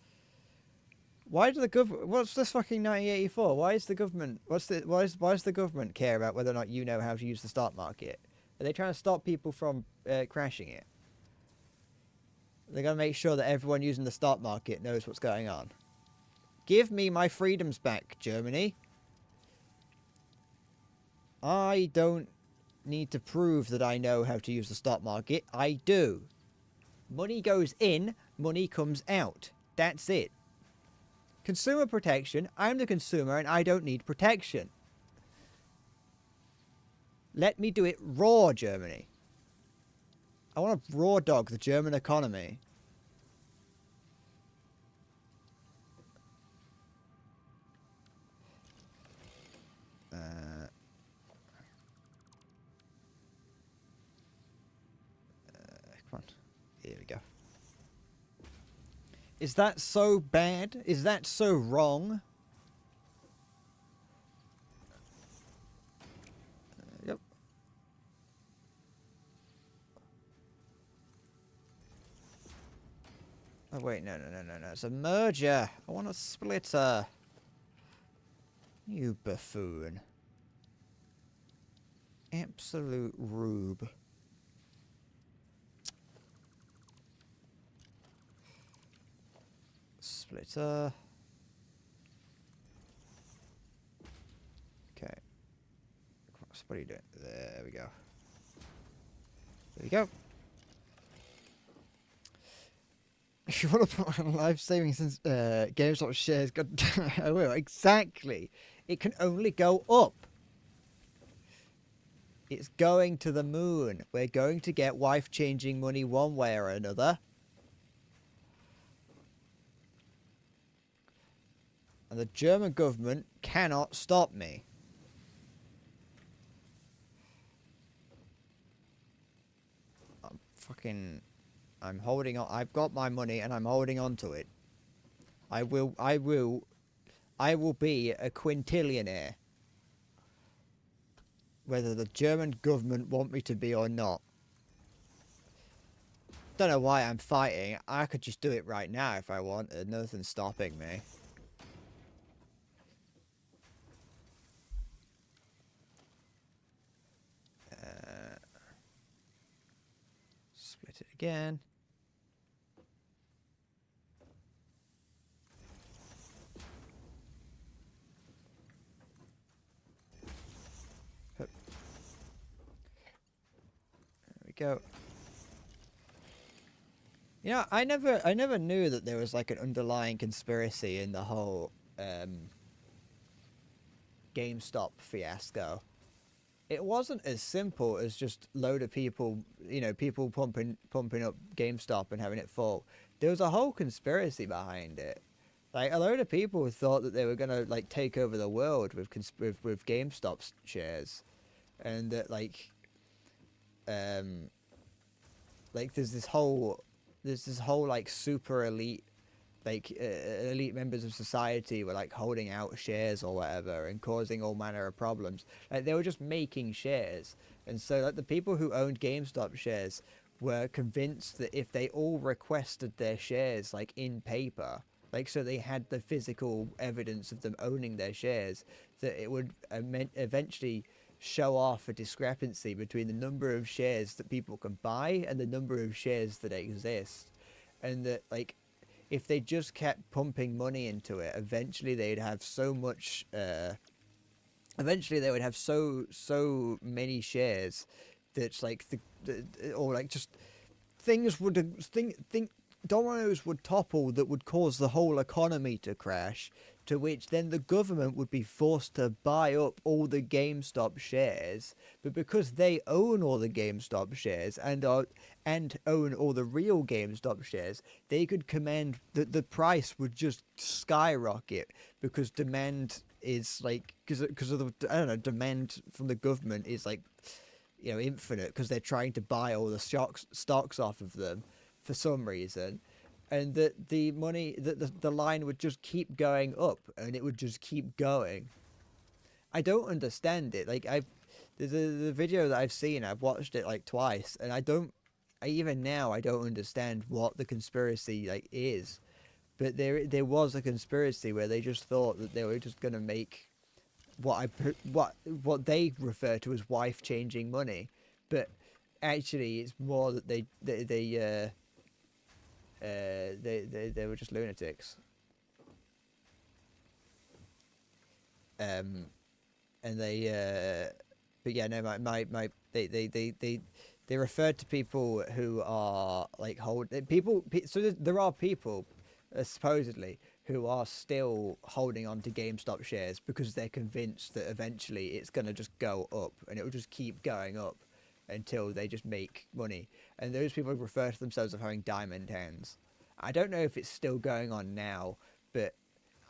Why do the government? What's this fucking 1984? Why is the government? Why does the government care about whether or not you know how to use the stock market? Are they trying to stop people from crashing it? They're going to make sure that everyone using the stock market knows what's going on. Give me my freedoms back, Germany. I don't need to prove that I know how to use the stock market. I do. Money goes in, money comes out. That's it. Consumer protection. I'm the consumer and I don't need protection. Let me do it raw, Germany. I want to raw dog the German economy. Come on. Here we go. Is that so bad? Is that so wrong? Yep. Oh wait, no. It's a merger. I want a splitter. You buffoon. Absolute rube. Splitter. Okay. What are you doing? There we go. There we go. If you want to put on life saving since GameStop shares, God damn it, I will. Exactly. It can only go up. It's going to the moon. We're going to get wife-changing money one way or another. And the German government cannot stop me. I'm holding on. I've got my money and I'm holding on to it. I will be a quintillionaire. Whether the German government want me to be or not. Don't know why I'm fighting. I could just do it right now if I wanted. Nothing's stopping me. Split it again. There we go. You know, I never knew that there was like an underlying conspiracy in the whole GameStop fiasco. It wasn't as simple as just load of people, you know, people pumping up GameStop and having it fall. There was a whole conspiracy behind it. Like, a load of people thought that they were gonna like take over the world with GameStop shares, and that like there's this whole like super elite, like elite members of society were like holding out shares or whatever and causing all manner of problems. Like, they were just making shares, and so like the people who owned GameStop shares were convinced that if they all requested their shares like in paper, like so they had the physical evidence of them owning their shares, that it would eventually show off a discrepancy between the number of shares that people can buy and the number of shares that exist, and that like if they just kept pumping money into it, eventually they'd have so much eventually they would have so many shares that like or like just things would dominoes would topple that would cause the whole economy to crash, to which then the government would be forced to buy up all the GameStop shares. But because they own all the GameStop shares and own all the real GameStop shares, they could command the price would just skyrocket, because demand is like because of the, I don't know, demand from the government is like, you know, infinite, because they're trying to buy all the stocks off of them for some reason, and that the money, the line would just keep going up, and it would just keep going. I don't understand it. Like, the video that I've seen, I've watched it like twice, and even now I don't understand what the conspiracy like is. But there was a conspiracy where they just thought that they were just gonna make what they refer to as wife changing money, but actually it's more that they were just lunatics. And but yeah, no, they referred to people who are like so there are people supposedly who are still holding on to GameStop shares because they're convinced that eventually it's going to just go up and it will just keep going up until they just make money. And those people refer to themselves as having diamond hands. I don't know if it's still going on now, but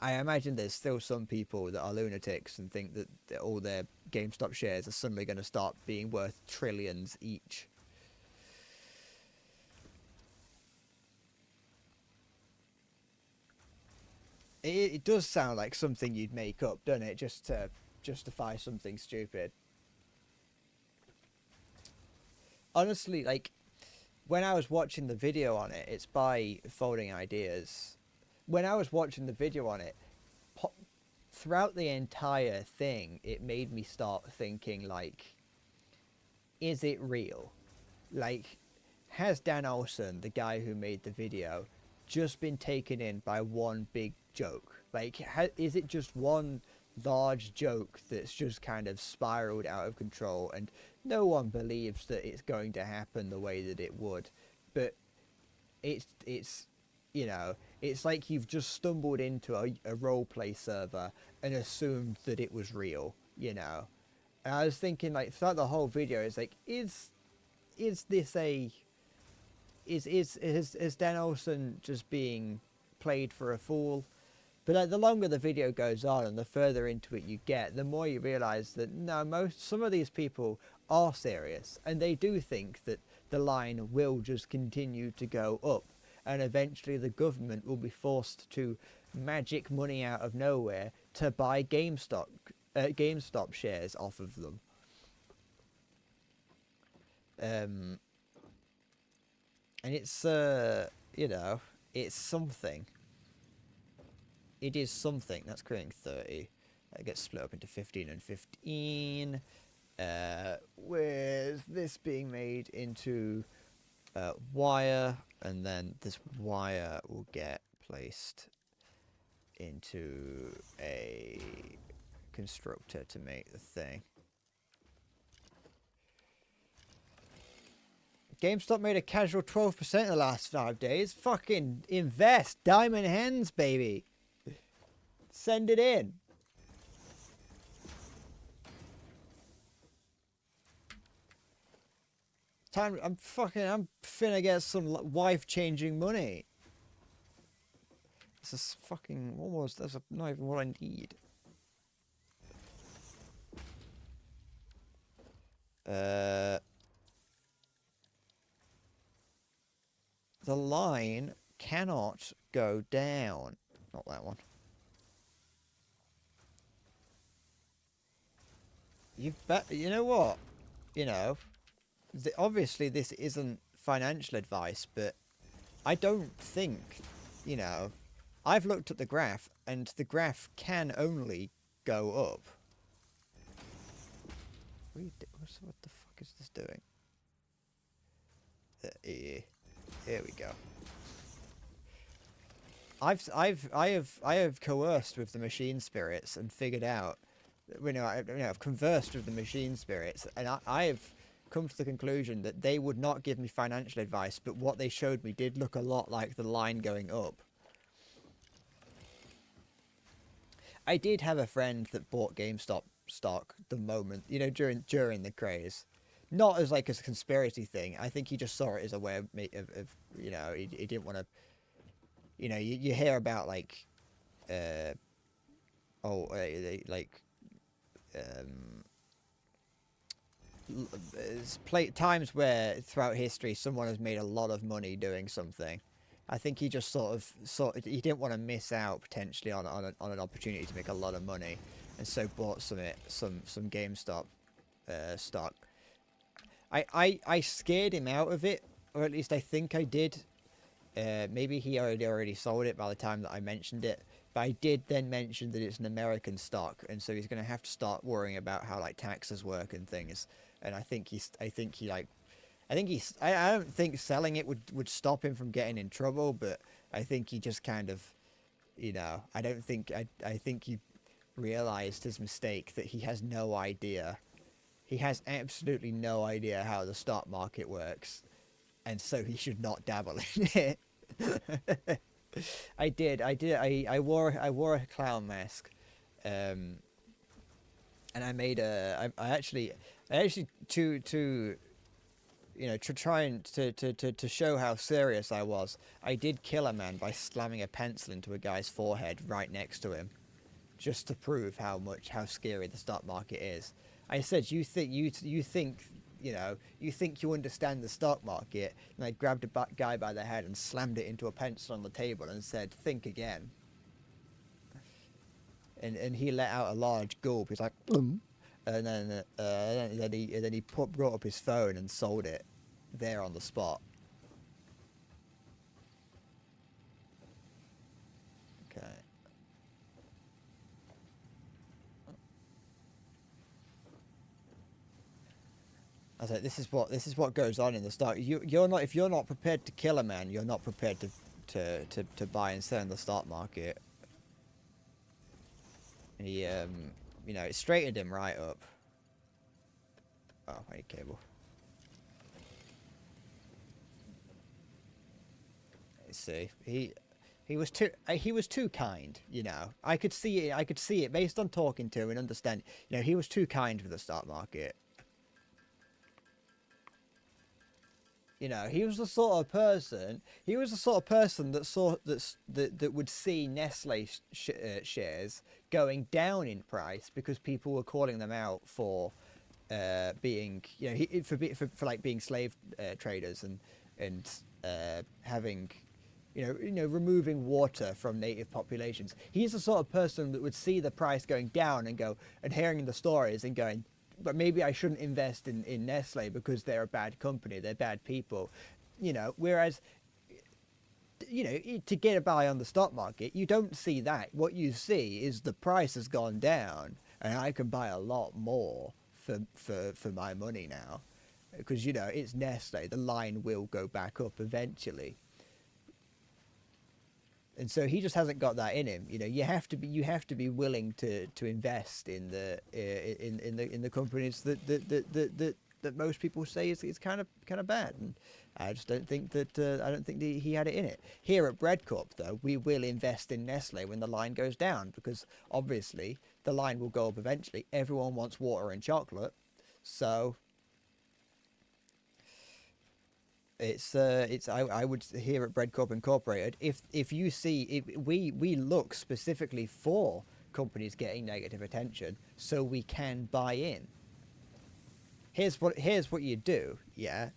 I imagine there's still some people that are lunatics and think that all their GameStop shares are suddenly going to start being worth trillions each. It does sound like something you'd make up, doesn't it? Just to justify something stupid. Honestly, like, when I was watching the video on it, it's by Folding Ideas. When I was watching the video on it, throughout the entire thing, it made me start thinking, like, is it real? Like, has Dan Olsen, the guy who made the video, just been taken in by one big joke? Like, is it just one large joke that's just kind of spiraled out of control and no one believes that it's going to happen the way that it would? But it's you know, it's like you've just stumbled into a roleplay server and assumed that it was real, you know? And I was thinking, like, throughout the whole video, it's like, is this a... Is Dan Olsen just being played for a fool? But like, the longer the video goes on and the further into it you get, the more you realise that no, some of these people are serious and they do think that the line will just continue to go up and eventually the government will be forced to magic money out of nowhere to buy GameStop shares off of them. And it's you know, it's something. It is something. That's creating 30. That gets split up into 15 and 15. With this being made into wire, and then this wire will get placed into a constructor to make the thing. GameStop made a casual 12% in the last 5 days. Fucking invest. Diamond hands, baby. Send it in. I'm finna get some wife-changing money. This is fucking almost, that's not even what I need. The line cannot go down. Not that one. You know what? You know, obviously this isn't financial advice, but I don't think, you know, I've looked at the graph and the graph can only go up. What the fuck is this doing? Here we go. I have coerced with the machine spirits and figured out, I've conversed with the machine spirits, and I have come to the conclusion that they would not give me financial advice, but what they showed me did look a lot like the line going up. I did have a friend that bought GameStop stock the moment, you know, during the craze. Not as like a conspiracy thing. I think he just saw it as a way of you know, he didn't want to, you know, you hear about like, times where throughout history someone has made a lot of money doing something. I think he just he didn't want to miss out potentially on an opportunity to make a lot of money, and so bought some GameStop stock. I scared him out of it, or at least I think I did. Maybe he already sold it by the time that I mentioned it, but I did then mention that it's an American stock, and so he's going to have to start worrying about how like taxes work and things. and I think I don't think selling it would stop him from getting in trouble, but I think he just kind of, I think he realized his mistake, that he has no idea. He has absolutely no idea how the stock market works, and so he should not dabble in it. I wore a clown mask, and I made I actually to try and to show how serious I was, I did kill a man by slamming a pencil into a guy's forehead right next to him, just to prove how scary the stock market is. I said, you think you understand the stock market, and I grabbed a guy by the head and slammed it into a pencil on the table and said, think again. And he let out a large gulp. He's like, and then he brought up his phone and sold it there on the spot. Okay. I was like, this is what goes on in the stock. You're not, if you're not prepared to kill a man, you're not prepared to buy and sell in the stock market. And he it straightened him right up. Oh, I need cable. Let's see. He was too kind, I could see it based on talking to him and understand. He was too kind for the stock market. He was the sort of person that would see Nestle shares going down in price because people were calling them out for being, for like being slave traders and having, removing water from native populations. He's the sort of person that would see the price going down and hearing the stories and going, but maybe I shouldn't invest in Nestle because they're a bad company, they're bad people, whereas, to get by on the stock market, you don't see that. What you see is the price has gone down and I can buy a lot more for my money now, because, it's Nestle, the line will go back up eventually. And so he just hasn't got that in him. You have to be willing to invest in the companies that most people say is kind of bad. And I just don't think that he had it in it. Here at Breadcorp, though, we will invest in Nestle when the line goes down, because obviously the line will go up eventually. Everyone wants water and chocolate, so I would, here at Breadcorp Incorporated, if you see, we look specifically for companies getting negative attention so we can buy in. Here's what you do.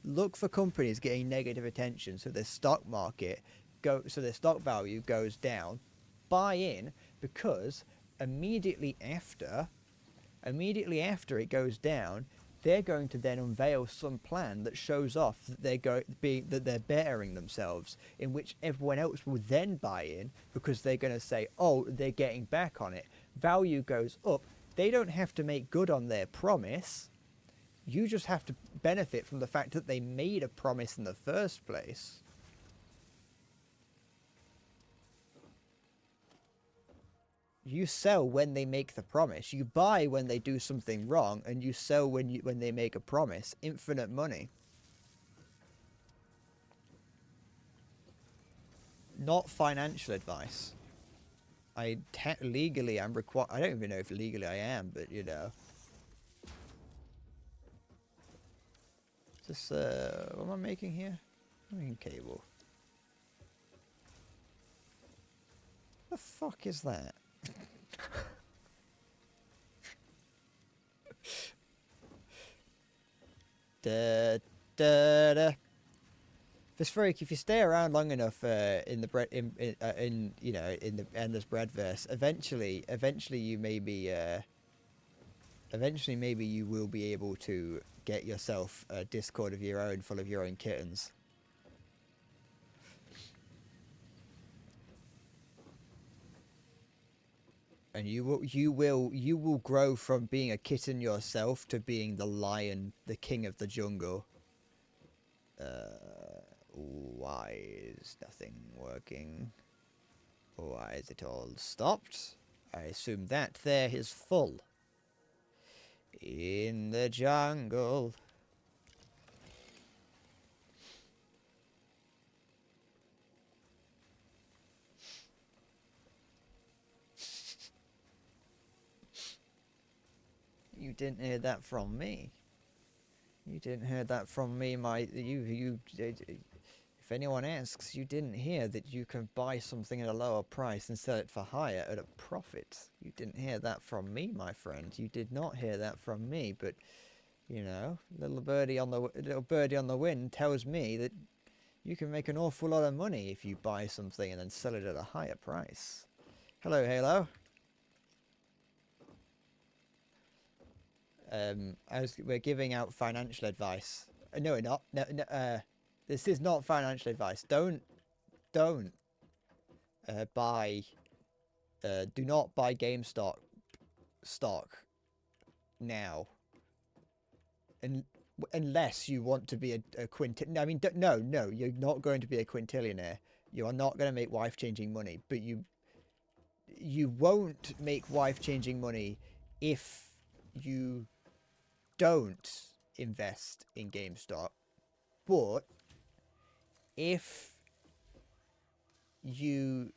Look for companies getting negative attention so their stock value goes down. Buy in, because immediately after it goes down, they're going to then unveil some plan that shows off that they're bettering themselves, in which everyone else will then buy in, because they're going to say, oh, they're getting back on it. Value goes up. They don't have to make good on their promise. You just have to benefit from the fact that they made a promise in the first place. You sell when they make the promise. You buy when they do something wrong, and you sell when they make a promise. Infinite money. Not financial advice. Legally, I'm required. I don't even know if legally I am, but Is this what am I making here? I'm making cable. The fuck is that? Visferic, if you stay around long enough in the bread in the endless breadverse, eventually you maybe you will be able to get yourself a Discord of your own, full of your own kittens. And you will grow from being a kitten yourself to being the lion, the king of the jungle. Why is nothing working? Why is it all stopped? I assume that there is full. In the jungle. You didn't hear that from me. You didn't hear that from me, if anyone asks, you didn't hear that you can buy something at a lower price and sell it for higher at a profit. You didn't hear that from me, my friend. You did not hear that from me, but, you know, little birdie on the wind tells me that you can make an awful lot of money if you buy something and then sell it at a higher price. Hello, Halo. We're giving out financial advice. No, we're not. No, this is not financial advice. Don't buy. Do not buy GameStop stock now. Unless you want to be a quintillion. I mean, no, you're not going to be a quintillionaire. You are not going to make life-changing money. But you won't make life-changing money if you don't invest in GameStop. But if you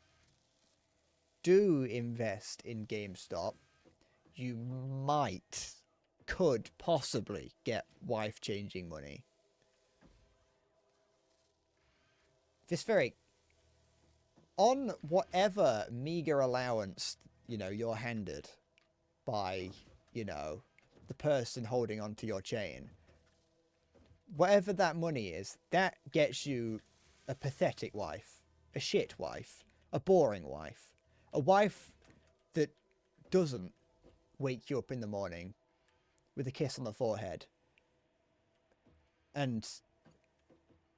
do invest in GameStop, you could possibly get life-changing money. This very... On whatever meager allowance, you know, you're handed by, you know, the person holding onto your chain, whatever that money is, that gets you a pathetic wife, a shit wife, a boring wife, a wife that doesn't wake you up in the morning with a kiss on the forehead and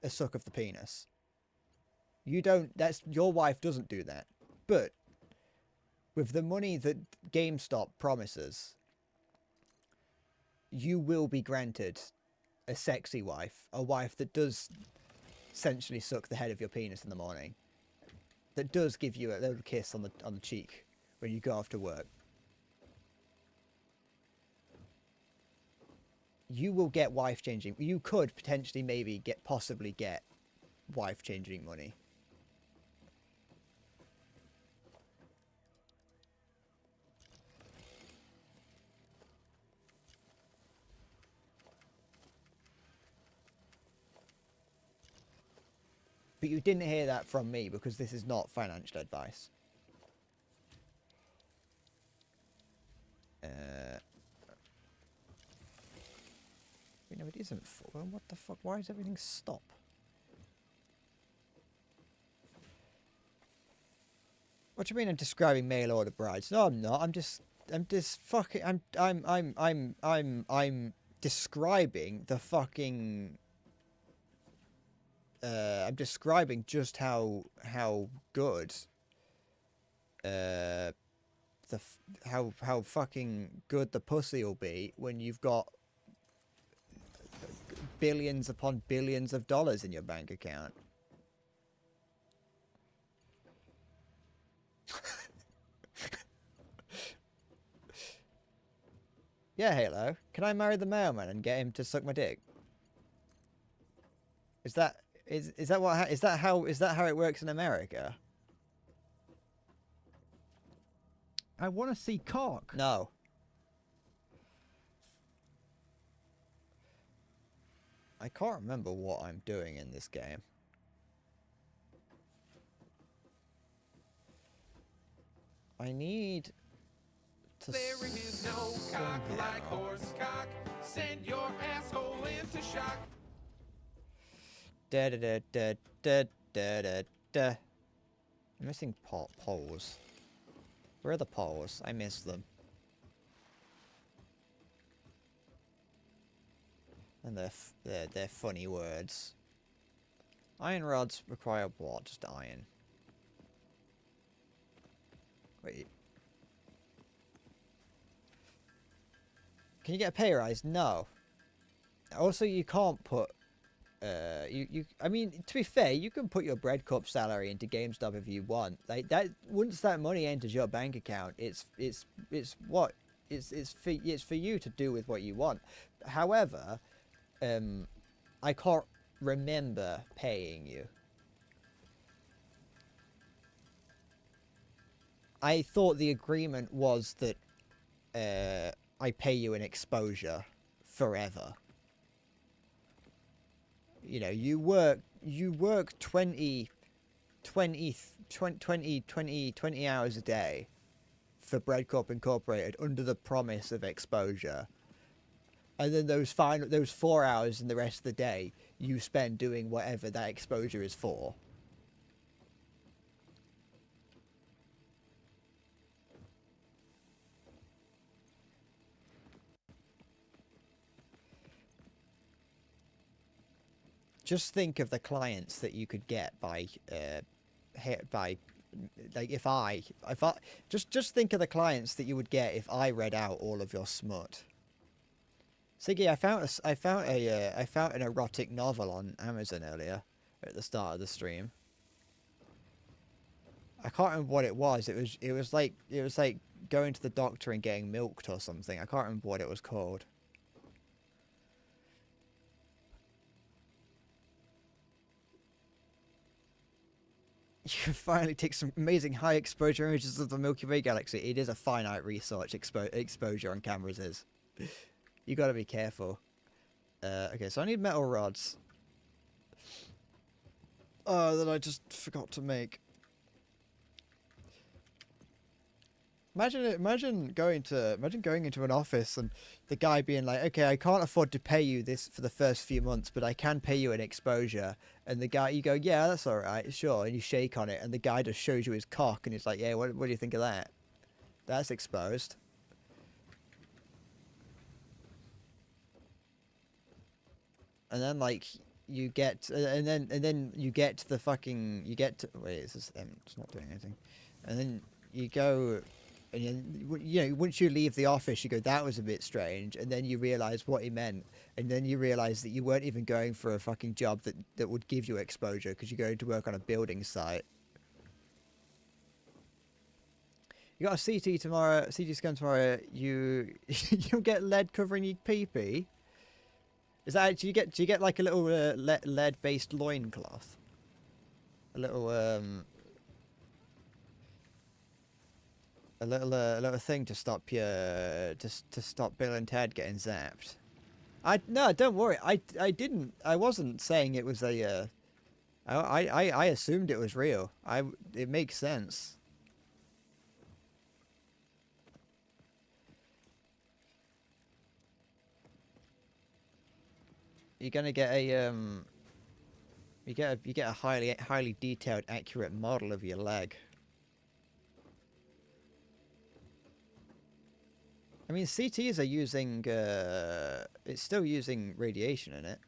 a suck of the penis. Your wife doesn't do that. But with the money that GameStop promises, you will be granted a sexy wife, a wife that does essentially suck the head of your penis in the morning, that does give you a little kiss on the cheek when you go off to work. You will get life-changing. You could potentially maybe possibly get life-changing money. But you didn't hear that from me because this is not financial advice. No, it isn't. Well, what the fuck? Why does everything stop? What do you mean I'm describing mail order brides? No, I'm not. I'm just fucking. I'm describing the fucking. I'm describing just how good. How fucking good the pussy will be when you've got billions upon billions of dollars in your bank account. Yeah, Halo. Can I marry the mailman and get him to suck my dick? Is that how it works in America? I want to see cock. No. I can't remember what I'm doing in this game. I need to... There is no cock like horse cock. Send your asshole into shock. Da da da da da da da da. I'm missing poles. Where are the poles? I missed them. And they're funny words. Iron rods require what? Just iron. Wait. Can you get a pay rise? No. Also, you can't put. I mean, to be fair, you can put your bread cup salary into GameStop if you want. Like that, once that money enters your bank account, it's for you to do with what you want. However, I can't remember paying you. I thought the agreement was that I pay you an exposure forever. You know, you work 20 hours a day for Bread Corp Incorporated under the promise of exposure. And then those 4 hours and the rest of the day you spend doing whatever that exposure is for. Just think of the clients that you could get by like if I just think of the clients that you would get if I read out all of your smut. Siggy, I found an erotic novel on Amazon earlier at the start of the stream. I can't remember what it was. It was like going to the doctor and getting milked or something. I can't remember what it was called. You can finally take some amazing high exposure images of the Milky Way galaxy. It is a finite research exposure on cameras is. You gotta be careful. Okay, so I need metal rods. Oh, that I just forgot to make. Imagine going into an office and the guy being like, okay, I can't afford to pay you this for the first few months, but I can pay you an exposure. And the guy, you go, yeah, that's all right, sure. And you shake on it, and the guy just shows you his cock, and he's like, yeah, what do you think of that? That's exposed. And then like you get, and then you get to the fucking, wait, it's not doing anything. And then you go. And you know, once you leave the office, you go, that was a bit strange. And then you realise what he meant. And then you realise that you weren't even going for a fucking job that would give you exposure because you're going to work on a building site. You got a CT tomorrow, CT scan tomorrow. You'll get lead covering your pee-pee. Is that, do you get like a little lead-based loincloth? A little, a little thing to stop your to stop Bill and Ted getting zapped. No, don't worry. I wasn't saying it was a I assumed it was real. It makes sense. You're gonna get a you get a highly detailed, accurate model of your leg. I mean, CTs are using, it's still using radiation in it.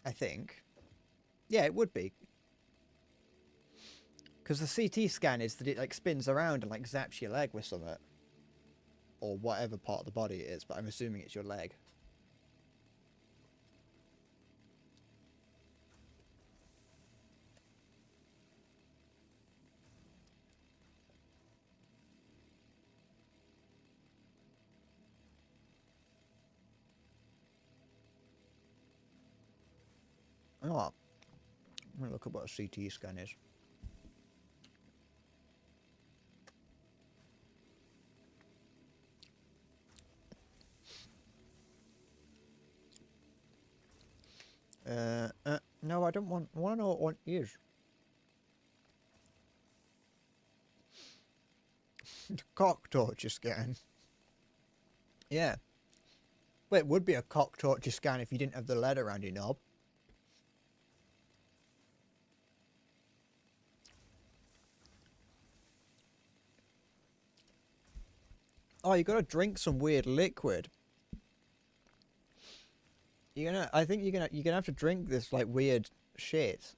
I think. Yeah, it would be. Because the CT scan is that it like spins around and like zaps your leg with something. Or whatever part of the body it is, but I'm assuming it's your leg. Oh, I'm gonna look up what a CT scan is. No, I don't want. I want to know what one is. The cock torture scan. Yeah. Well, it would be a cock torture scan if you didn't have the lead around your knob. Oh, you gotta drink some weird liquid. I think you're gonna have to drink this like weird shit.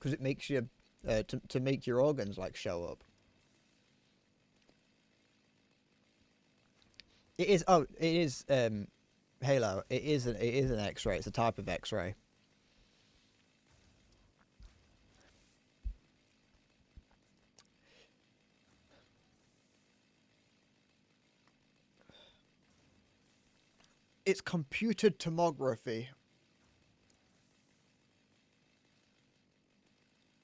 because it makes you to make your organs like show up. It is. Oh, it is. Halo. It is an X-ray. It's a type of X-ray. It's computed tomography.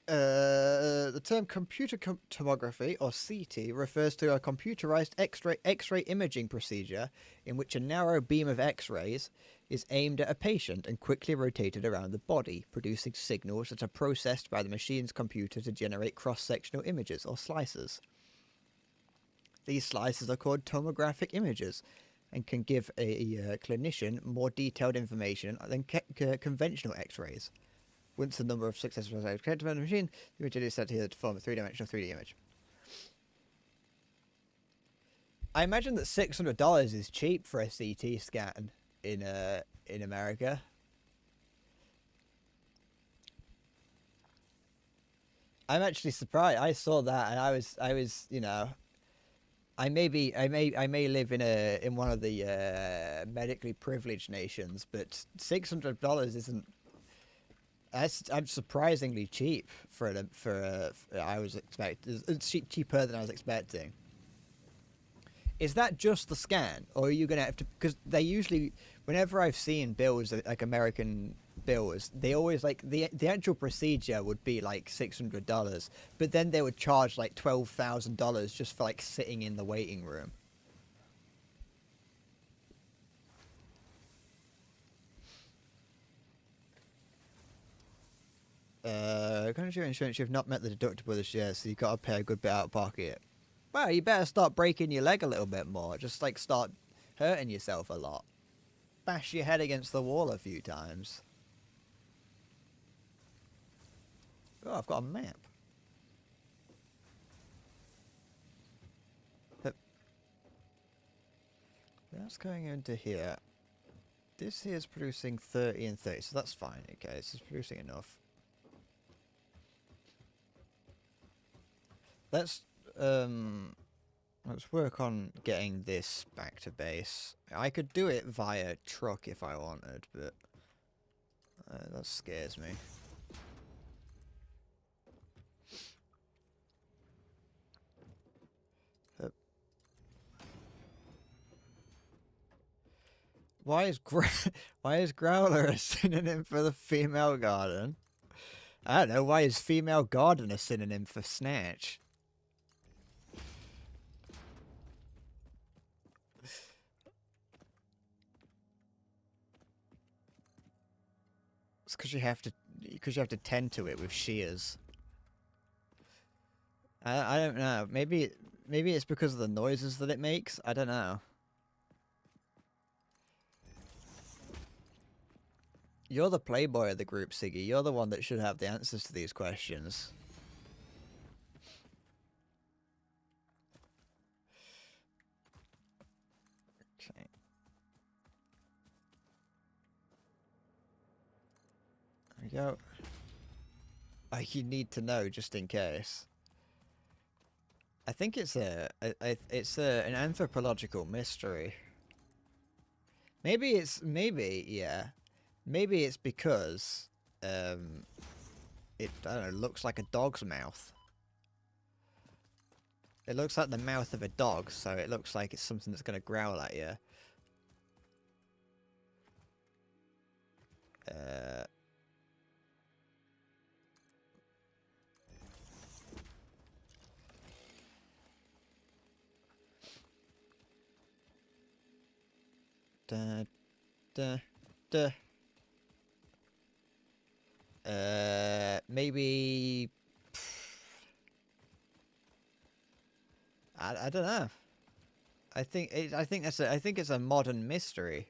The term tomography, or CT, refers to a computerized X-ray imaging procedure in which a narrow beam of X-rays is aimed at a patient and quickly rotated around the body, producing signals that are processed by the machine's computer to generate cross-sectional images, or slices. These slices are called tomographic images and can give a clinician more detailed information than conventional X-rays. Once the number of successful results created by the machine, the image is set here to form a three-dimensional 3D image. I imagine that $600 is cheap for a CT scan in America. I'm actually surprised. I saw that and I was, you know, I may live in one of the medically privileged nations, but $600 isn't. I'm surprisingly cheap I was expecting. It's cheaper than I was expecting. Is that just the scan, or are you gonna have to? Because they usually, whenever I've seen bills like American bills, they always like the actual procedure would be like $600, but then they would charge like $12,000 just for like sitting in the waiting room. According to your insurance, you've not met the deductible this year, so you've got to pay a good bit out of pocket. Well, you better start breaking your leg a little bit more. Just like start hurting yourself a lot. Bash your head against the wall a few times. Oh, I've got a map. That's going into here. This here is producing 30 and 30, so that's fine. Okay, this is producing enough. Let's work on getting this back to base. I could do it via truck if I wanted, but that scares me. Why is Growler a synonym for the female garden? I don't know. Why is female garden a synonym for snatch? It's because you have to tend to it with shears. I don't know. Maybe it's because of the noises that it makes. I don't know. You're the playboy of the group, Siggy. You're the one that should have the answers to these questions. Okay. There we go. You need to know just in case. I think it's an anthropological mystery. Maybe it's because it I don't know, looks like a dog's mouth. It looks like the mouth of a dog, so it looks like it's something that's going to growl at you. Maybe I don't know. I think it's a modern mystery.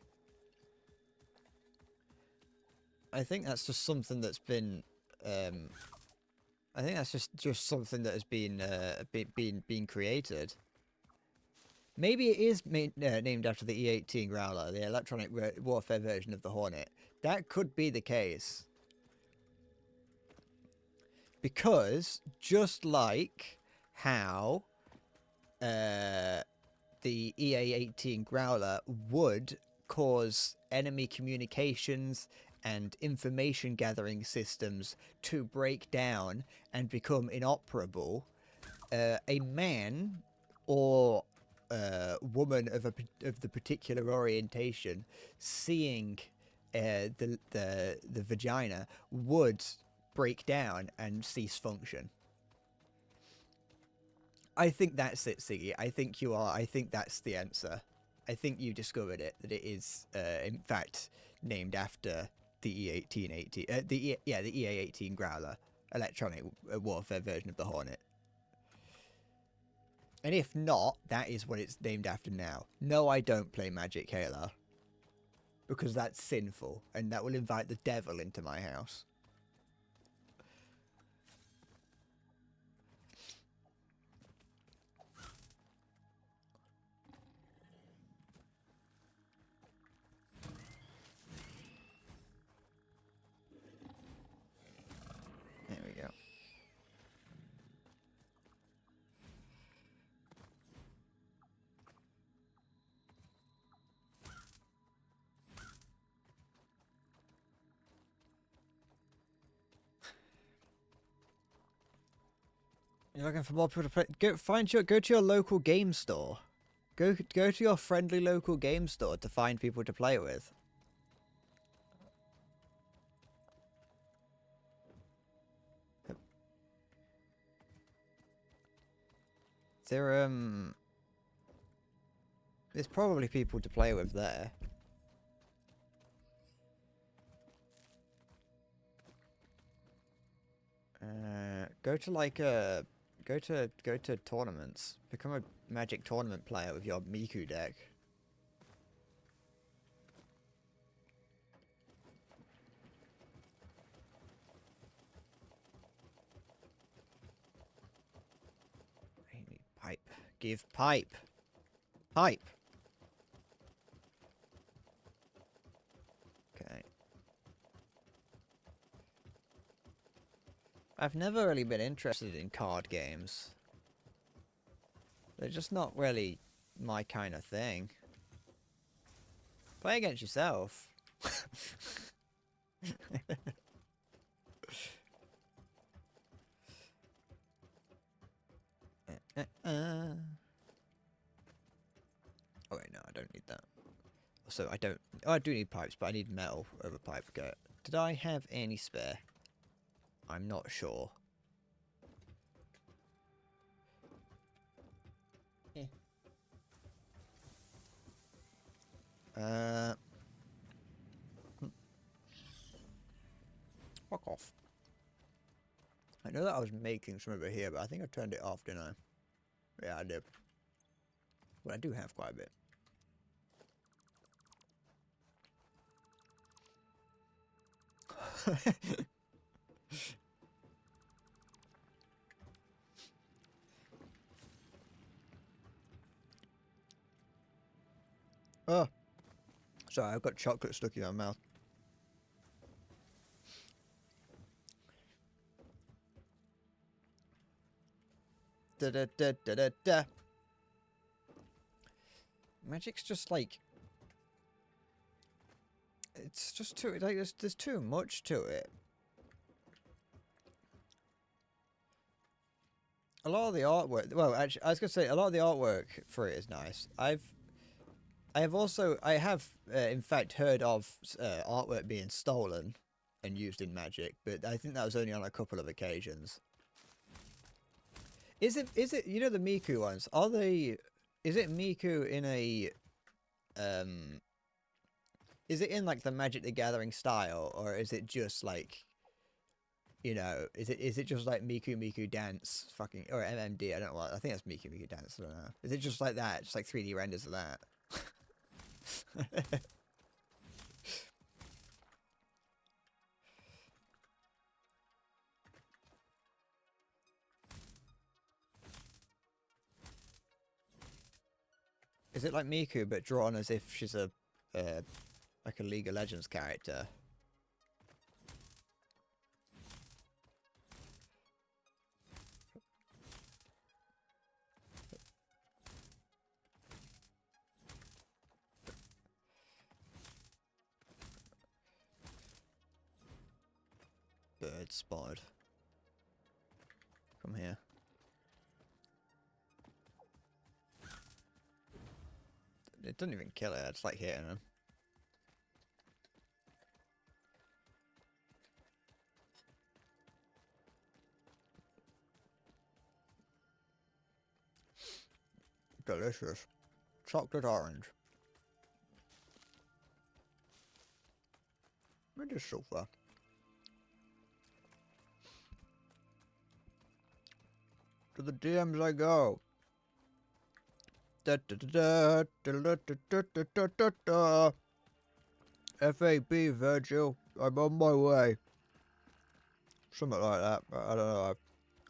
I think that's just something that's been I think that's just something that has been created. Maybe it is named after the E-18 Growler, the electronic warfare version of the Hornet. That could be the case. Because just like how the EA-18 Growler would cause enemy communications and information gathering systems to break down and become inoperable, a man or woman of the particular orientation seeing the vagina would break down and cease function. I think that's it, Siggy. I think you are. I think that's the answer. I think you discovered it, that it is in fact named after the E1818, the EA-18 Growler, electronic warfare version of the Hornet. And if not, that is what it's named after now. No, I don't play Magic Halo, because that's sinful, and that will invite the devil into my house. There we go. You're looking for more people to play. Go to your local game store. Go to your friendly local game store to find people to play with. There's probably people to play with there. Go to like go to tournaments. Become a Magic tournament player with your Miku deck. I need pipe. Give pipe. Pipe. Okay. I've never really been interested in card games. They're just not really my kind of thing. Play against yourself. Oh wait, no, I don't need that. So I don't. Oh, I do need pipes, but I need metal over pipe. Okay. Did I have any spare? I'm not sure. Fuck off. I know that I was making some over here, but I think I turned it off, didn't I? Yeah, I did. Well, I do have quite a bit. Oh, sorry, I've got chocolate stuck in my mouth. Da da da da da da. Magic's just like, it's just too like there's too much to it. A lot of the artwork, well, actually, I was gonna say a lot of the artwork for it is nice. I have in fact heard of artwork being stolen and used in Magic, but I think that was only on a couple of occasions. Is it you know the Miku ones? Are they? Is it Miku in a is it in like the Magic the Gathering style, or is it just like, you know, is it just like Miku Dance fucking, or MMD? I don't know what. I think that's Miku Dance. I don't know. Is it just like that? Just like 3D renders of that? Is it like Miku but drawn as if she's a like a League of Legends character? it's spotted. Come here. It doesn't even kill it, it's like hitting him. Delicious. Chocolate orange. It is super. To the DMs I go. FAB, Virgil. I'm on my way. Something like that. I don't know.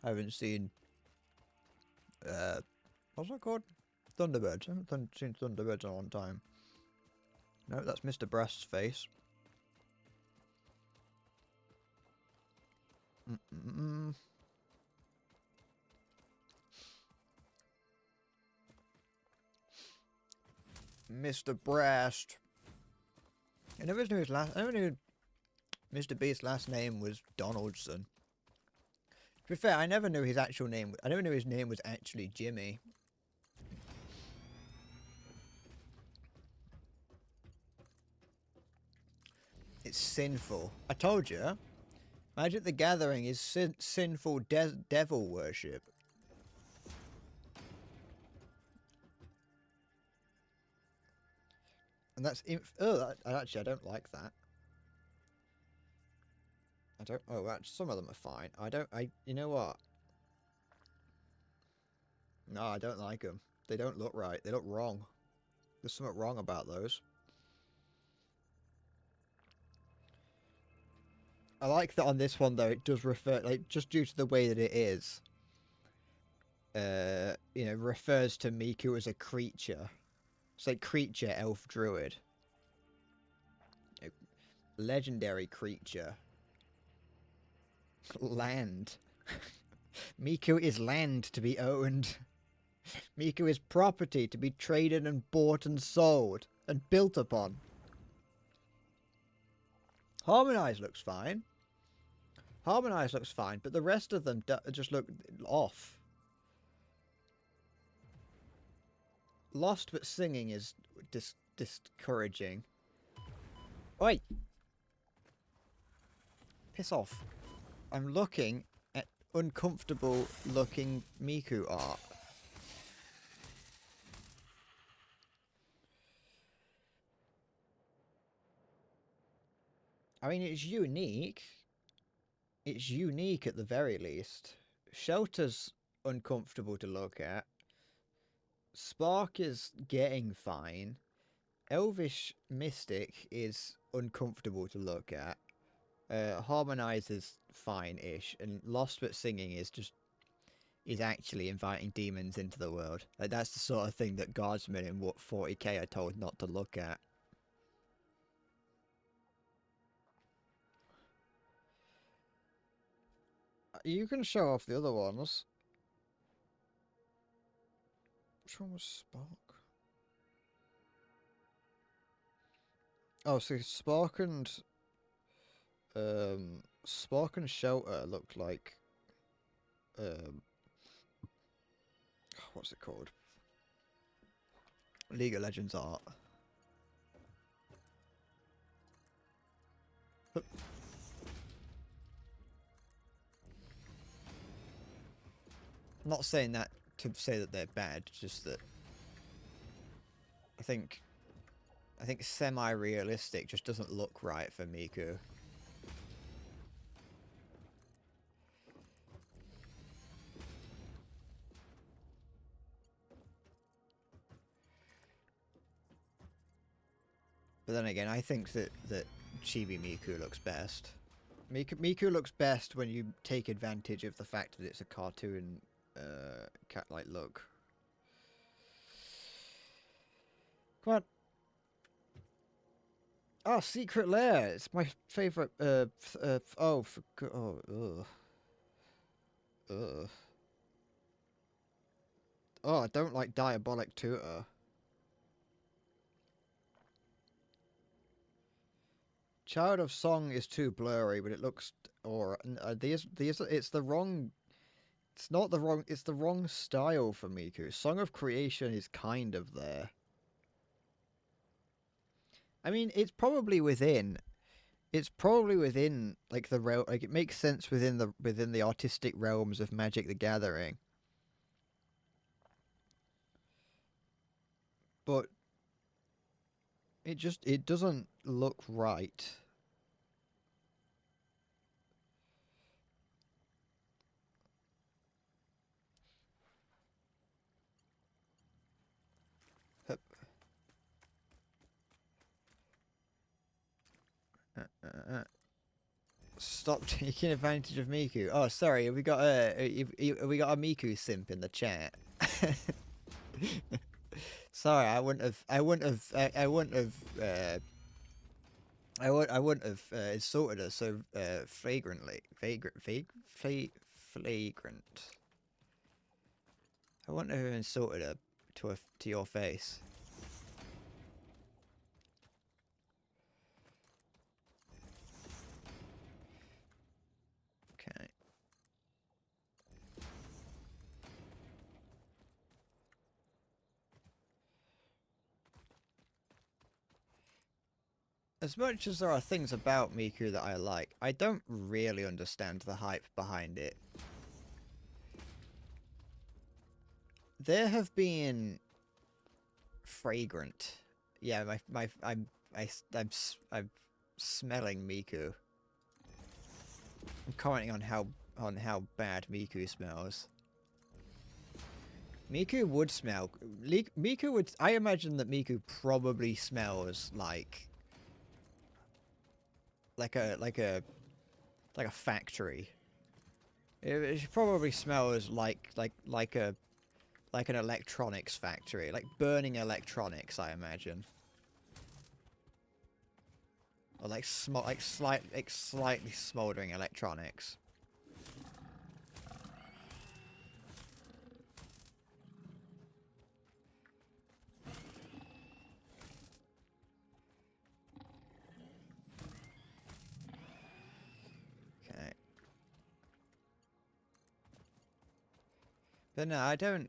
I haven't seen. What's that called? Thunderbirds. I haven't seen Thunderbirds in a long time. No, that's Mr. Brass's face. Mr. Brast. I never knew his last. I never knew Mr. Beast's last name was Donaldson. To be fair, I never knew his actual name. I never knew his name was actually Jimmy. It's sinful. I told you. Magic the Gathering is sinful devil worship. And that's actually I don't like that. I don't. Oh, actually, some of them are fine. You know what? No, I don't like them. They don't look right. They look wrong. There's something wrong about those. I like that on this one though. It does refer, like, just due to the way that it is. You know, refers to Miku as a creature. It's like creature, elf, druid. Legendary creature. Land. Miku is land to be owned. Miku is property to be traded and bought and sold and built upon. Harmonized looks fine. Harmonized looks fine, but the rest of them just look off. Lost but singing is discouraging. Oi! Piss off. I'm looking at uncomfortable looking Miku art. I mean, it's unique. It's unique at the very least. Shelter's uncomfortable to look at. Spark is getting fine. Elvish Mystic is uncomfortable to look at. Harmonize is fine-ish, and Lost but Singing is actually inviting demons into the world. Like, that's the sort of thing that guardsmen in what 40k are told not to look at. You can show off the other ones. Which one was Spark? Oh, so Spark and Shelter looked like what's it called? League of Legends art. I'm not saying that to say that they're bad, just that I think semi-realistic just doesn't look right for Miku. But then again, I think that Chibi Miku looks best. Miku looks best when you take advantage of the fact that it's a cartoon cat-like look. Come on. Oh, Secret Lair. It's my favorite. Oh, I don't like Diabolic Tutor. Child of Song is too blurry, but it looks or these it's the wrong. It's not the wrong. It's the wrong style for Miku. Song of Creation is kind of there. I mean, it's probably within. It's probably within like the realm. Like it makes sense within the artistic realms of Magic the Gathering. But it doesn't look right. Hup. Stop taking advantage of Miku. Oh, sorry. Have we got a Miku simp in the chat? Sorry, I wouldn't have insulted her so flagrantly. Flagrant. I wouldn't have insulted her to your face. Okay. As much as there are things about Miku that I like, I don't really understand the hype behind it. There have been fragrant. Yeah, I'm smelling Miku. I'm commenting on how bad Miku smells. Miku would smell. Miku would. I imagine that Miku probably smells like a factory. It probably smells like an electronics factory, like burning electronics, I imagine. Or like slightly smoldering electronics. Okay. But no, I don't.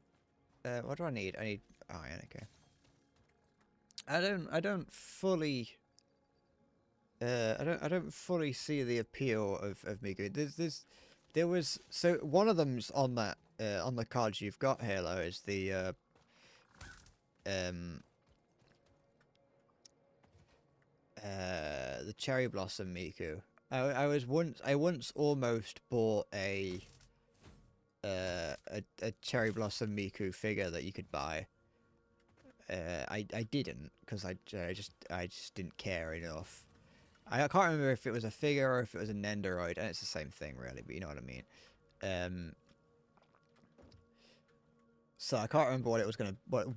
What do I need? I need iron. Okay. I don't fully. I don't fully see the appeal of Miku. There was so one of them's on that on the cards you've got, Halo, is the Cherry Blossom Miku. I once almost bought a Cherry Blossom Miku figure that you could buy. I didn't because I just didn't care enough. I can't remember if it was a figure or if it was a Nendoroid, and it's the same thing really, but you know what I mean. So I can't remember what it was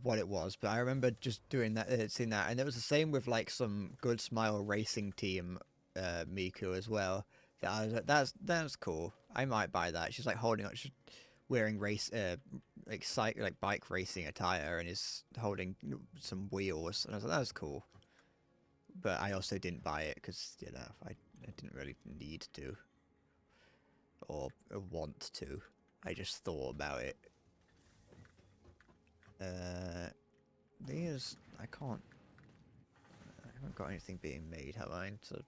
what it was, but I remember just doing that, seeing that, and it was the same with like some Good Smile Racing Team Miku as well. That I was like, that's cool. I might buy that. She's like holding up, she's wearing like bike racing attire and is holding some wheels, and I was like, that's cool. But I also didn't buy it because I didn't really need to or want to. I just thought about it. These I can't. I haven't got anything being made, have I? So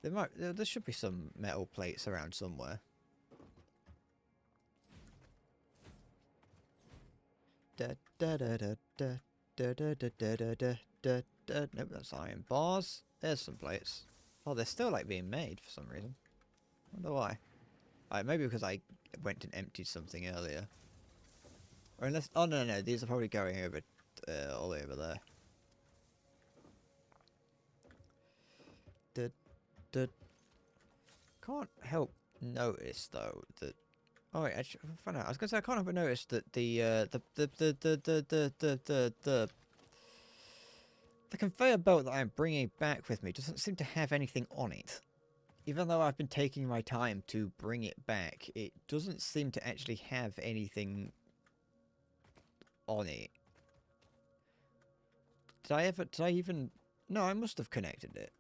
there should be some metal plates around somewhere. Da da da da da da da da da da da da da. Nope, that's iron bars. There's some plates. Oh, they're still like being made for some reason. Wonder why. Maybe because I went and emptied something earlier. Or unless, oh no, these are probably going over, all the way over there. Can't help notice though that. Oh wait, actually, I was gonna say I can't help but notice that the conveyor belt that I'm bringing back with me doesn't seem to have anything on it. Even though I've been taking my time to bring it back, it doesn't seem to actually have anything on it. Did I even... No, I must have connected it.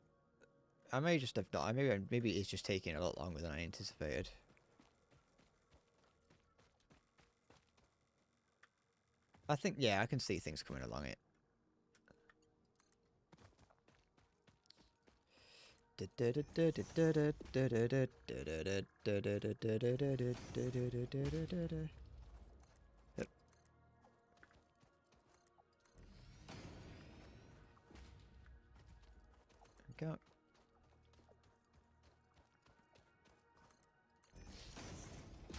I may just have not. Maybe it's just taking a lot longer than I anticipated. I think, yeah, I can see things coming along it. Go.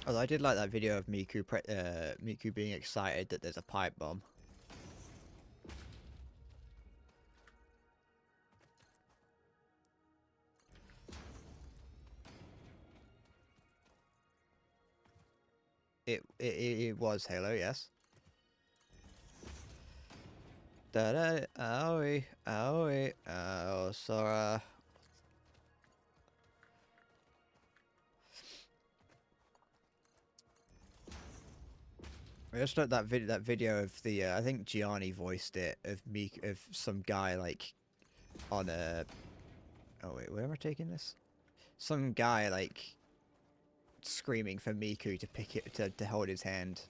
Although I did like that video of Miku being excited that there's a pipe bomb. It was Halo, yes. Da da aoi aoi ao Sora. I just looked that video of the I think Gianni voiced it of some guy like on a oh wait, where am I taking this? Some guy like screaming for Miku to pick it to hold his hand.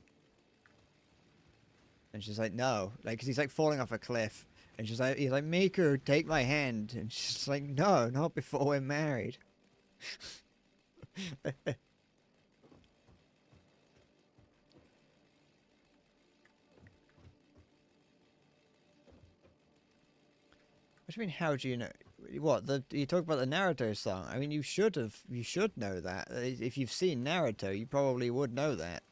And she's like, no, like, 'cause he's like falling off a cliff, and he's like, Miku, take my hand, and she's like, no, not before we're married. What do you mean? How do you know? What you talk about the Naruto song? I mean, you should know that. If you've seen Naruto, you probably would know that.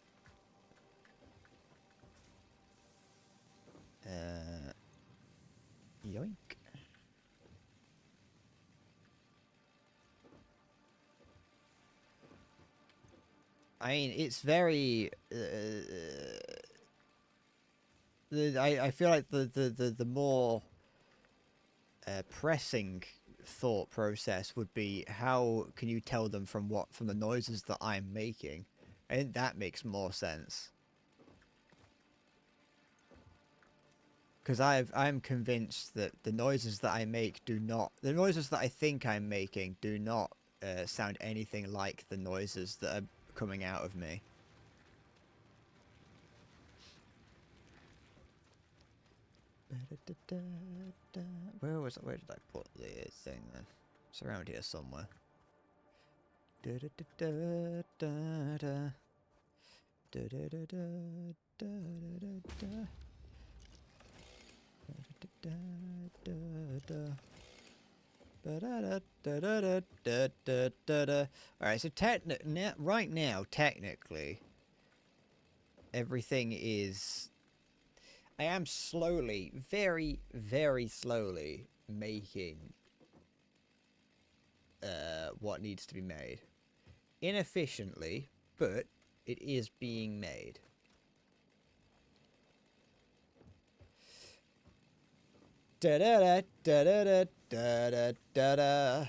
Yoink. I mean, it's very. I feel like the more pressing thought process would be, how can you tell them from the noises that I'm making? I think that makes more sense. Because I'm convinced that the noises that I make the noises that I think I'm making do not sound anything like the noises that are coming out of me. Where did I put the thing then? It's around here somewhere. Alright, so right now, technically, everything is... I am slowly, very, very slowly making what needs to be made. Inefficiently, but it is being made. Da da da da da da da da da.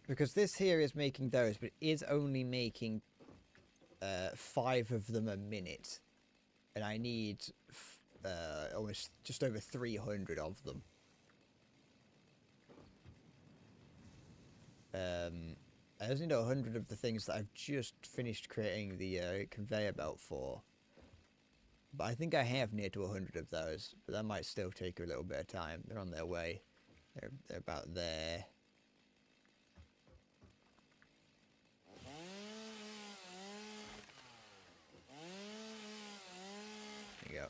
Because this here is making those, but it is only making 5 of them a minute, and I need almost just over 300 of them. I only know 100 of the things that I've just finished creating the conveyor belt for. But I think I have near to 100 of those, but that might still take a little bit of time. They're on their way. They're about there. There you go.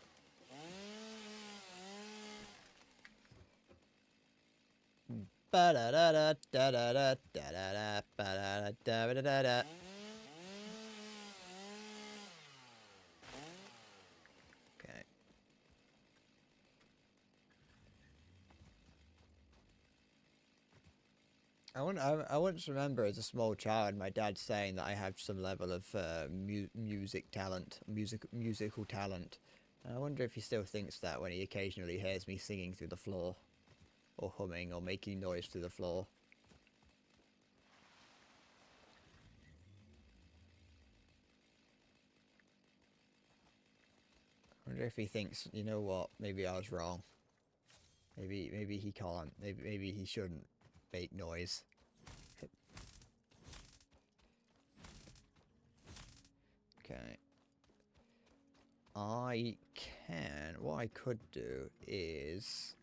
Ba-da-da-da-da-da-da-da-da-da-da-da-da-da. Okay. I once remember as a small child my dad saying that I have some level of musical talent. And I wonder if he still thinks that when he occasionally hears me singing through the floor, or humming, or making noise through the floor. I wonder if he thinks, you know what, maybe I was wrong. Maybe he can't. Maybe he shouldn't make noise. Okay. What I could do is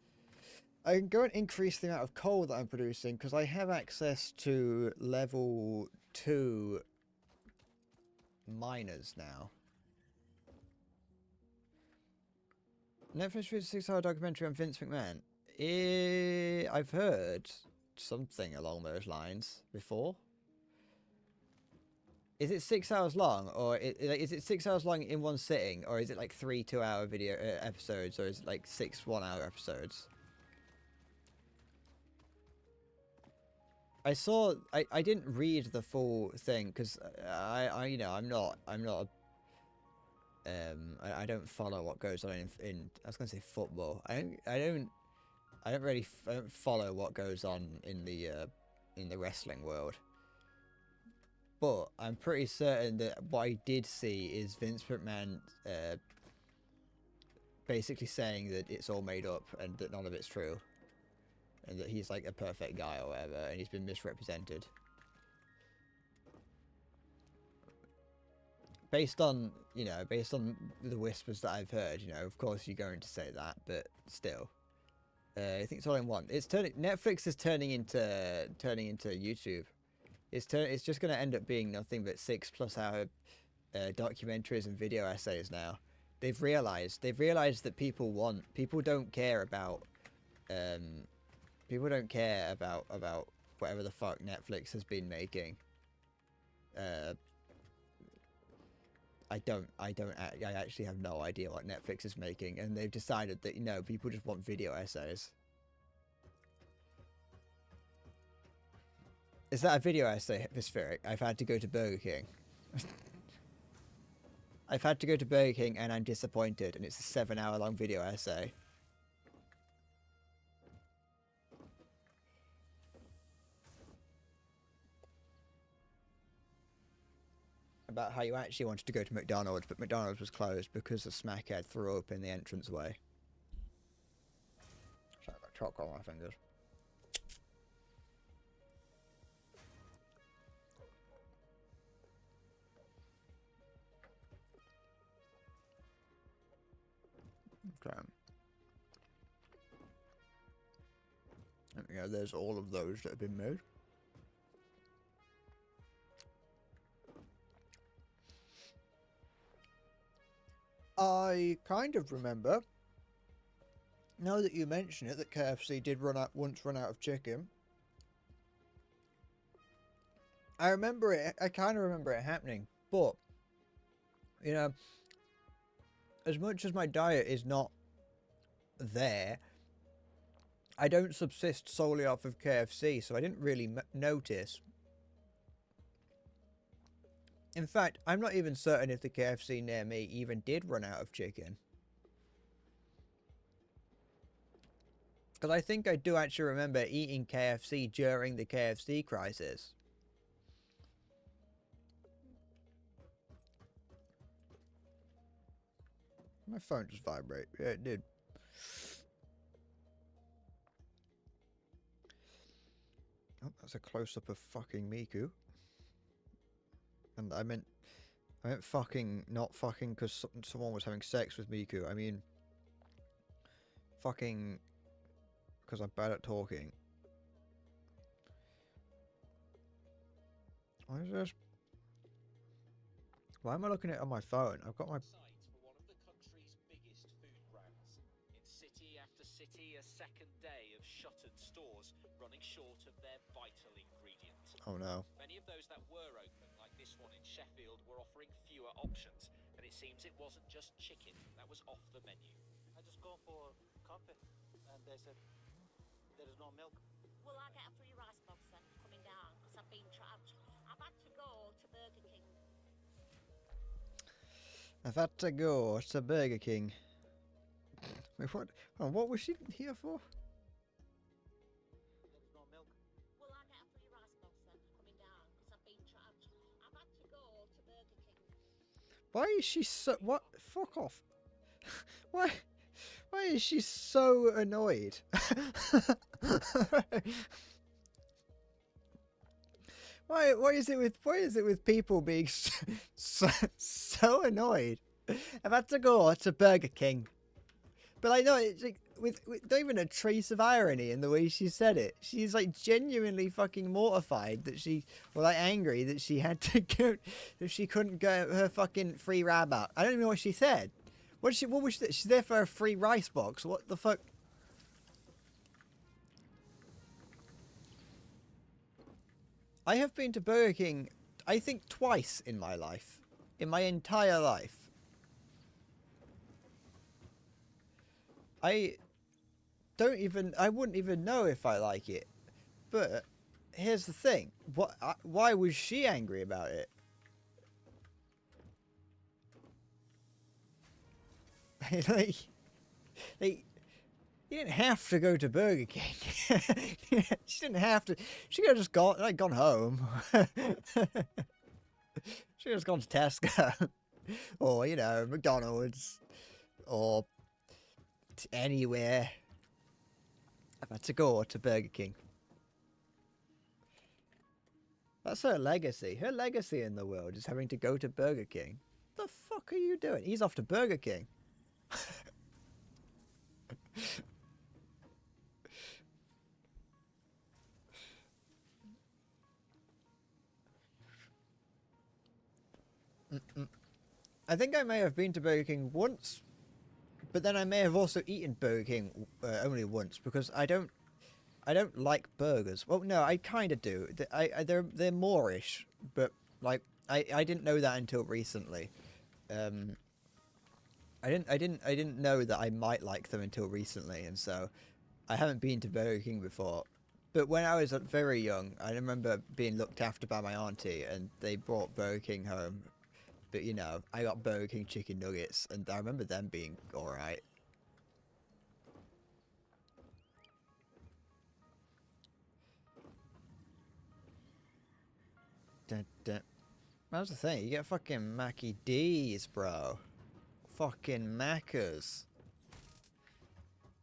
I can go and increase the amount of coal that I'm producing because I have access to level 2 miners now. Netflix released a 6-hour documentary on Vince McMahon. I've heard something along those lines before. Is it 6 hours long, or is it 6 hours long in one sitting, or is it like 3 2-hour video episodes, or is it like 6 1-hour episodes? I didn't read the full thing because I don't follow what goes on in I was gonna say football. I don't really follow what goes on in the wrestling world. But I'm pretty certain that what I did see is Vince McMahon basically saying that it's all made up and that none of it's true. And that he's like a perfect guy or whatever, and he's been misrepresented. Based on the whispers that I've heard, of course you're going to say that, but still. I think it's all in one. Netflix is turning into YouTube. It's just going to end up being nothing but 6+ hour documentaries and video essays now. They've realized that people don't care about whatever the fuck Netflix has been making. I actually have no idea what Netflix is making, and they've decided that people just want video essays. Is that a video essay, Vispheric? I've had to go to Burger King. I've had to go to Burger King and I'm disappointed, and it's a 7-hour long video essay. About how you actually wanted to go to McDonald's, but McDonald's was closed because the smackhead threw up in the entranceway. Sorry, I've got chocolate on my fingers. Okay. Yeah, there's all of those that have been made. I kind of remember, now that you mention it, that KFC did once run out of chicken. I remember it. I kind of remember it happening, but as much as my diet is not there, I don't subsist solely off of KFC, so I didn't really notice. In fact, I'm not even certain if the KFC near me even did run out of chicken. Because I think I do actually remember eating KFC during the KFC crisis. My phone just vibrated. Yeah, it did. Oh, that's a close-up of fucking Miku. And I meant fucking, not fucking because someone was having sex with Miku. I mean, fucking because I'm bad at talking. Why is this? Why am I looking at it on my phone? I've got my... For one of the country's biggest food brands. In city after city, a second day of shuttered stores running short of their vital ingredient. Oh no. Many of those that were open, like this one in Sheffield, were offering fewer options, and it seems it wasn't just chicken that was off the menu. I just go for coffee, and they said there is no milk. Will I get a free rice box then coming down? Because I've been trapped. I've had to go to Burger King. I've had to go to Burger King. Wait, what? Oh, what was she here for? There is no milk. Will I get a free rice box then coming down? Because I've been trapped. I've had to go to Burger King. Why is she so... What? Fuck off. Why? Why is she so annoyed? Why is it with people being so annoyed? I've had to go to Burger King, but I know it's like with not even a trace of irony in the way she said it. She's like genuinely fucking mortified that like angry that she had to go, that she couldn't get her fucking free rabbit. I don't even know what she said. What was she? She's there for a free rice box. What the fuck? I have been to Burger King, I think twice in my life. In my entire life. I wouldn't even know if I like it. But here's the thing. Why was she angry about it? like, you didn't have to go to Burger King. She didn't have to. She could have just gone home. She could have just gone to Tesco, or McDonald's, or anywhere. I've had to go to Burger King. That's her legacy. Her legacy in the world is having to go to Burger King. The fuck are you doing? He's off to Burger King. I think I may have been to Burger King once, but then I may have also eaten Burger King only once because I don't like burgers. Well, no, I kind of do. They're Moorish, but like I didn't know that until recently. I didn't know that I might like them until recently, and so I haven't been to Burger King before. But when I was very young, I remember being looked after by my auntie, and they brought Burger King home. But I got Burger King chicken nuggets, and I remember them being alright. That's the thing, you get fucking Mackie D's, bro. Fucking Maccas.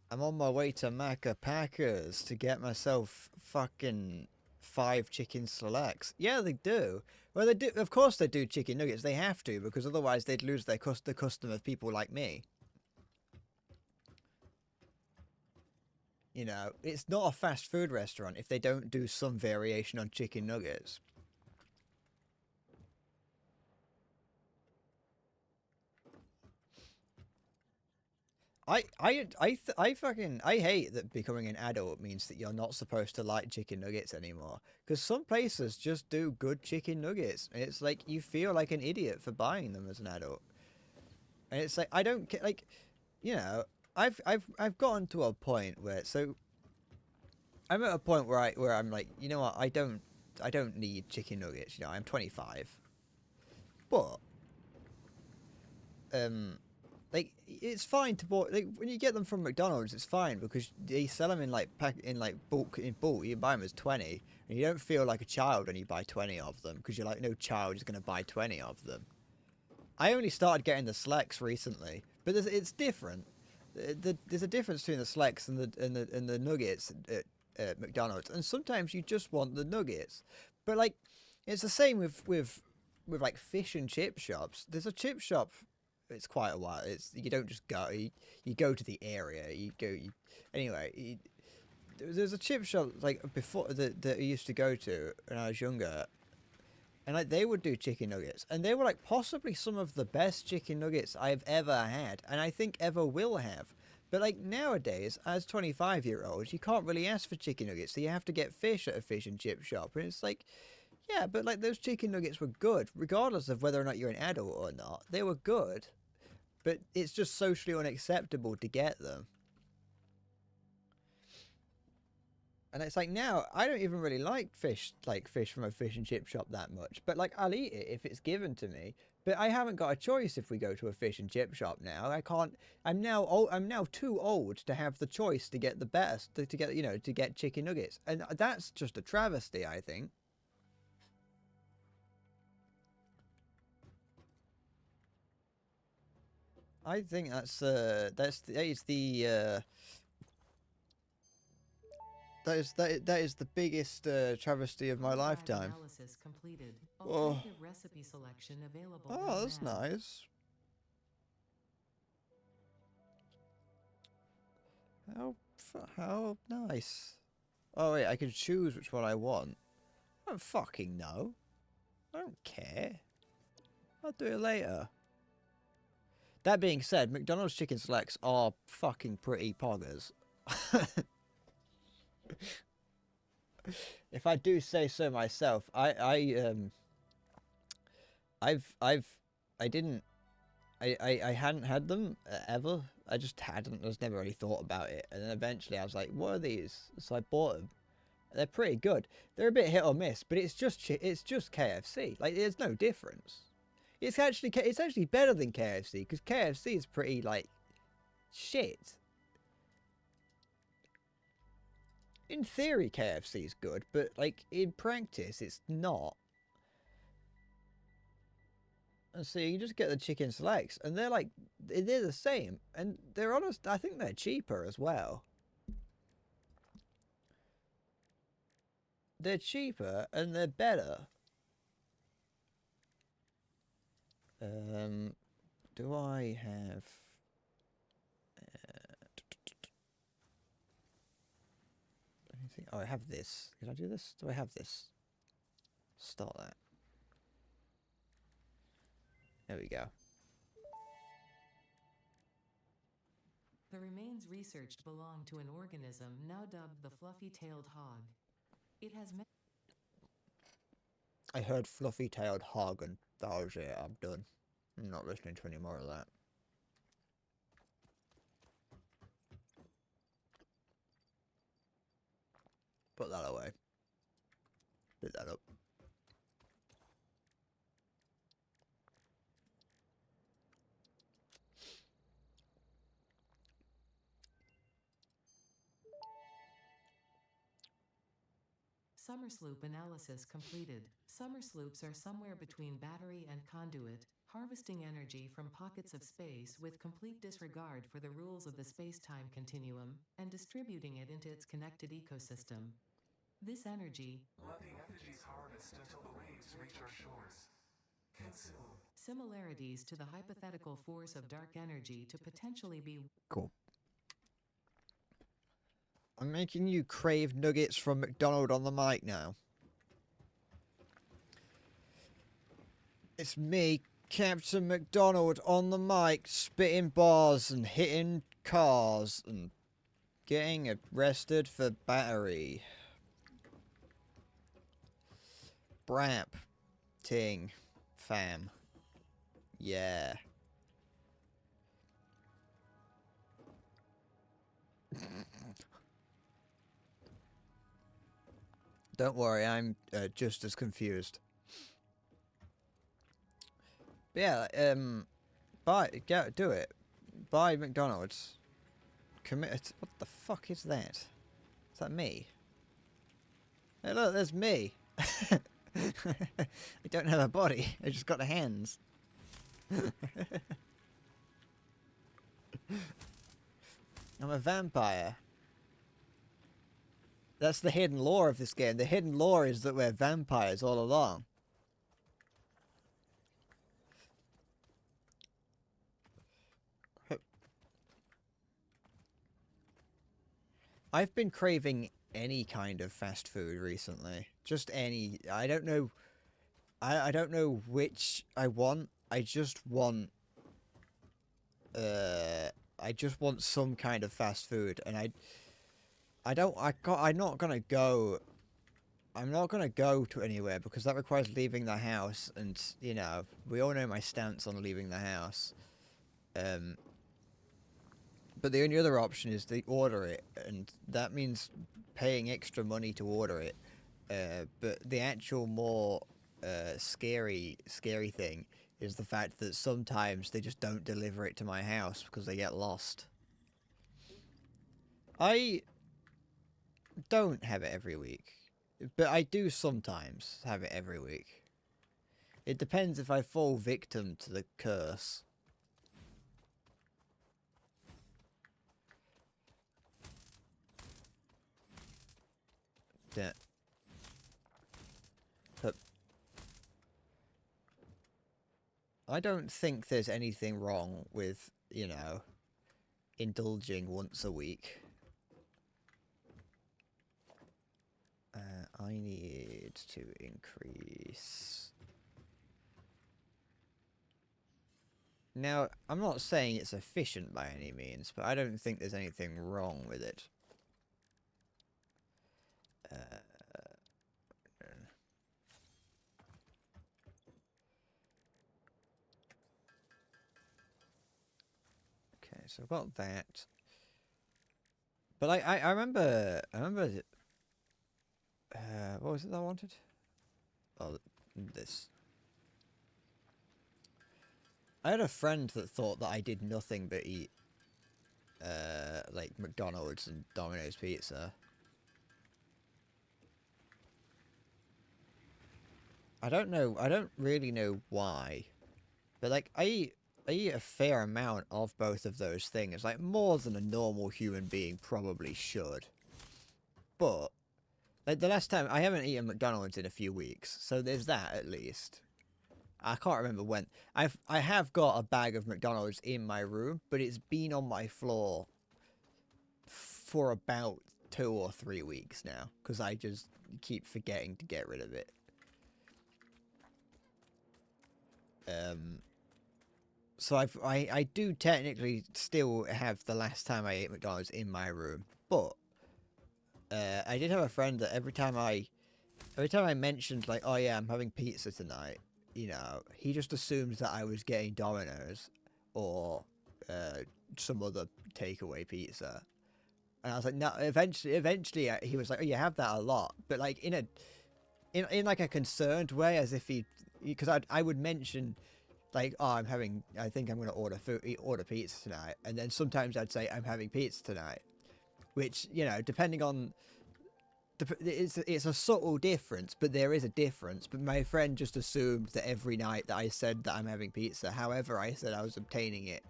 I'm on my way to Macca Packers to get myself fucking 5 chicken selects. Yeah, they do. Well, they do. Of course they do chicken nuggets. They have to, because otherwise they'd lose the custom of people like me. It's not a fast food restaurant if they don't do some variation on chicken nuggets. I hate that becoming an adult means that you're not supposed to like chicken nuggets anymore. Because some places just do good chicken nuggets. And it's like, you feel like an idiot for buying them as an adult. And it's like, I don't get, like, I've gotten to a point where, so I'm at a point where I'm like, you know what, I don't need chicken nuggets, I'm 25. But, like, it's fine to buy, like, when you get them from McDonald's, it's fine because they sell them in bulk. You buy them as 20, and you don't feel like a child when you buy 20 of them because you're like, no child is going to buy 20 of them. I only started getting the Slex recently, but it's different. There's a difference between the Slex and the nuggets at McDonald's, and sometimes you just want the nuggets. But like, it's the same with like fish and chip shops. There's a chip shop. It's quite a while. You don't just go. You go to the area. There's a chip shop like before that I used to go to when I was younger, and like they would do chicken nuggets, and they were like possibly some of the best chicken nuggets I've ever had, and I think ever will have. But like nowadays, as 25-year-olds, you can't really ask for chicken nuggets, so you have to get fish at a fish and chip shop, and it's like, yeah, but like those chicken nuggets were good, regardless of whether or not you're an adult or not. They were good. But it's just socially unacceptable to get them. And it's like, now, I don't even really like fish from a fish and chip shop that much. But like, I'll eat it if it's given to me. But I haven't got a choice if we go to a fish and chip shop now. I can't, I'm now too old to have the choice to get the best, to get chicken nuggets. And that's just a travesty, I think. I think that is the that is the biggest travesty of my Hard drive lifetime. Analysis completed. Oh. Alternative recipe selection available. Oh, right that's now. nice. How nice. Oh wait, I can choose which one I want. I don't fucking know. I don't care. I'll do it later. That being said, McDonald's chicken selects are fucking pretty poggers. If I do say so myself, I hadn't had them ever. I just hadn't. I just never really thought about it. And then eventually I was like, what are these? So I bought them. They're pretty good. They're a bit hit or miss, but it's just KFC. Like, there's no difference. It's actually better than KFC, because KFC is pretty, like, shit. In theory, KFC is good, but, like, in practice, it's not. And so you just get the chicken selects, and they're, like, they're the same. And they're honest, I think they're cheaper as well. They're cheaper, and they're better. Do I have... anything? Oh, I have this. Can I do this? Do I have this? Start that. There we go. The remains researched belong to an organism now dubbed the fluffy-tailed hog. It has I heard fluffy-tailed hog, and that was it. I'm done. I'm not listening to any more of that. Put that away. Put that up. Summersloop analysis completed. Summersloops are somewhere between battery and conduit, harvesting energy from pockets of space with complete disregard for the rules of the space-time continuum, and distributing it into its connected ecosystem. This energy, Let the effigies harvest until the waves reach our shores. Consume. similarities to the hypothetical force of dark energy to potentially be Cool. I'm making you crave nuggets from McDonald's on the mic now. It's me, Captain McDonald, on the mic, spitting bars and hitting cars and getting arrested for battery. Brap. Ting. Fam. Yeah. Don't worry, I'm just as confused. But yeah, do it. Buy McDonald's. Commit. What the fuck is that? Is that me? Hey, look, there's me. I don't have a body. I just got the hands. I'm a vampire. That's the hidden lore of this game. The hidden lore is that we're vampires all along. I've been craving any kind of fast food recently. Just any. I don't know. I don't know which I want. I just want some kind of fast food, and I'm not gonna go to anywhere because that requires leaving the house, and you know, we all know my stance on leaving the house. But the only other option is to order it, and that means paying extra money to order it. But the actual more scary thing is the fact that sometimes they just don't deliver it to my house because they get lost. I don't have it every week, but I do sometimes have it every week. It depends if I fall victim to the curse. Duh. But I don't think there's anything wrong with, you know, indulging once a week. I need to increase. Now, I'm not saying it's efficient by any means, but I don't think there's anything wrong with it. Okay, so I've got that. But I remember what was it that I wanted? Oh, this. I had a friend that thought that I did nothing but eat, like McDonald's and Domino's pizza. I don't really know why. But, like, I eat a fair amount of both of those things. Like, more than a normal human being probably should. But, like, the last time, I haven't eaten McDonald's in a few weeks. So there's that, at least. I can't remember when. I have got a bag of McDonald's in my room, but it's been on my floor for about 2 or 3 weeks now, because I just keep forgetting to get rid of it. So I do technically still have the last time I ate McDonald's in my room, but I did have a friend that every time I mentioned, like, oh yeah, I'm having pizza tonight, you know, he just assumed that I was getting Domino's or some other takeaway pizza. And I was like, no, eventually he was like, oh, you have that a lot. But, like, in like a concerned way, as if because I would mention, like, oh, I think I'm going to order pizza tonight. And then sometimes I'd say, I'm having pizza tonight. Which, you know, depending on, it's a subtle difference, but there is a difference. But my friend just assumed that every night that I said that I'm having pizza, however I said I was obtaining it,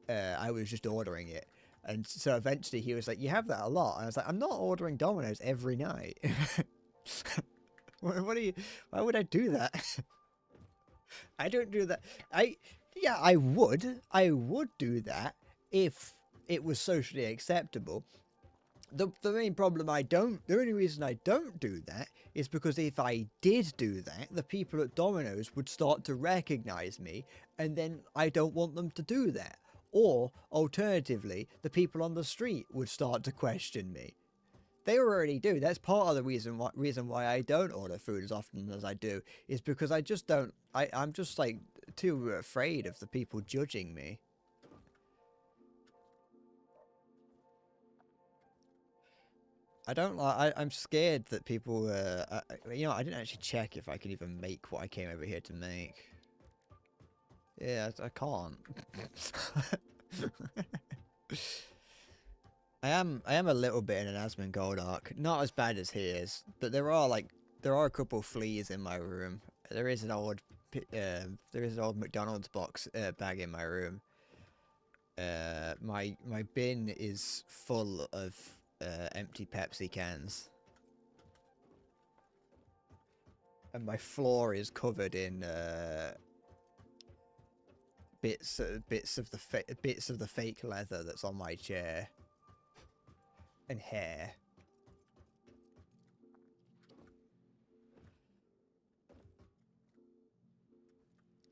I was just ordering it. And so eventually he was like, you have that a lot. And I was like, I'm not ordering Domino's every night. What are you, why would I do that? I don't do that. Yeah, I would do that if it was socially acceptable. The main problem the only reason I don't do that is because if I did do that, the people at Domino's would start to recognize me, and then I don't want them to do that. Or, alternatively, the people on the street would start to question me. They already do. That's part of the reason why I don't order food as often as I do, is because I just don't, I'm just, like, too afraid of the people judging me. I'm scared that people, you know, I didn't actually check if I can even make what I came over here to make. Yeah, I can't. I am a little bit in an Asmongold, not as bad as he is, but there are a couple fleas in my room. There is an old McDonald's box bag in my room. My bin is full of empty Pepsi cans, and my floor is covered in bits of the fake leather that's on my chair, and hair.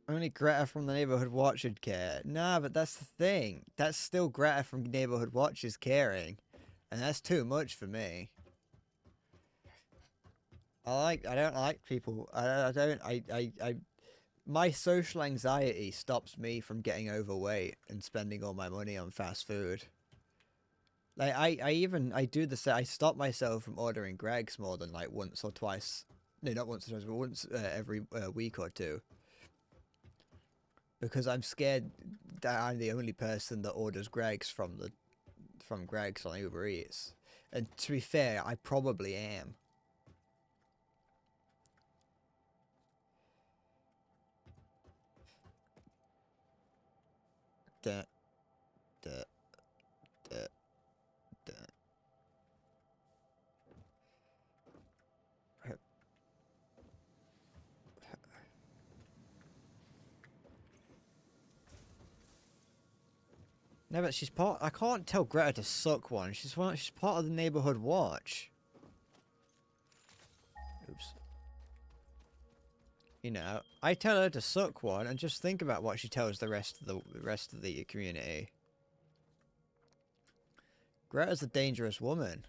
Only Greta from the Neighborhood Watch would care. Nah, but that's the thing. That's still Greta from Neighborhood Watch is caring, and that's too much for me. I don't like people. My social anxiety stops me from getting overweight and spending all my money on fast food. Like, I do the same. I stop myself from ordering Greggs more than, like, once or twice. No, not once or twice, but once every week or two. Because I'm scared that I'm the only person that orders Greggs from Greggs on Uber Eats. And to be fair, I probably am. Duh. Duh. Duh. Duh. No, but she's part. I can't tell Greta to suck one. She's part of the neighborhood watch. Oops. You know, I tell her to suck one, and just think about what she tells the rest of the community. Greta's a dangerous woman.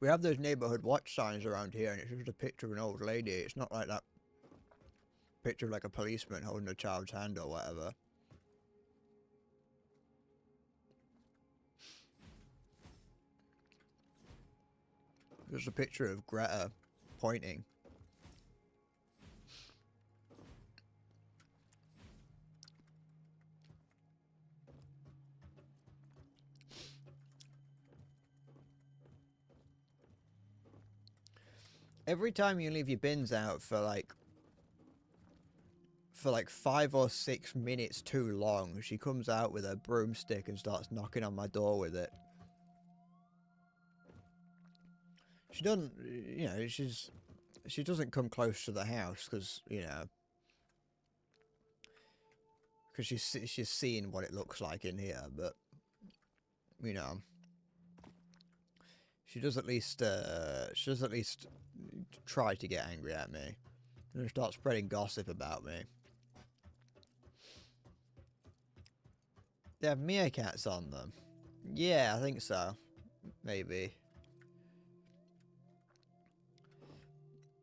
We have those neighborhood watch signs around here, and it's just a picture of an old lady. It's not like that picture of like a policeman holding a child's hand or whatever. Just a picture of Greta pointing. Every time you leave your bins out for like 5 or 6 minutes too long, she comes out with a broomstick and starts knocking on my door with it. She doesn't, you know, she doesn't come close to the house because, you know, because she's seeing what it looks like in here, but, you know, she does at least try to get angry at me and start spreading gossip about me. They have meerkats on them. Yeah, I think so. Maybe.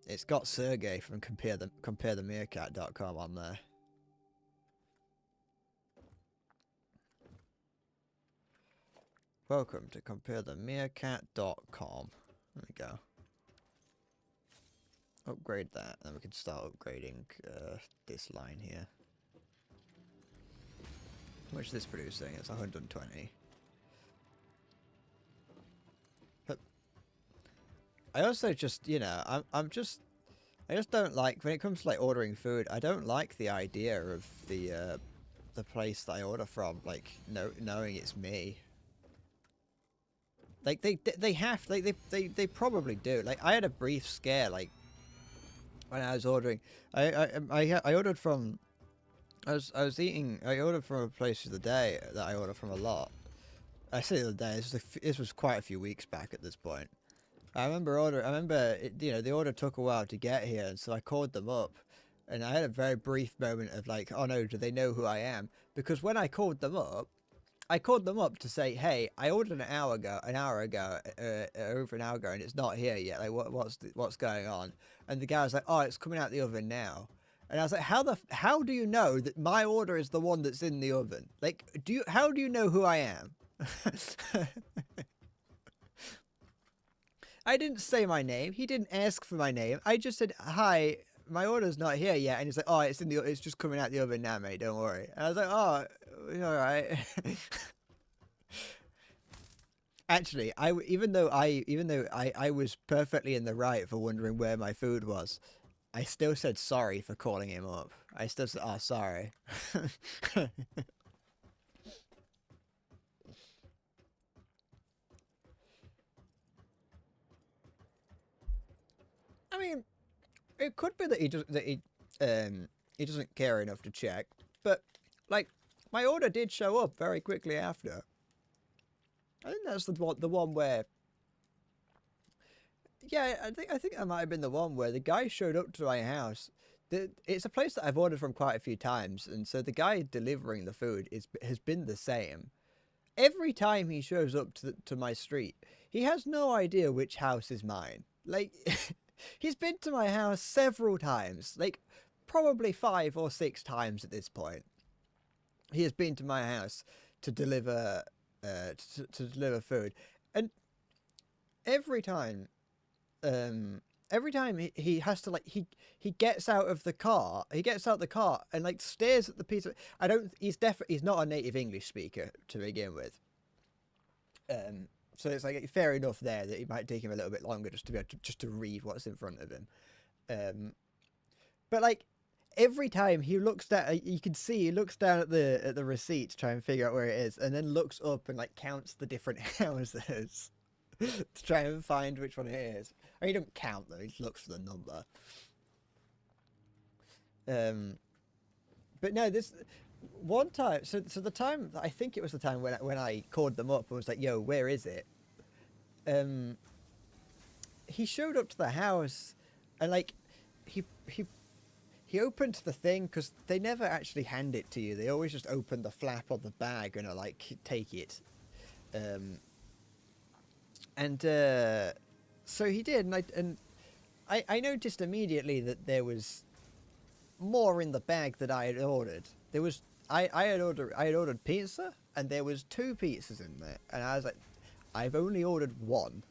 It's got Sergey from comparethemeerkat.com on there. Welcome to comparethemeerkat.com. There we go. Upgrade that, and we can start upgrading this line here. How much is this producing? It's 120. But I also just, you know, I just don't like, when it comes to like ordering food, I don't like the idea of the place that I order from, like, knowing it's me. Like they have, like they probably do. Like I had a brief scare, like when I was ordering. I ordered from. I ordered from a place the other day that I order from a lot. I say the other day. This was quite a few weeks back at this point. I remember you know, the order took a while to get here, and so I called them up, and I had a very brief moment of like, oh no, do they know who I am? Because when I called them up to say, hey, I ordered an hour ago, over an hour ago, and it's not here yet. Like, what's going on? And the guy was like, oh, it's coming out the oven now. And I was like, how do you know that my order is the one that's in the oven? Like, how do you know who I am? I didn't say my name. He didn't ask for my name. I just said, hi, my order's not here yet. And he's like, oh, it's just coming out the oven now, mate. Don't worry. And I was like, oh, all right. Actually, even though I was perfectly in the right for wondering where my food was, I still said sorry for calling him up. I still said, oh, sorry. I mean, it could be that he doesn't care enough to check, but like my order did show up very quickly after. I think that's the one where. Yeah, I think that might have been the one where the guy showed up to my house. It's a place that I've ordered from quite a few times, and so the guy delivering the food has been the same. Every time he shows up to my street, he has no idea which house is mine. Like, he's been to my house several times, like probably 5 or 6 times at this point. He has been to my house to deliver food, and every time he has to, like, he gets out of the car and like stares at the piece of, he's not a native English speaker to begin with, so it's like fair enough there that it might take him a little bit longer just to be able to read what's in front of him, but like every time he looks down, you can see he looks down at the receipt to try and figure out where it is, and then looks up and like counts the different houses to try and find which one it is. I mean, he don't count though; he just looks for the number. But no, this one time. So the time, I think it was the time when I called them up and was like, "Yo, where is it?" He showed up to the house, and like he opened the thing, because they never actually hand it to you. They always just open the flap of the bag and are like, take it. So he did, and I noticed immediately that there was more in the bag that I had ordered. There was I had ordered pizza, and there was 2 pizzas in there, and I was like, I've only ordered 1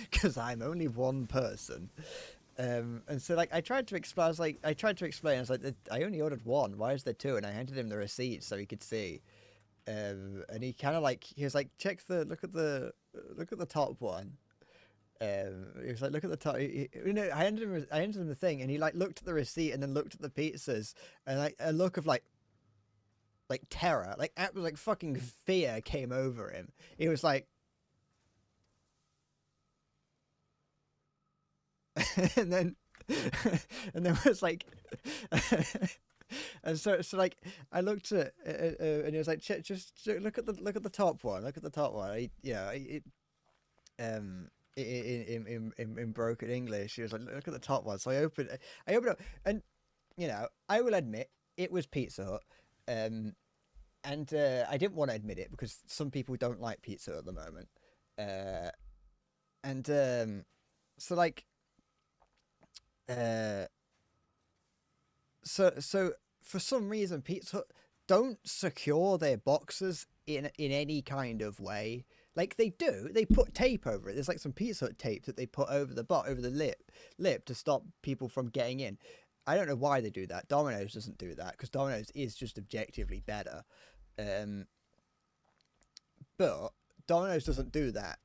because I'm only one person. And so like I tried to explain. I was like, I only ordered 1. Why is there 2? And I handed him the receipt so he could see. And he kind of like, he was like, look at the top one. He was like, look at the top. I handed him the thing, and he like looked at the receipt and then looked at the pizzas, and like a look of like terror, like fucking fear came over him. He was like, and then was like, and so like I looked at and he was like, just look at the top one. Look at the top one. In broken English, he was like, look at the top one. So I opened up, and I will admit it was Pizza Hut. And I didn't want to admit it because some people don't like pizza at the moment. So like, so for some reason, Pizza Hut don't secure their boxes in any kind of way. Like they do, they put tape over it. There's like some Pizza Hut tape that they put over the lip to stop people from getting in. I don't know why they do that. Domino's doesn't do that, because Domino's is just objectively better. But Domino's doesn't do that.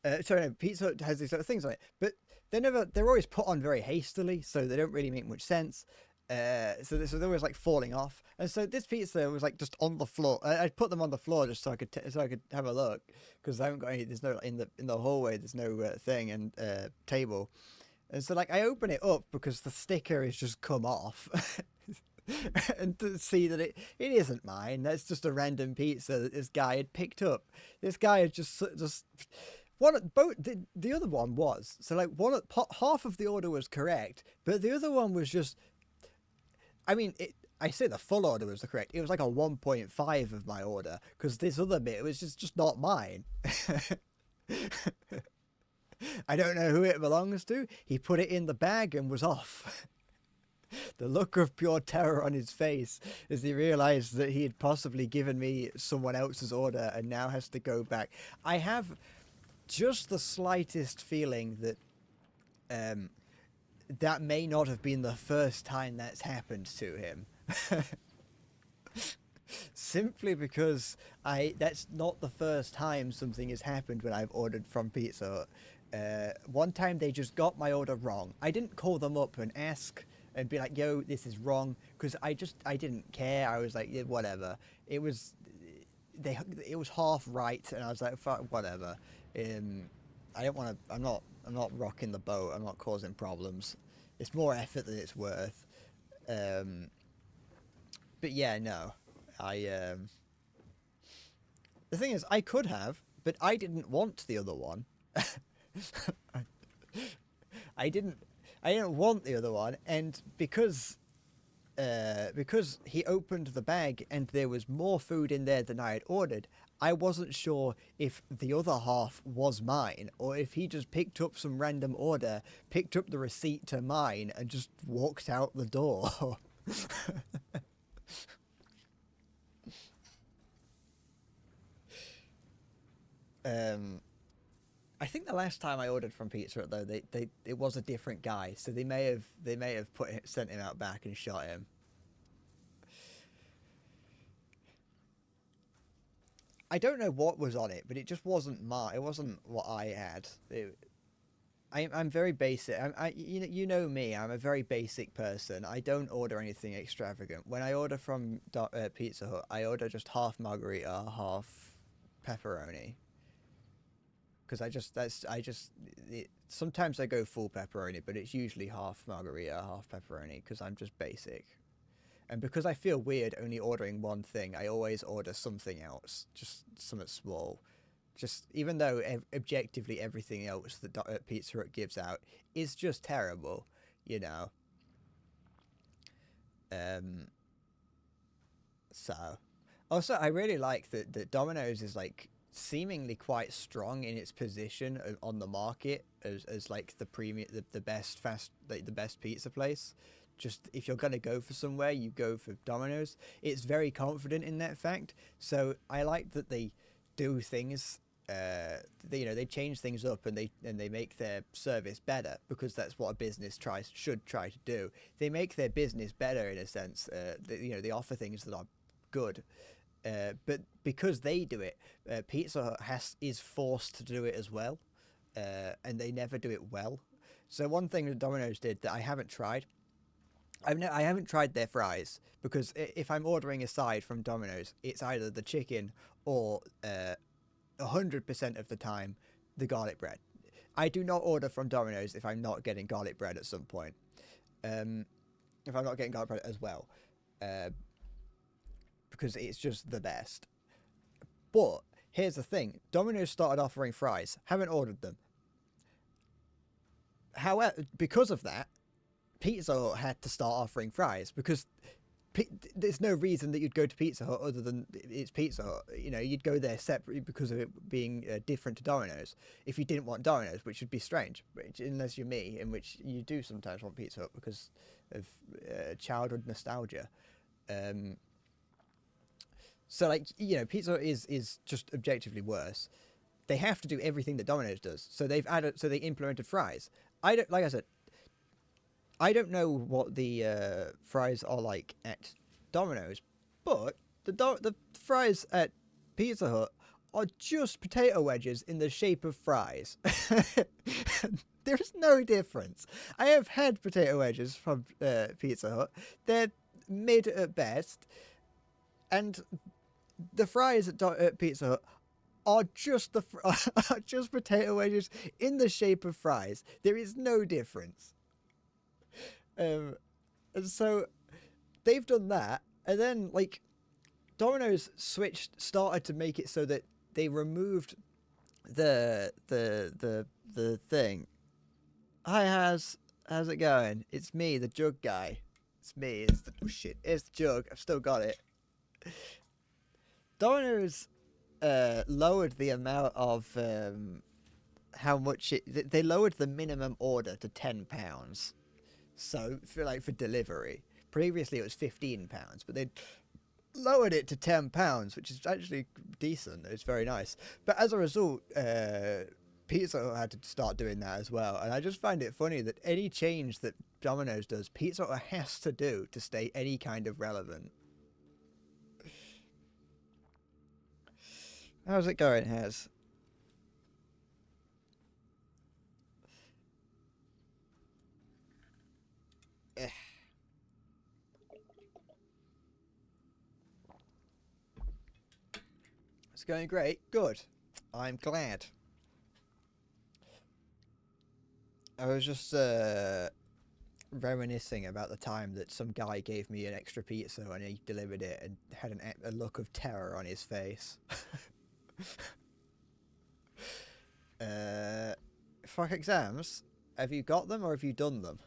No, Pizza Hut has these sort of things on it, but they're always put on very hastily, so they don't really make much sense. So they're always like falling off, and so this pizza was like just on the floor. I put them on the floor just so I could have a look, because I haven't got any. There's no in the hallway. There's no thing and table, and so like I open it up because the sticker has just come off, and to see that it isn't mine. That's just a random pizza that this guy had picked up. This guy had just the other one was, so like half of the order was correct, but the other one was just. I mean, I say the full order was correct. It was like a 1.5 of my order, because this other bit was just not mine. I don't know who it belongs to. He put it in the bag and was off. The look of pure terror on his face as he realized that he had possibly given me someone else's order and now has to go back. I have just the slightest feeling that that may not have been the first time that's happened to him. Simply because that's not the first time something has happened when I've ordered from Pizza Hut. One time they just got my order wrong. I didn't call them up and ask and be like, yo, this is wrong, because I didn't care. I was like, yeah, whatever. It was half right, and I was like, fuck, whatever. I don't want to. I'm not rocking the boat. I'm not causing problems. It's more effort than it's worth. But yeah, no. The thing is, I could have, but I didn't want the other one. I didn't want the other one, and because he opened the bag and there was more food in there than I had ordered, I wasn't sure if the other half was mine, or if he just picked up some random order, picked up the receipt to mine, and just walked out the door. I think the last time I ordered from Pizza Hut, though, it was a different guy, so they may have sent him out back and shot him. I don't know what was on it, but it just wasn't it wasn't what I had. I'm very basic. You know me. I'm a very basic person. I don't order anything extravagant. When I order from Pizza Hut, I order just half margarita, half pepperoni. Because sometimes I go full pepperoni, but it's usually half margarita, half pepperoni. Because I'm just basic, and because I feel weird only ordering one thing, I always order something else, just something small. Just even though objectively everything else that Pizza Hut gives out is just terrible, you know. So, also I really like that Domino's is like seemingly quite strong in its position on the market as like the premium, the best the best pizza place. Just if you're gonna go for somewhere, you go for Domino's. It's very confident in that fact. So I like that they do things. They change things up and they make their service better, because that's what a business should try to do. They make their business better in a sense. They offer things that are good, but because they do it, Pizza Hut is forced to do it as well, and they never do it well. So one thing that Domino's did that I haven't tried. I haven't tried their fries, because if I'm ordering a side from Domino's, it's either the chicken or 100% of the time the garlic bread. I do not order from Domino's if I'm not getting garlic bread at some point. If I'm not getting garlic bread as well, because it's just the best. But here's the thing: Domino's started offering fries. Haven't ordered them. However, because of that, Pizza Hut had to start offering fries, because there's no reason that you'd go to Pizza Hut other than it's Pizza Hut. You know, you'd go there separately because of it being different to Domino's. If you didn't want Domino's, which would be strange, unless you're me, in which you do sometimes want Pizza Hut because of childhood nostalgia. So, like, you know, Pizza Hut is just objectively worse. They have to do everything that Domino's does. So they implemented fries. Like I said, I don't know what the fries are like at Domino's, but the fries at Pizza Hut are just potato wedges in the shape of fries. There's no difference. I have had potato wedges from Pizza Hut. They're mid at best, and the fries at Pizza Hut are just are just potato wedges in the shape of fries. There is no difference. And so they've done that, and then like Domino's started to make it so that they removed the thing. Hi, how's it going? It's me, the jug guy. It's me. It's the jug. I've still got it. Domino's lowered the amount of how much they lowered the minimum order to £10. So for delivery, previously it was £15, but they lowered it to £10, which is actually decent. It's very nice. But as a result, Pizza Hut had to start doing that as well. And I just find it funny that any change that Domino's does, Pizza Hut has to do to stay any kind of relevant. How's it going, Haz? It's going great. Good. I'm glad. I was just reminiscing about the time that some guy gave me an extra pizza and he delivered it and had a look of terror on his face. Fuck exams. Have you got them or have you done them?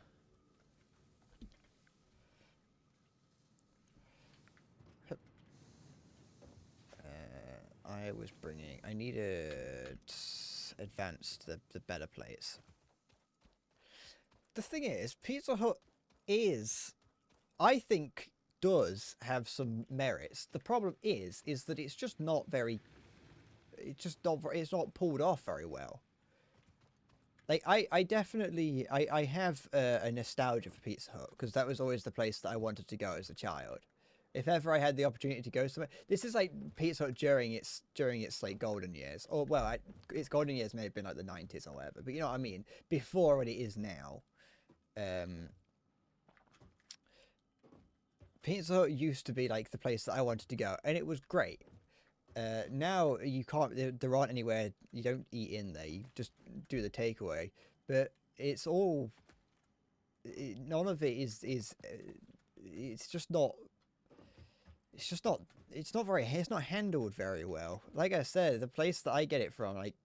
I needed advanced the better plates. The thing is, Pizza Hut I think, does have some merits. The problem is that it's just not very. It's not pulled off very well. Like I definitely have a nostalgia for Pizza Hut because that was always the place that I wanted to go as a child. If ever I had the opportunity to go somewhere, this is like Pizza Hut during its like golden years, or well, its golden years may have been like the 90s or whatever, but you know what I mean. Before what it is now, Pizza Hut used to be like the place that I wanted to go, and it was great. Now you can't. There aren't anywhere. You don't eat in there. You just do the takeaway. But it's all. None of it is. It's just not. It's just not. It's not very. It's not handled very well. Like I said, the place that I get it from, like,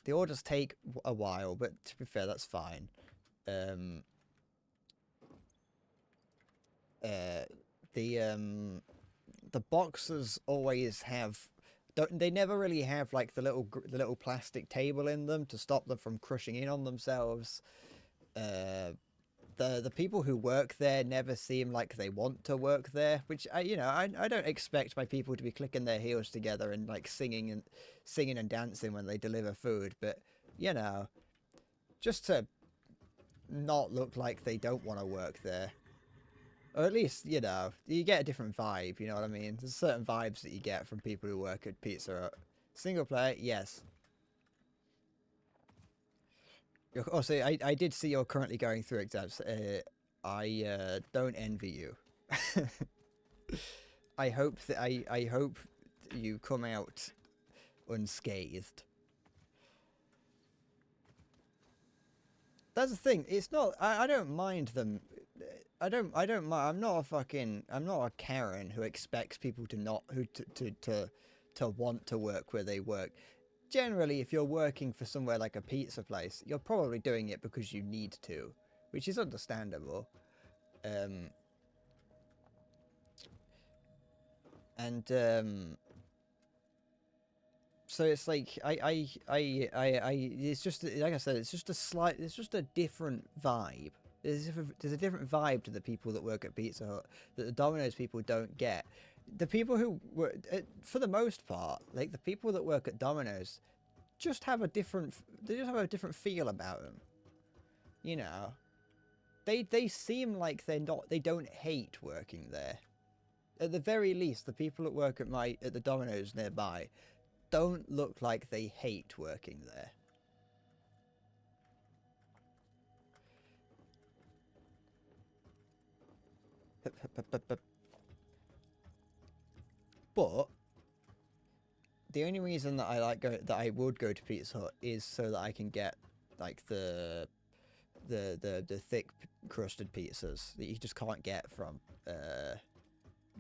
the orders take a while, but to be fair, that's fine. The boxes always have. They never really have like the little plastic table in them to stop them from crushing in on themselves. The people who work there never seem like they want to work there, which I don't expect my people to be clicking their heels together and like singing and dancing when they deliver food, but you know, just to not look like they don't want to work there. Or at least, you know, you get a different vibe, you know what I mean? There's certain vibes that you get from people who work at Pizza Hut. Single player, yes. Also, I did see you're currently going through exams. I don't envy you. I hope you come out unscathed. That's the thing. It's not. I don't mind them. I don't mind. I'm not a Karen who expects people to want to work where they work. Generally, if you're working for somewhere like a pizza place, you're probably doing it because you need to, which is understandable. So it's like it's just like I said, it's just a different vibe. There's a different vibe to the people that work at Pizza Hut that the Domino's people don't get. The people who work, for the most part, like the people that work at Domino's, just have a different feel about them. You know, they seem like they don't hate working there. At the very least, the people that work at the Domino's nearby don't look like they hate working there. But the only reason that I would go to Pizza Hut is so that I can get like the thick crusted pizzas that you just can't get from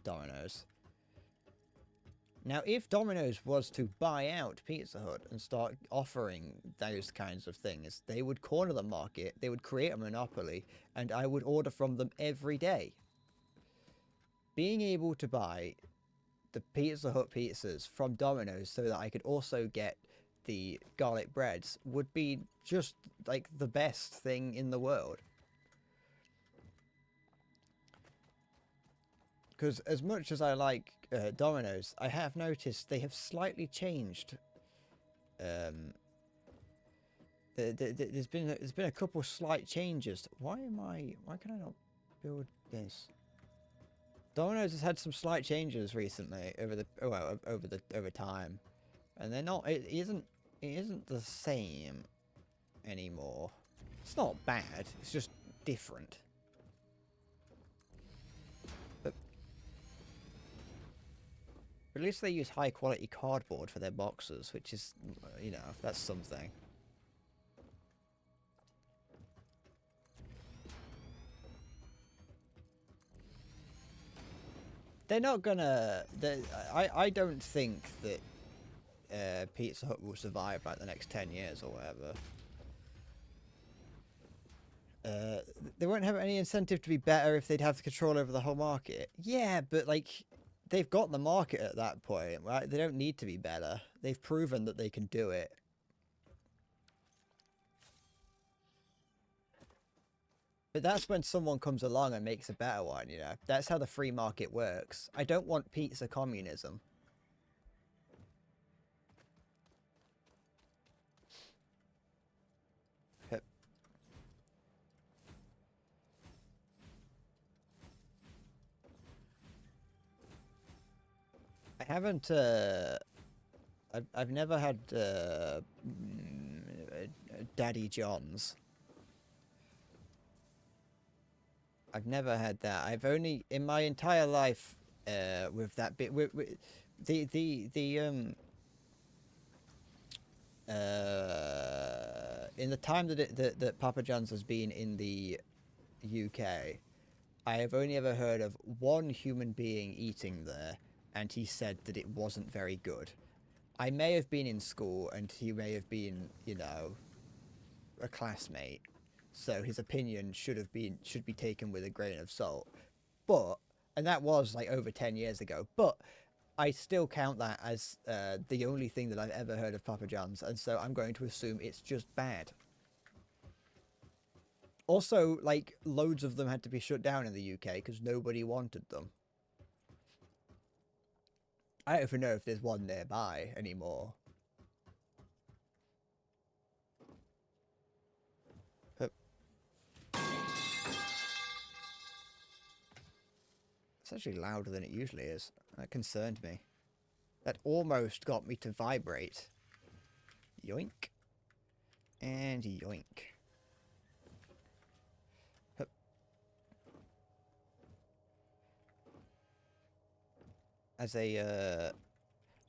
Domino's. Now, if Domino's was to buy out Pizza Hut and start offering those kinds of things, they would corner the market, they would create a monopoly, and I would order from them every day. Being able to buy the Pizza Hut pizzas from Domino's so that I could also get the garlic breads would be just like the best thing in the world. Because as much as I like Domino's, I have noticed they have slightly changed. There's been a couple slight changes. Why can I not build this? Domino's has had some slight changes recently over time, and they're not. It isn't the same anymore. It's not bad. It's just different. But at least they use high quality cardboard for their boxes, which is, you know, that's something. They're not gonna. I don't think that Pizza Hut will survive like the next 10 years or whatever. They won't have any incentive to be better if they'd have control over the whole market. Yeah, but like, they've got the market at that point, right? They don't need to be better. They've proven that they can do it. But that's when someone comes along and makes a better one, you know? That's how the free market works. I don't want pizza communism. Yep. haven't. I've never had Daddy John's. I've never had that. I've only in my entire life with that bit with in the time that Papa John's has been in the UK, I have only ever heard of one human being eating there, and he said that it wasn't very good. I may have been in school, and he may have been, you know, a classmate, so his opinion should be taken with a grain of salt. But, and that was like over 10 years ago, but I still count that as the only thing that I've ever heard of Papa John's, and so I'm going to assume it's just bad. Also, like, loads of them had to be shut down in the UK because nobody wanted them. I don't even know if there's one nearby anymore. It's actually louder than it usually is. That concerned me. That almost got me to vibrate. Yoink. And yoink. Hup. As a,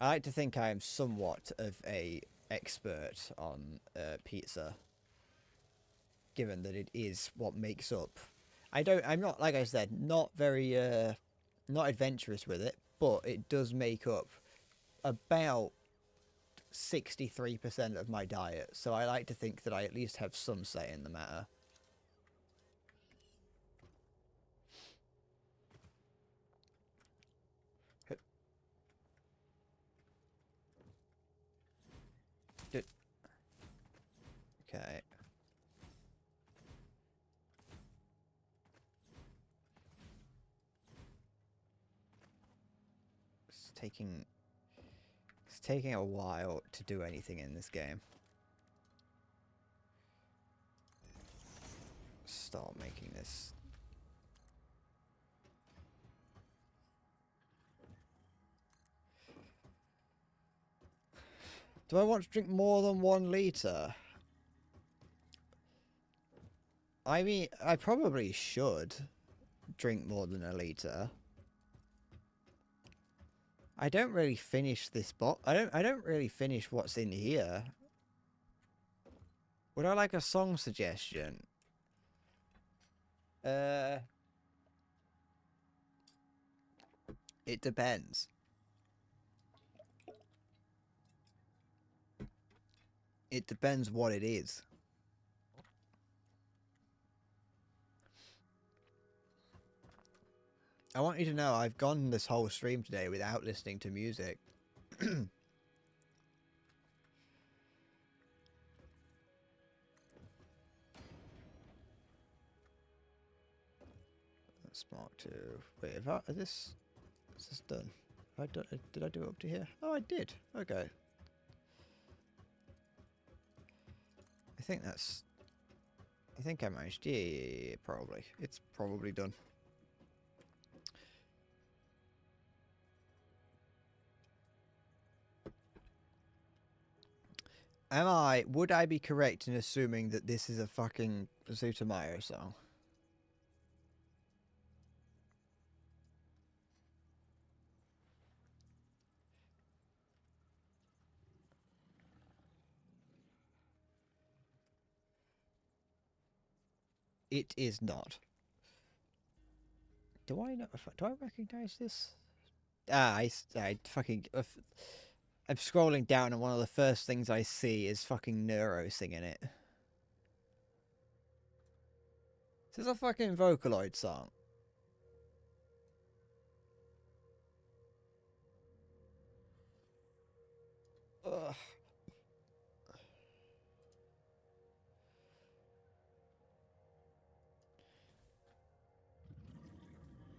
I like to think I am somewhat of a expert on pizza. Given that it is what makes up. I'm not, like I said, not very, not adventurous with it, but it does make up about 63% of my diet, so I like to think that I at least have some say in the matter. Okay. It's taking a while to do anything in this game. Start making this. Do I want to drink more than 1 litre? I mean, I probably should drink more than 1 litre. I don't really finish this I don't really finish what's in here. Would I like a song suggestion? It depends. It depends what it is. I want you to know I've gone this whole stream today without listening to music. Smart 2. Wait, is this done? Did I do it up to here? Oh, I did. Okay. I think I managed. Yeah, probably. It's probably done. Would I be correct in assuming that this is a fucking Zootamayo song? It is not. Do I recognize this? I fucking... I'm scrolling down and one of the first things I see is fucking Neuro singing it. This is a fucking Vocaloid song. Ugh.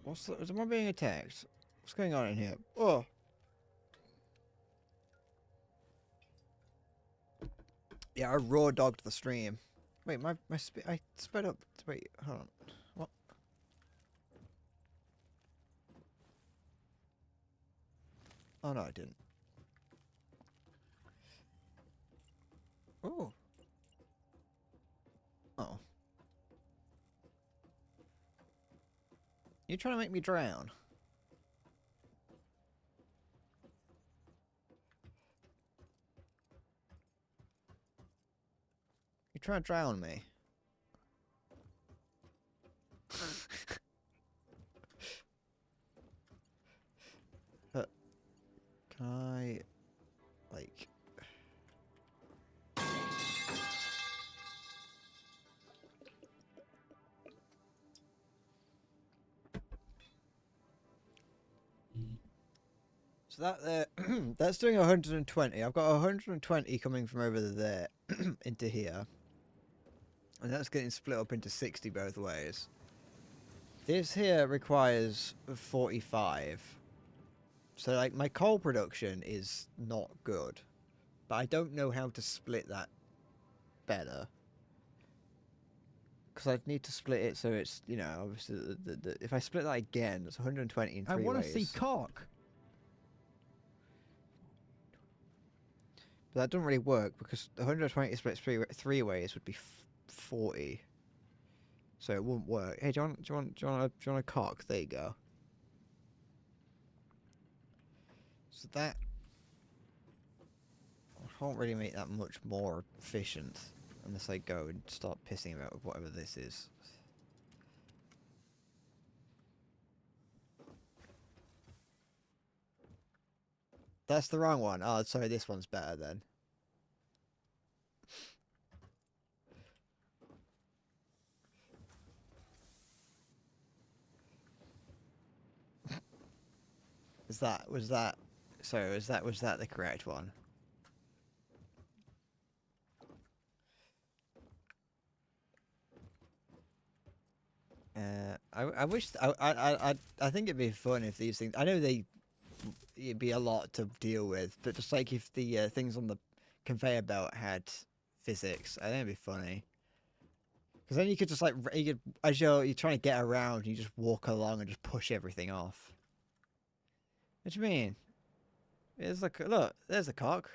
Am I being attacked? What's going on in here? Oh. Yeah, I raw dogged the stream. Wait, I sped up. Wait, hold on. What? Oh no, I didn't. Oh. Oh. You trying to make me drown? You trying to drown me? Can I, like... So that there, that's doing 120. I've got 120 coming from over there into here. And that's getting split up into 60 both ways. This here requires 45. So like my coal production is not good. But I don't know how to split that better. Because I'd need to split it so it's, you know, obviously if I split that again, it's 120 in 3 ways. I want to see cock. But that doesn't really work because 120 split 3 ways would be 40. So it wouldn't work. Hey, do you want a cock? There you go. So that I can't really make that much more efficient unless I go and start pissing about with whatever this is. That's the wrong one. Oh, sorry, this one's better then. Was that the correct one? I wish I think it'd be fun if these things. I know it'd be a lot to deal with, but just like if the things on the conveyor belt had physics, I think it'd be funny. Because then you could just like as you're trying to get around, you just walk along and just push everything off. What do you mean? There's look, there's a cock.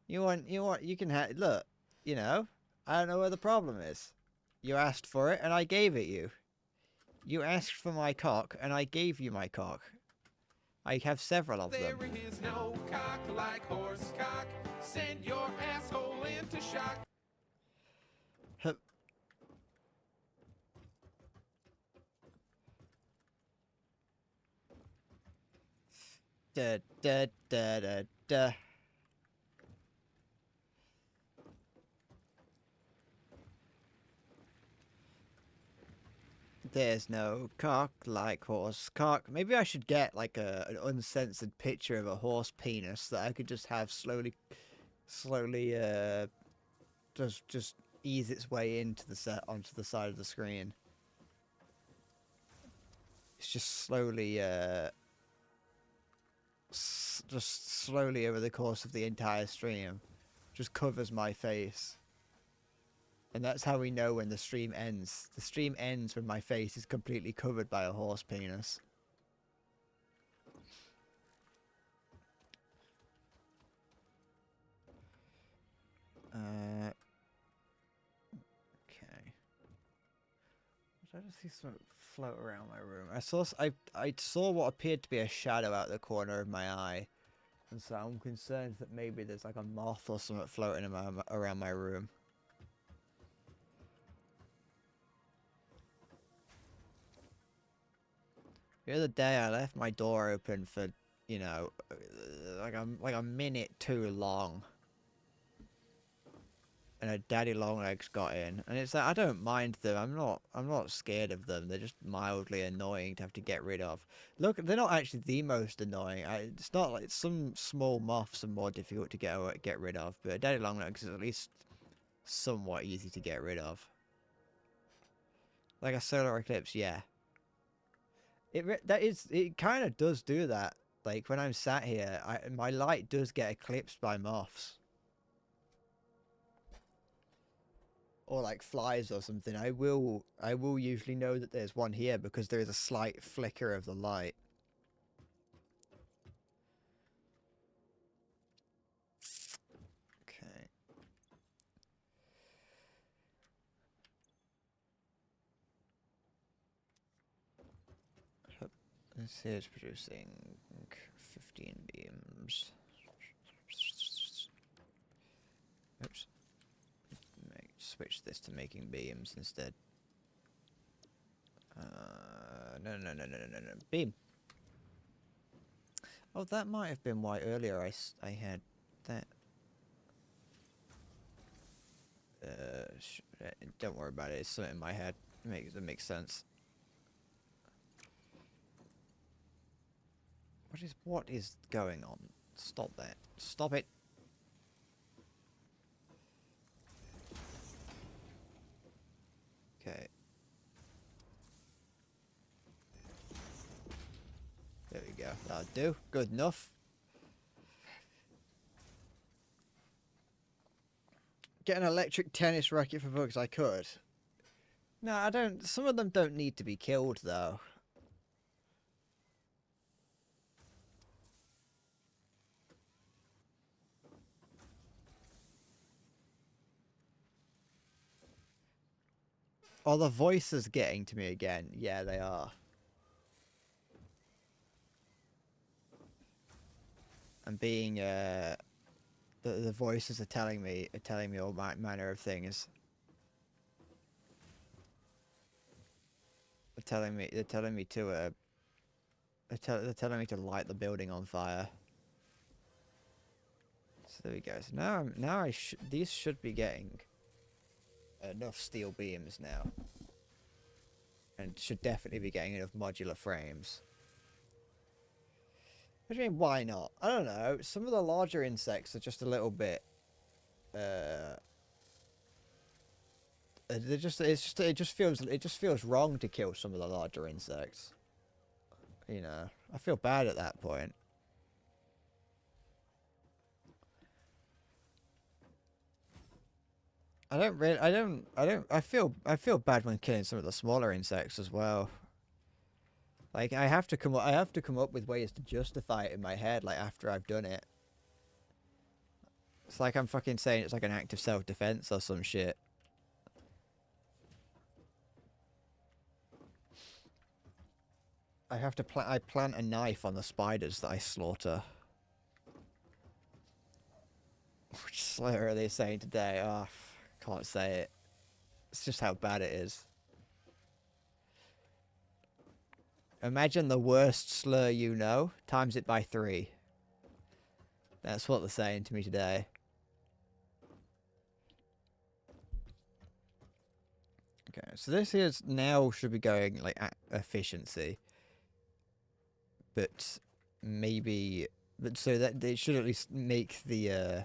You can have, look, you know, I don't know where the problem is. You asked for it and I gave it you. You asked for my cock and I gave you my cock. I have several of them. There is no cock like horse cock. Send your asshole into shock. Hup. Da da da da da. There's no cock like horse cock. Maybe I should get like an uncensored picture of a horse penis that I could just have slowly just ease its way into the onto the side of the screen. It's just slowly just slowly over the course of the entire stream just covers my face. And that's how we know when the stream ends. The stream ends when my face is completely covered by a horse penis. Okay. Did I just see smoke float around my room? I saw what appeared to be a shadow out the corner of my eye. And so I'm concerned that maybe there's like a moth or something floating around my room. The other day I left my door open for, you know, like a minute too long. And a daddy longlegs got in. And it's like, I don't mind them. I'm not scared of them. They're just mildly annoying to have to get rid of. Look, they're not actually the most annoying. It's not like some small moths are more difficult to get rid of, but a daddy longlegs is at least somewhat easy to get rid of. Like a solar eclipse, yeah. It kind of does do that. Like when I'm sat here, my light does get eclipsed by moths. Or like flies or something. I will usually know that there's one here because there is a slight flicker of the light. This here is producing 15 beams. Oops. Switch this to making beams instead. No. Beam. Oh, that might have been why earlier I had that. Don't worry about it. It's something in my head. That makes sense. What is going on? Stop that. Stop it. Okay. There we go. That'll do. Good enough. Get an electric tennis racket for bugs. I could. No, I don't. Some of them don't need to be killed, though. Are the voices getting to me again? Yeah, they are. And being the voices are telling me all manner of things. They're telling me to they're telling me to light the building on fire. So there we go. So now these should be getting enough steel beams now, and should definitely be getting enough modular frames. What do you mean, why not? I don't know. Some of the larger insects are just a little bit it just feels wrong to kill some of the larger insects. You know, I feel bad at that point. I feel bad when killing some of the smaller insects as well. Like, I have to come up with ways to justify it in my head, like, after I've done it. It's like I'm fucking saying it's like an act of self-defense or some shit. I plant a knife on the spiders that I slaughter. Which is literally saying today, oh, can't say it. It's just how bad it is. Imagine the worst slur you know, times it by 3. That's what they're saying to me today. Okay, so this here now should be going like at efficiency. But maybe, so that they should at least make the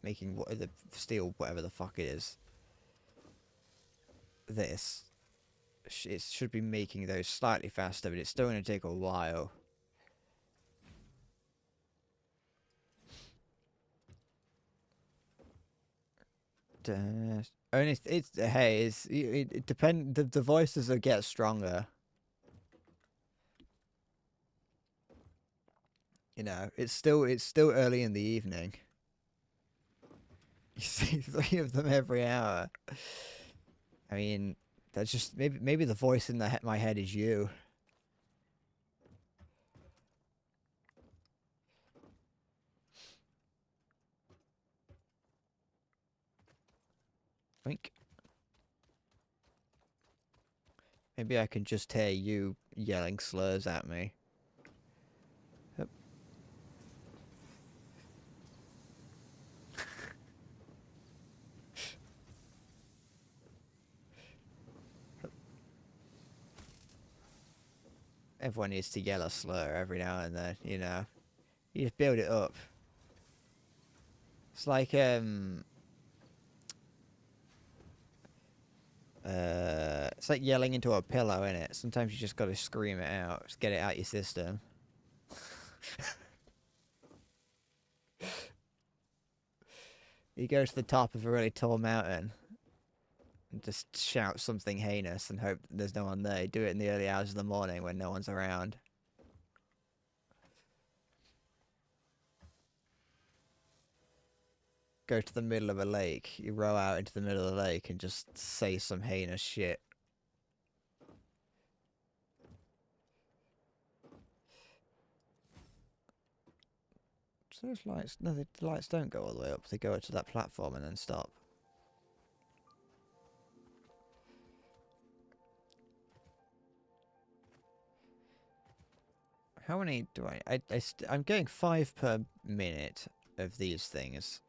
making the steel, whatever the fuck it is. This. It should be making those slightly faster, but it's still going to take a while. Only it depends. The voices will get stronger. You know, it's still early in the evening. You see 3 of them every hour. I mean, that's just maybe the voice in my head is you. Wink. Maybe I can just hear you yelling slurs at me. Yep. Everyone needs to yell a slur every now and then, you know. You just build it up. It's like it's like yelling into a pillow, innit? Sometimes you just gotta scream it out. Just get it out your system. You go to the top of a really tall mountain and just shout something heinous and hope that there's no one there. You do it in the early hours of the morning when no one's around. Go to the middle of a lake. You row out into the middle of the lake and just say some heinous shit. So those lights, no, the lights don't go all the way up. They go up to that platform and then stop. How many do I'm getting 5 per minute of these things.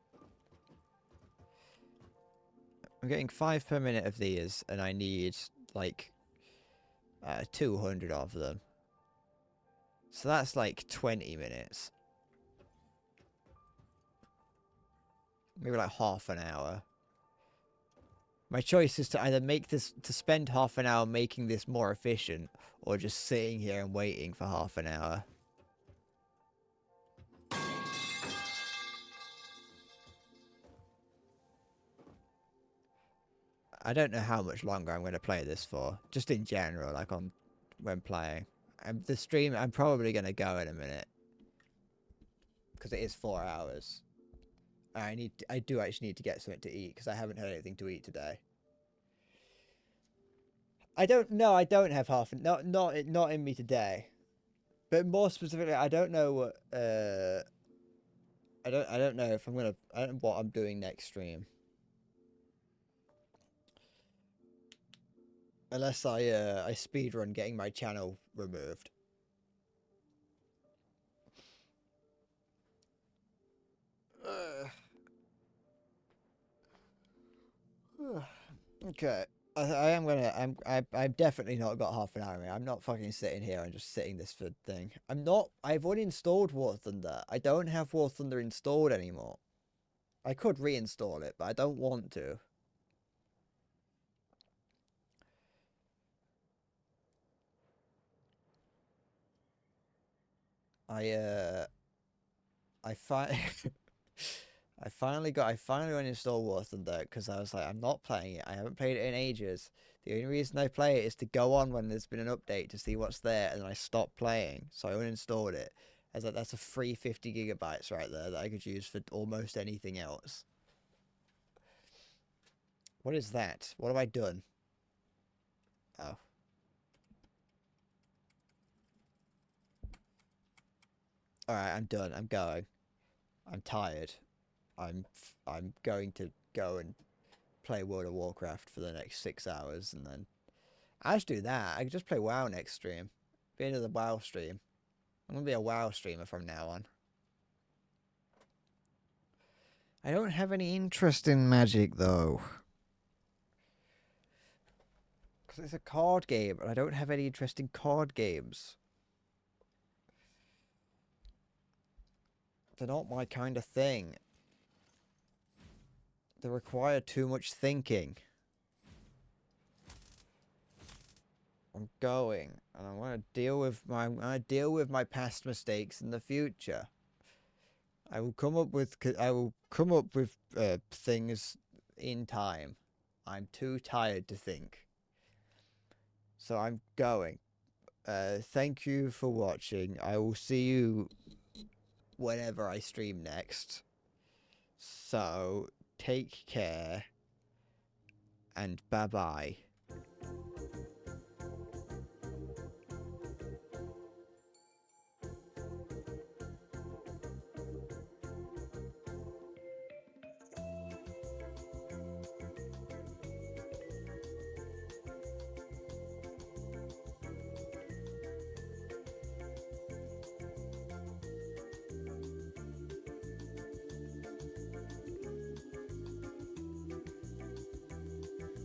I'm getting 5 per minute of these, and I need, like, 200 of them. So that's like 20 minutes. Maybe like half an hour. My choice is to either spend half an hour making this more efficient, or just sitting here and waiting for half an hour. I don't know how much longer I'm going to play this for. Just in general, like when playing. The stream, I'm probably going to go in a minute. Because it is 4 hours. I do actually need to get something to eat, because I haven't had anything to eat today. I don't have not in me today. But more specifically, I don't know what I don't know if I don't know what I'm doing next stream. Unless I speedrun getting my channel removed. Okay. I've definitely not got half an hour. I'm not fucking sitting here and just sitting this for thing. I've uninstalled War Thunder. I don't have War Thunder installed anymore. I could reinstall it, but I don't want to. I finally uninstalled War Thunder because I was like, I'm not playing it. I haven't played it in ages. The only reason I play it is to go on when there's been an update to see what's there, and then I stopped playing. So I uninstalled it. I was like, that's a free 50 gigabytes right there that I could use for almost anything else. What is that? What have I done? Oh. Alright, I'm done. I'm going. I'm tired. I'm going to go and play World of Warcraft for the next 6 hours, and then I should do that. I could just play WoW next stream. Be another WoW stream. I'm gonna be a WoW streamer from now on. I don't have any interest in Magic though, because it's a card game, and I don't have any interest in card games. They're not my kind of thing. They require too much thinking. I'm going, and I want to deal with my past mistakes in the future. I will come up with things in time. I'm too tired to think. So I'm going. Thank you for watching. I will see you whenever I stream next. So take care, and bye bye.